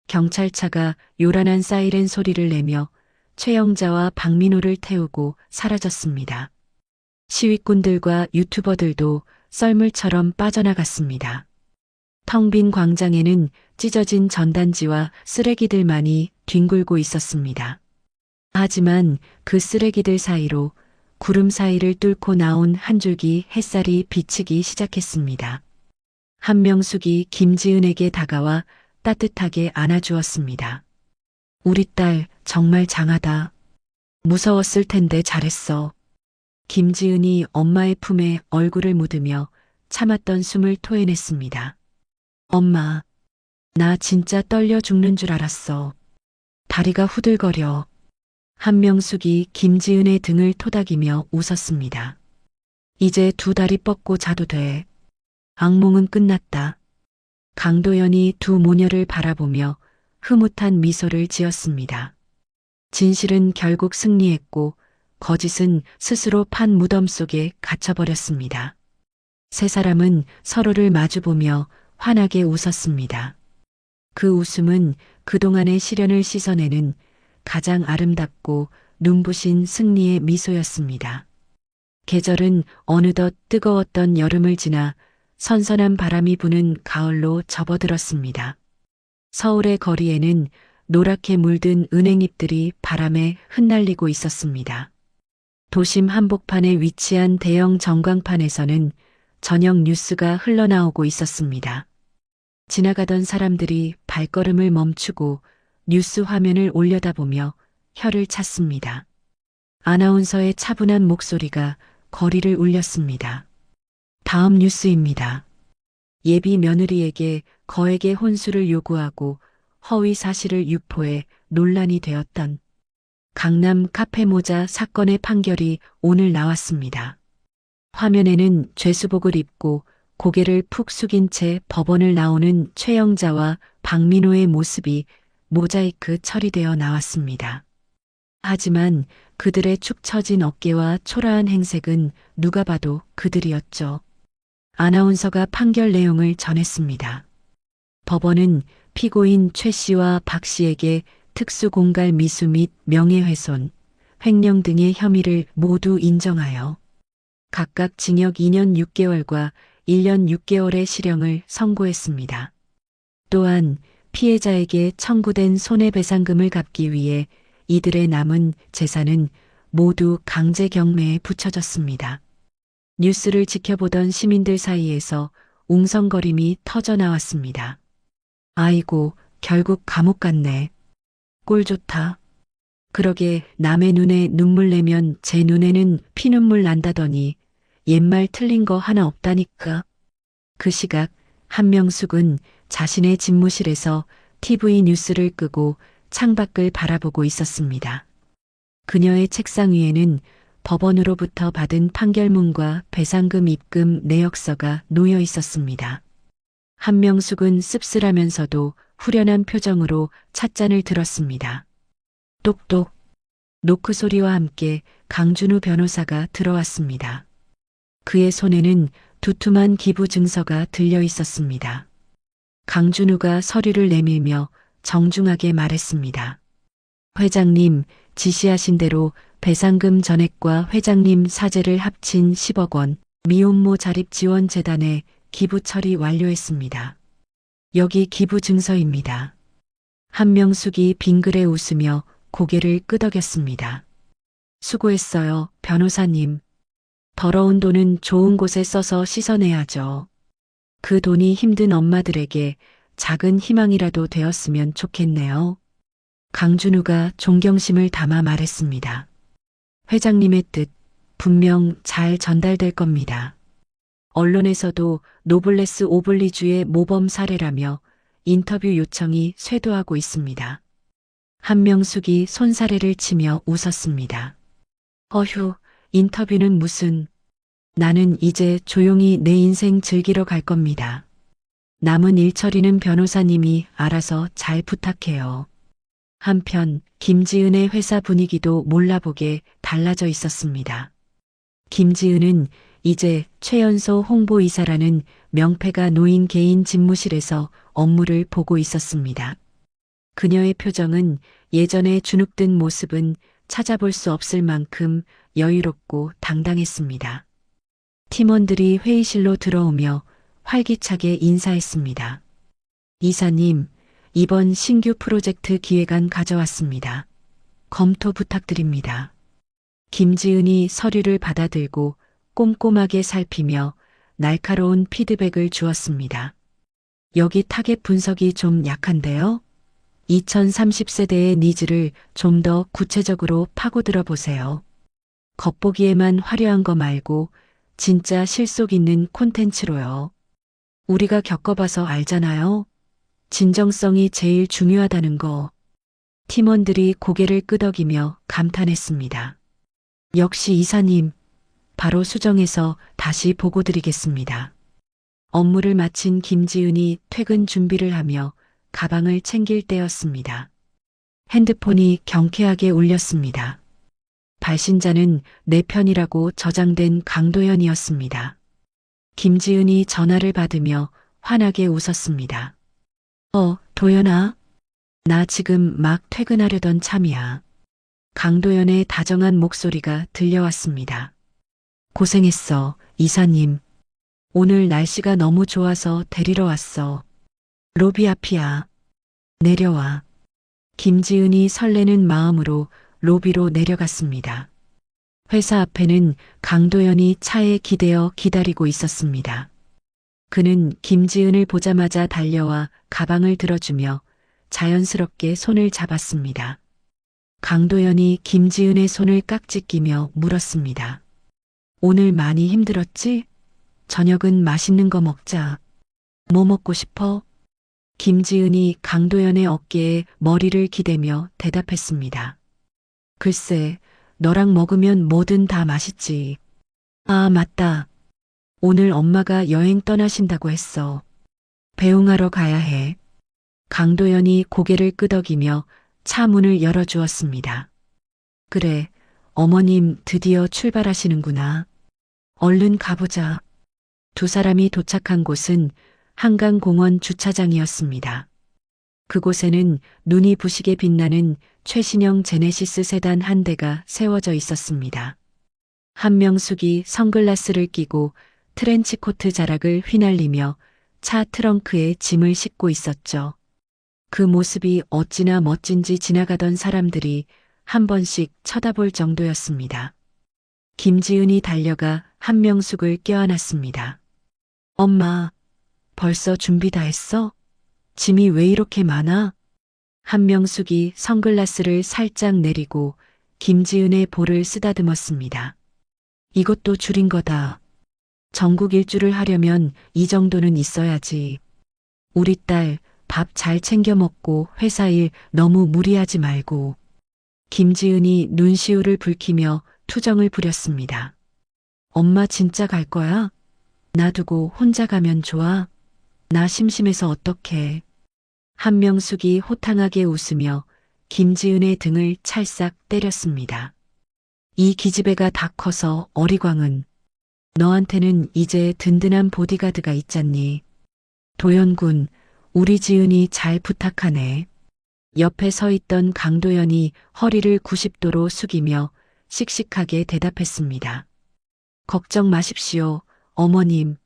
경찰차가 요란한 사이렌 소리를 내며 최영자와 박민호를 태우고 사라졌습니다. 시위꾼들과 유튜버들도 썰물처럼 빠져나갔습니다. 텅 빈 광장에는 찢어진 전단지와 쓰레기들만이 뒹굴고 있었습니다. 하지만 그 쓰레기들 사이로 구름 사이를 뚫고 나온 한 줄기 햇살이 비치기 시작했습니다. 한명숙이 김지은에게 다가와 따뜻하게 안아주었습니다. 우리 딸 정말 장하다. 무서웠을 텐데 잘했어. 김지은이 엄마의 품에 얼굴을 묻으며 참았던 숨을 토해냈습니다. 엄마, 나 진짜 떨려 죽는 줄 알았어. 다리가 후들거려. 한명숙이 김지은의 등을 토닥이며 웃었습니다. 이제 두 다리 뻗고 자도 돼. 악몽은 끝났다. 강도연이 두 모녀를 바라보며 흐뭇한 미소를 지었습니다. 진실은 결국 승리했고 거짓은 스스로 판 무덤 속에 갇혀버렸습니다. 세 사람은 서로를 마주보며 환하게 웃었습니다. 그 웃음은 그동안의 시련을 씻어내는 가장 아름답고 눈부신 승리의 미소였습니다. 계절은 어느덧 뜨거웠던 여름을 지나 선선한 바람이 부는 가을로 접어들었습니다. 서울의 거리에는 노랗게 물든 은행잎들이 바람에 흩날리고 있었습니다. 도심 한복판에 위치한 대형 전광판에서는 저녁 뉴스가 흘러나오고 있었습니다. 지나가던 사람들이 발걸음을 멈추고 뉴스 화면을 올려다보며 혀를 찼습니다. 아나운서의 차분한 목소리가 거리를 울렸습니다. 다음 뉴스입니다. 예비 며느리에게 거액의 혼수를 요구하고 허위 사실을 유포해 논란이 되었던 강남 카페 모자 사건의 판결이 오늘 나왔습니다. 화면에는 죄수복을 입고 고개를 푹 숙인 채 법원을 나오는 최영자와 박민호의 모습이 모자이크 처리되어 나왔습니다. 하지만 그들의 축 처진 어깨와 초라한 행색은 누가 봐도 그들이었죠. 아나운서가 판결 내용을 전했습니다. 법원은 피고인 최 씨와 박 씨에게 특수공갈 미수 및 명예훼손, 횡령 등의 혐의를 모두 인정하여 각각 징역 2년 6개월과 1년 6개월의 실형을 선고했습니다. 또한 피해자에게 청구된 손해배상금을 갚기 위해 이들의 남은 재산은 모두 강제 경매에 붙여졌습니다. 뉴스를 지켜보던 시민들 사이에서 웅성거림이 터져나왔습니다. 아이고, 결국 감옥 갔네. 꼴 좋다. 그러게 남의 눈에 눈물 내면 제 눈에는 피눈물 난다더니 옛말 틀린 거 하나 없다니까. 그 시각 한명숙은 자신의 집무실에서 TV 뉴스를 끄고 창밖을 바라보고 있었습니다. 그녀의 책상 위에는 법원으로부터 받은 판결문과 배상금 입금 내역서가 놓여 있었습니다. 한명숙은 씁쓸하면서도 후련한 표정으로 찻잔을 들었습니다. 똑똑. 노크 소리와 함께 강준우 변호사가 들어왔습니다. 그의 손에는 두툼한 기부 증서가 들려 있었습니다. 강준우가 서류를 내밀며 정중하게 말했습니다. 회장님, 지시하신 대로 배상금 전액과 회장님 사재를 합친 10억 원 미혼모 자립지원재단에 기부 처리 완료했습니다. 여기 기부 증서입니다. 한명숙이 빙그레 웃으며 고개를 끄덕였습니다. 수고했어요, 변호사님. 더러운 돈은 좋은 곳에 써서 씻어내야죠. 그 돈이 힘든 엄마들에게 작은 희망이라도 되었으면 좋겠네요. 강준우가 존경심을 담아 말했습니다. 회장님의 뜻 분명 잘 전달될 겁니다. 언론에서도 노블레스 오블리주의 모범 사례라며 인터뷰 요청이 쇄도하고 있습니다. 한명숙이 손사래를 치며 웃었습니다. 어휴, 인터뷰는 무슨. 나는 이제 조용히 내 인생 즐기러 갈 겁니다. 남은 일 처리는 변호사님이 알아서 잘 부탁해요. 한편 김지은의 회사 분위기도 몰라보게 달라져 있었습니다. 김지은은 이제 최연소 홍보이사라는 명패가 놓인 개인 집무실에서 업무를 보고 있었습니다. 그녀의 표정은 예전에 주눅든 모습은 찾아볼 수 없을 만큼 여유롭고 당당했습니다. 팀원들이 회의실로 들어오며 활기차게 인사했습니다. 이사님, 이번 신규 프로젝트 기획안 가져왔습니다. 검토 부탁드립니다. 김지은이 서류를 받아들고 꼼꼼하게 살피며 날카로운 피드백을 주었습니다. 여기 타겟 분석이 좀 약한데요? 2030세대의 니즈를 좀 더 구체적으로 파고들어 보세요. 겉보기에만 화려한 거 말고 진짜 실속 있는 콘텐츠로요. 우리가 겪어봐서 알잖아요. 진정성이 제일 중요하다는 거. 팀원들이 고개를 끄덕이며 감탄했습니다. 역시 이사님, 바로 수정해서 다시 보고 드리겠습니다. 업무를 마친 김지은이 퇴근 준비를 하며 가방을 챙길 때였습니다. 핸드폰이 경쾌하게 울렸습니다. 발신자는 내 편이라고 저장된 강도연이었습니다. 김지은이 전화를 받으며 환하게 웃었습니다. 도연아. 나 지금 막 퇴근하려던 참이야. 강도연의 다정한 목소리가 들려왔습니다. 고생했어, 이사님. 오늘 날씨가 너무 좋아서 데리러 왔어. 로비 앞이야. 내려와. 김지은이 설레는 마음으로 로비로 내려갔습니다. 회사 앞에는 강도연이 차에 기대어 기다리고 있었습니다. 그는 김지은을 보자마자 달려와 가방을 들어주며 자연스럽게 손을 잡았습니다. 강도연이 김지은의 손을 깍지 끼며 물었습니다. 오늘 많이 힘들었지? 저녁은 맛있는 거 먹자. 뭐 먹고 싶어? 김지은이 강도연의 어깨에 머리를 기대며 대답했습니다. 글쎄, 너랑 먹으면 뭐든 다 맛있지. 아, 맞다. 오늘 엄마가 여행 떠나신다고 했어. 배웅하러 가야 해. 강도연이 고개를 끄덕이며 차 문을 열어주었습니다. 그래, 어머님 드디어 출발하시는구나. 얼른 가보자. 두 사람이 도착한 곳은 한강공원 주차장이었습니다. 그곳에는 눈이 부시게 빛나는 최신형 제네시스 세단 한 대가 세워져 있었습니다. 한명숙이 선글라스를 끼고 트렌치코트 자락을 휘날리며 차 트렁크에 짐을 싣고 있었죠. 그 모습이 어찌나 멋진지 지나가던 사람들이 한 번씩 쳐다볼 정도였습니다. 김지은이 달려가 한명숙을 껴안았습니다. 엄마, 벌써 준비 다 했어? 짐이 왜 이렇게 많아? 한명숙이 선글라스를 살짝 내리고 김지은의 볼을 쓰다듬었습니다. 이것도 줄인 거다. 전국 일주를 하려면 이 정도는 있어야지. 우리 딸 밥 잘 챙겨 먹고 회사 일 너무 무리하지 말고. 김지은이 눈시울을 붉히며 투정을 부렸습니다. 엄마 진짜 갈 거야? 놔두고 혼자 가면 좋아? 나 심심해서 어떡해. 한명숙이 호탕하게 웃으며 김지은의 등을 찰싹 때렸습니다. 이 기집애가 다 커서 어리광은. 너한테는 이제 든든한 보디가드가 있잖니. 도연군, 우리 지은이 잘 부탁하네. 옆에 서 있던 강도연이 허리를 90도로 숙이며 씩씩하게 대답했습니다. 걱정 마십시오, 어머님.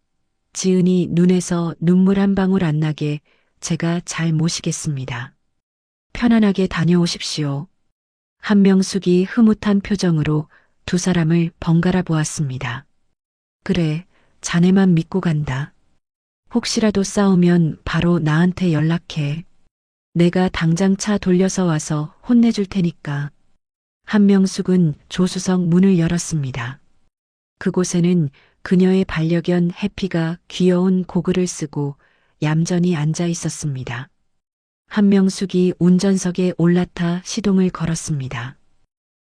지은이 눈에서 눈물 한 방울 안 나게 제가 잘 모시겠습니다. 편안하게 다녀오십시오. 한명숙이 흐뭇한 표정으로 두 사람을 번갈아 보았습니다. 그래, 자네만 믿고 간다. 혹시라도 싸우면 바로 나한테 연락해. 내가 당장 차 돌려서 와서 혼내줄 테니까. 한명숙은 조수석 문을 열었습니다. 그곳에는 그녀의 반려견 해피가 귀여운 고글을 쓰고 얌전히 앉아 있었습니다. 한명숙이 운전석에 올라타 시동을 걸었습니다.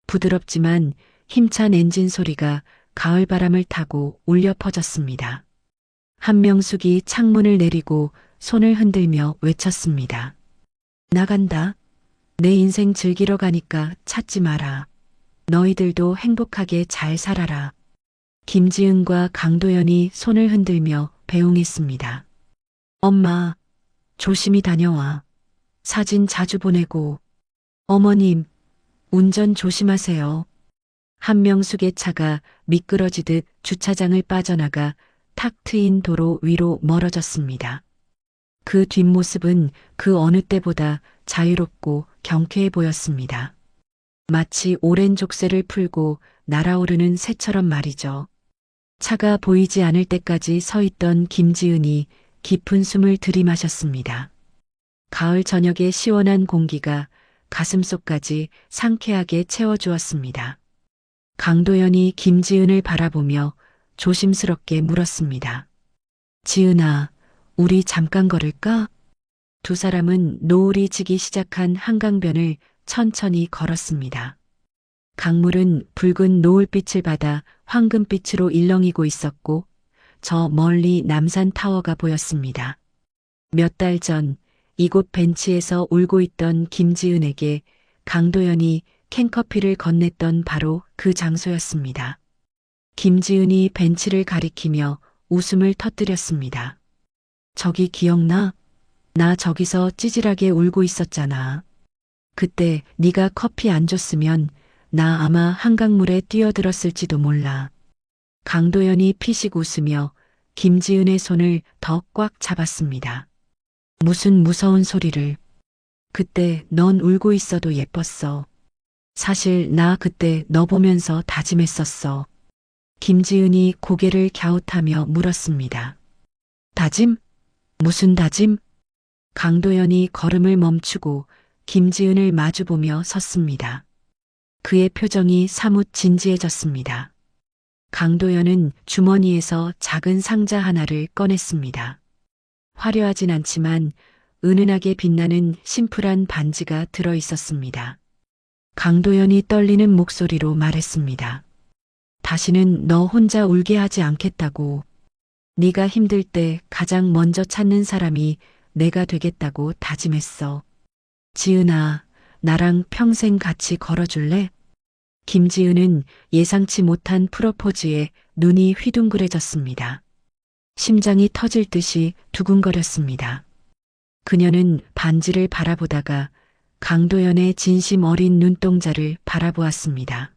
부드럽지만 힘찬 엔진 소리가 가을 바람을 타고 울려 퍼졌습니다. 한명숙이 창문을 내리고 손을 흔들며 외쳤습니다. 나간다. 내 인생 즐기러 가니까 찾지 마라. 너희들도 행복하게 잘 살아라. 김지은과 강도연이 손을 흔들며 배웅했습니다. 엄마, 조심히 다녀와. 사진 자주 보내고. 어머님, 운전 조심하세요. 한명숙의 차가 미끄러지듯 주차장을 빠져나가 탁 트인 도로 위로 멀어졌습니다. 그 뒷모습은 그 어느 때보다 자유롭고 경쾌해 보였습니다. 마치 오랜 족쇄를 풀고 날아오르는 새처럼 말이죠. 차가 보이지 않을 때까지 서 있던 김지은이 깊은 숨을 들이마셨습니다. 가을 저녁의 시원한 공기가 가슴속까지 상쾌하게 채워주었습니다. 강도연이 김지은을 바라보며 조심스럽게 물었습니다. 지은아, 우리 잠깐 걸을까? 두 사람은 노을이 지기 시작한 한강변을 천천히 걸었습니다. 강물은 붉은 노을빛을 받아 황금빛으로 일렁이고 있었고 저 멀리 남산 타워가 보였습니다. 몇 달 전 이곳 벤치에서 울고 있던 김지은에게 강도연이 캔커피를 건넸던 바로 그 장소였습니다. 김지은이 벤치를 가리키며 웃음을 터뜨렸습니다. 저기 기억나? 나 저기서 찌질하게 울고 있었잖아. 그때 네가 커피 안 줬으면 나 아마 한강물에 뛰어들었을지도 몰라. 강도연이 피식 웃으며 김지은의 손을 더 꽉 잡았습니다. 무슨 무서운 소리를. 그때 넌 울고 있어도 예뻤어. 사실 나 그때 너 보면서 다짐했었어. 김지은이 고개를 갸웃하며 물었습니다. 다짐? 무슨 다짐? 강도연이 걸음을 멈추고 김지은을 마주보며 섰습니다. 그의 표정이 사뭇 진지해졌습니다. 강도연은 주머니에서 작은 상자 하나를 꺼냈습니다. 화려하진 않지만 은은하게 빛나는 심플한 반지가 들어 있었습니다. 강도연이 떨리는 목소리로 말했습니다. 다시는 너 혼자 울게 하지 않겠다고. 네가 힘들 때 가장 먼저 찾는 사람이 내가 되겠다고 다짐했어. 지은아, 나랑 평생 같이 걸어줄래? 김지은은 예상치 못한 프로포즈에 눈이 휘둥그레졌습니다. 심장이 터질 듯이 두근거렸습니다. 그녀는 반지를 바라보다가 강도연의 진심 어린 눈동자를 바라보았습니다.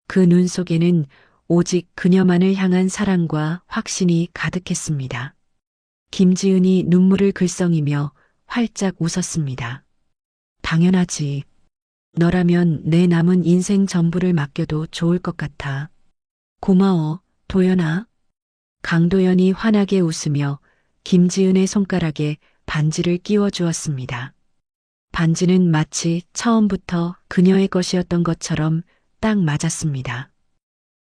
그 눈 속에는 오직 그녀만을 향한 사랑과 확신이 가득했습니다. 김지은이 눈물을 글썽이며 활짝 웃었습니다. 당연하지. 너라면 내 남은 인생 전부를 맡겨도 좋을 것 같아. 고마워, 도연아. 강도연이 환하게 웃으며 김지은의 손가락에 반지를 끼워 주었습니다. 반지는 마치 처음부터 그녀의 것이었던 것처럼 딱 맞았습니다.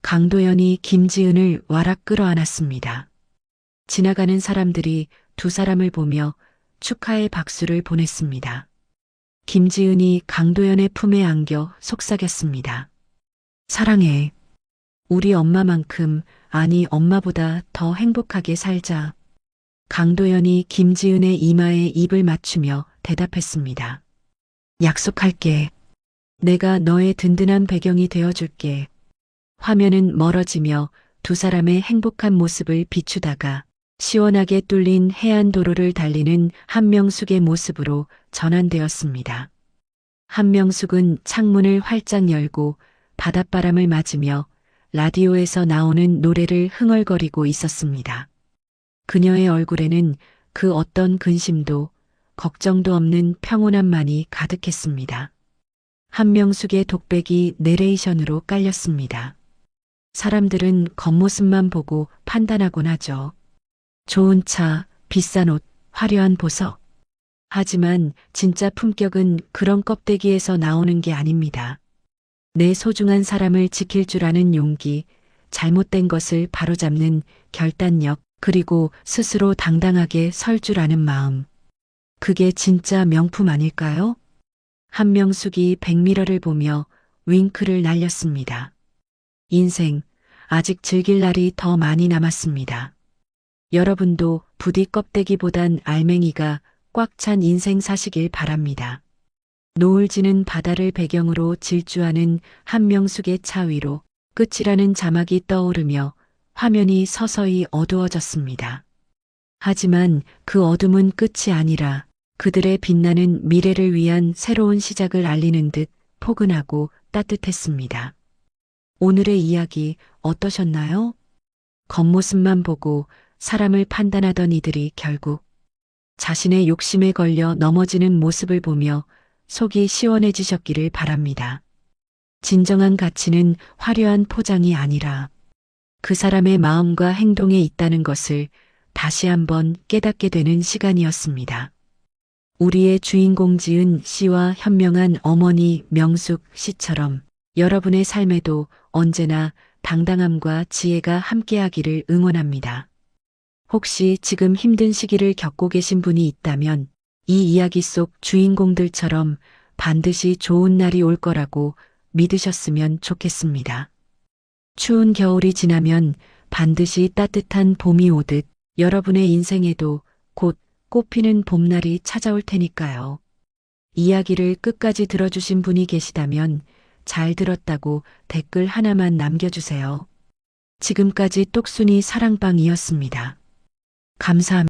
강도연이 김지은을 와락 끌어안았습니다. 지나가는 사람들이 두 사람을 보며 축하의 박수를 보냈습니다. 김지은이 강도연의 품에 안겨 속삭였습니다. 사랑해. 우리 엄마만큼, 아니 엄마보다 더 행복하게 살자. 강도연이 김지은의 이마에 입을 맞추며 대답했습니다. 약속할게. 내가 너의 든든한 배경이 되어줄게. 화면은 멀어지며 두 사람의 행복한 모습을 비추다가 시원하게 뚫린 해안도로를 달리는 한명숙의 모습으로 전환되었습니다. 한명숙은 창문을 활짝 열고 바닷바람을 맞으며 라디오에서 나오는 노래를 흥얼거리고 있었습니다. 그녀의 얼굴에는 그 어떤 근심도 걱정도 없는 평온함만이 가득했습니다. 한명숙의 독백이 내레이션으로 깔렸습니다. 사람들은 겉모습만 보고 판단하곤 하죠. 좋은 차, 비싼 옷, 화려한 보석. 하지만 진짜 품격은 그런 껍데기에서 나오는 게 아닙니다. 내 소중한 사람을 지킬 줄 아는 용기, 잘못된 것을 바로잡는 결단력, 그리고 스스로 당당하게 설 줄 아는 마음. 그게 진짜 명품 아닐까요? 한명숙이 백미러를 보며 윙크를 날렸습니다. 인생, 아직 즐길 날이 더 많이 남았습니다. 여러분도 부디 껍데기보단 알맹이가 꽉 찬 인생 사시길 바랍니다. 노을 지는 바다를 배경으로 질주하는 한명숙의 차 위로 끝이라는 자막이 떠오르며 화면이 서서히 어두워졌습니다. 하지만 그 어둠은 끝이 아니라 그들의 빛나는 미래를 위한 새로운 시작을 알리는 듯 포근하고 따뜻했습니다. 오늘의 이야기 어떠셨나요? 겉모습만 보고 사람을 판단하던 이들이 결국 자신의 욕심에 걸려 넘어지는 모습을 보며 속이 시원해지셨기를 바랍니다. 진정한 가치는 화려한 포장이 아니라 그 사람의 마음과 행동에 있다는 것을 다시 한번 깨닫게 되는 시간이었습니다. 우리의 주인공 지은 씨와 현명한 어머니 명숙 씨처럼 여러분의 삶에도 언제나 당당함과 지혜가 함께하기를 응원합니다. 혹시 지금 힘든 시기를 겪고 계신 분이 있다면 이 이야기 속 주인공들처럼 반드시 좋은 날이 올 거라고 믿으셨으면 좋겠습니다. 추운 겨울이 지나면 반드시 따뜻한 봄이 오듯 여러분의 인생에도 곧 꽃피는 봄날이 찾아올 테니까요. 이야기를 끝까지 들어주신 분이 계시다면 잘 들었다고 댓글 하나만 남겨주세요. 지금까지 똑순이 사랑방이었습니다. 감사합니다.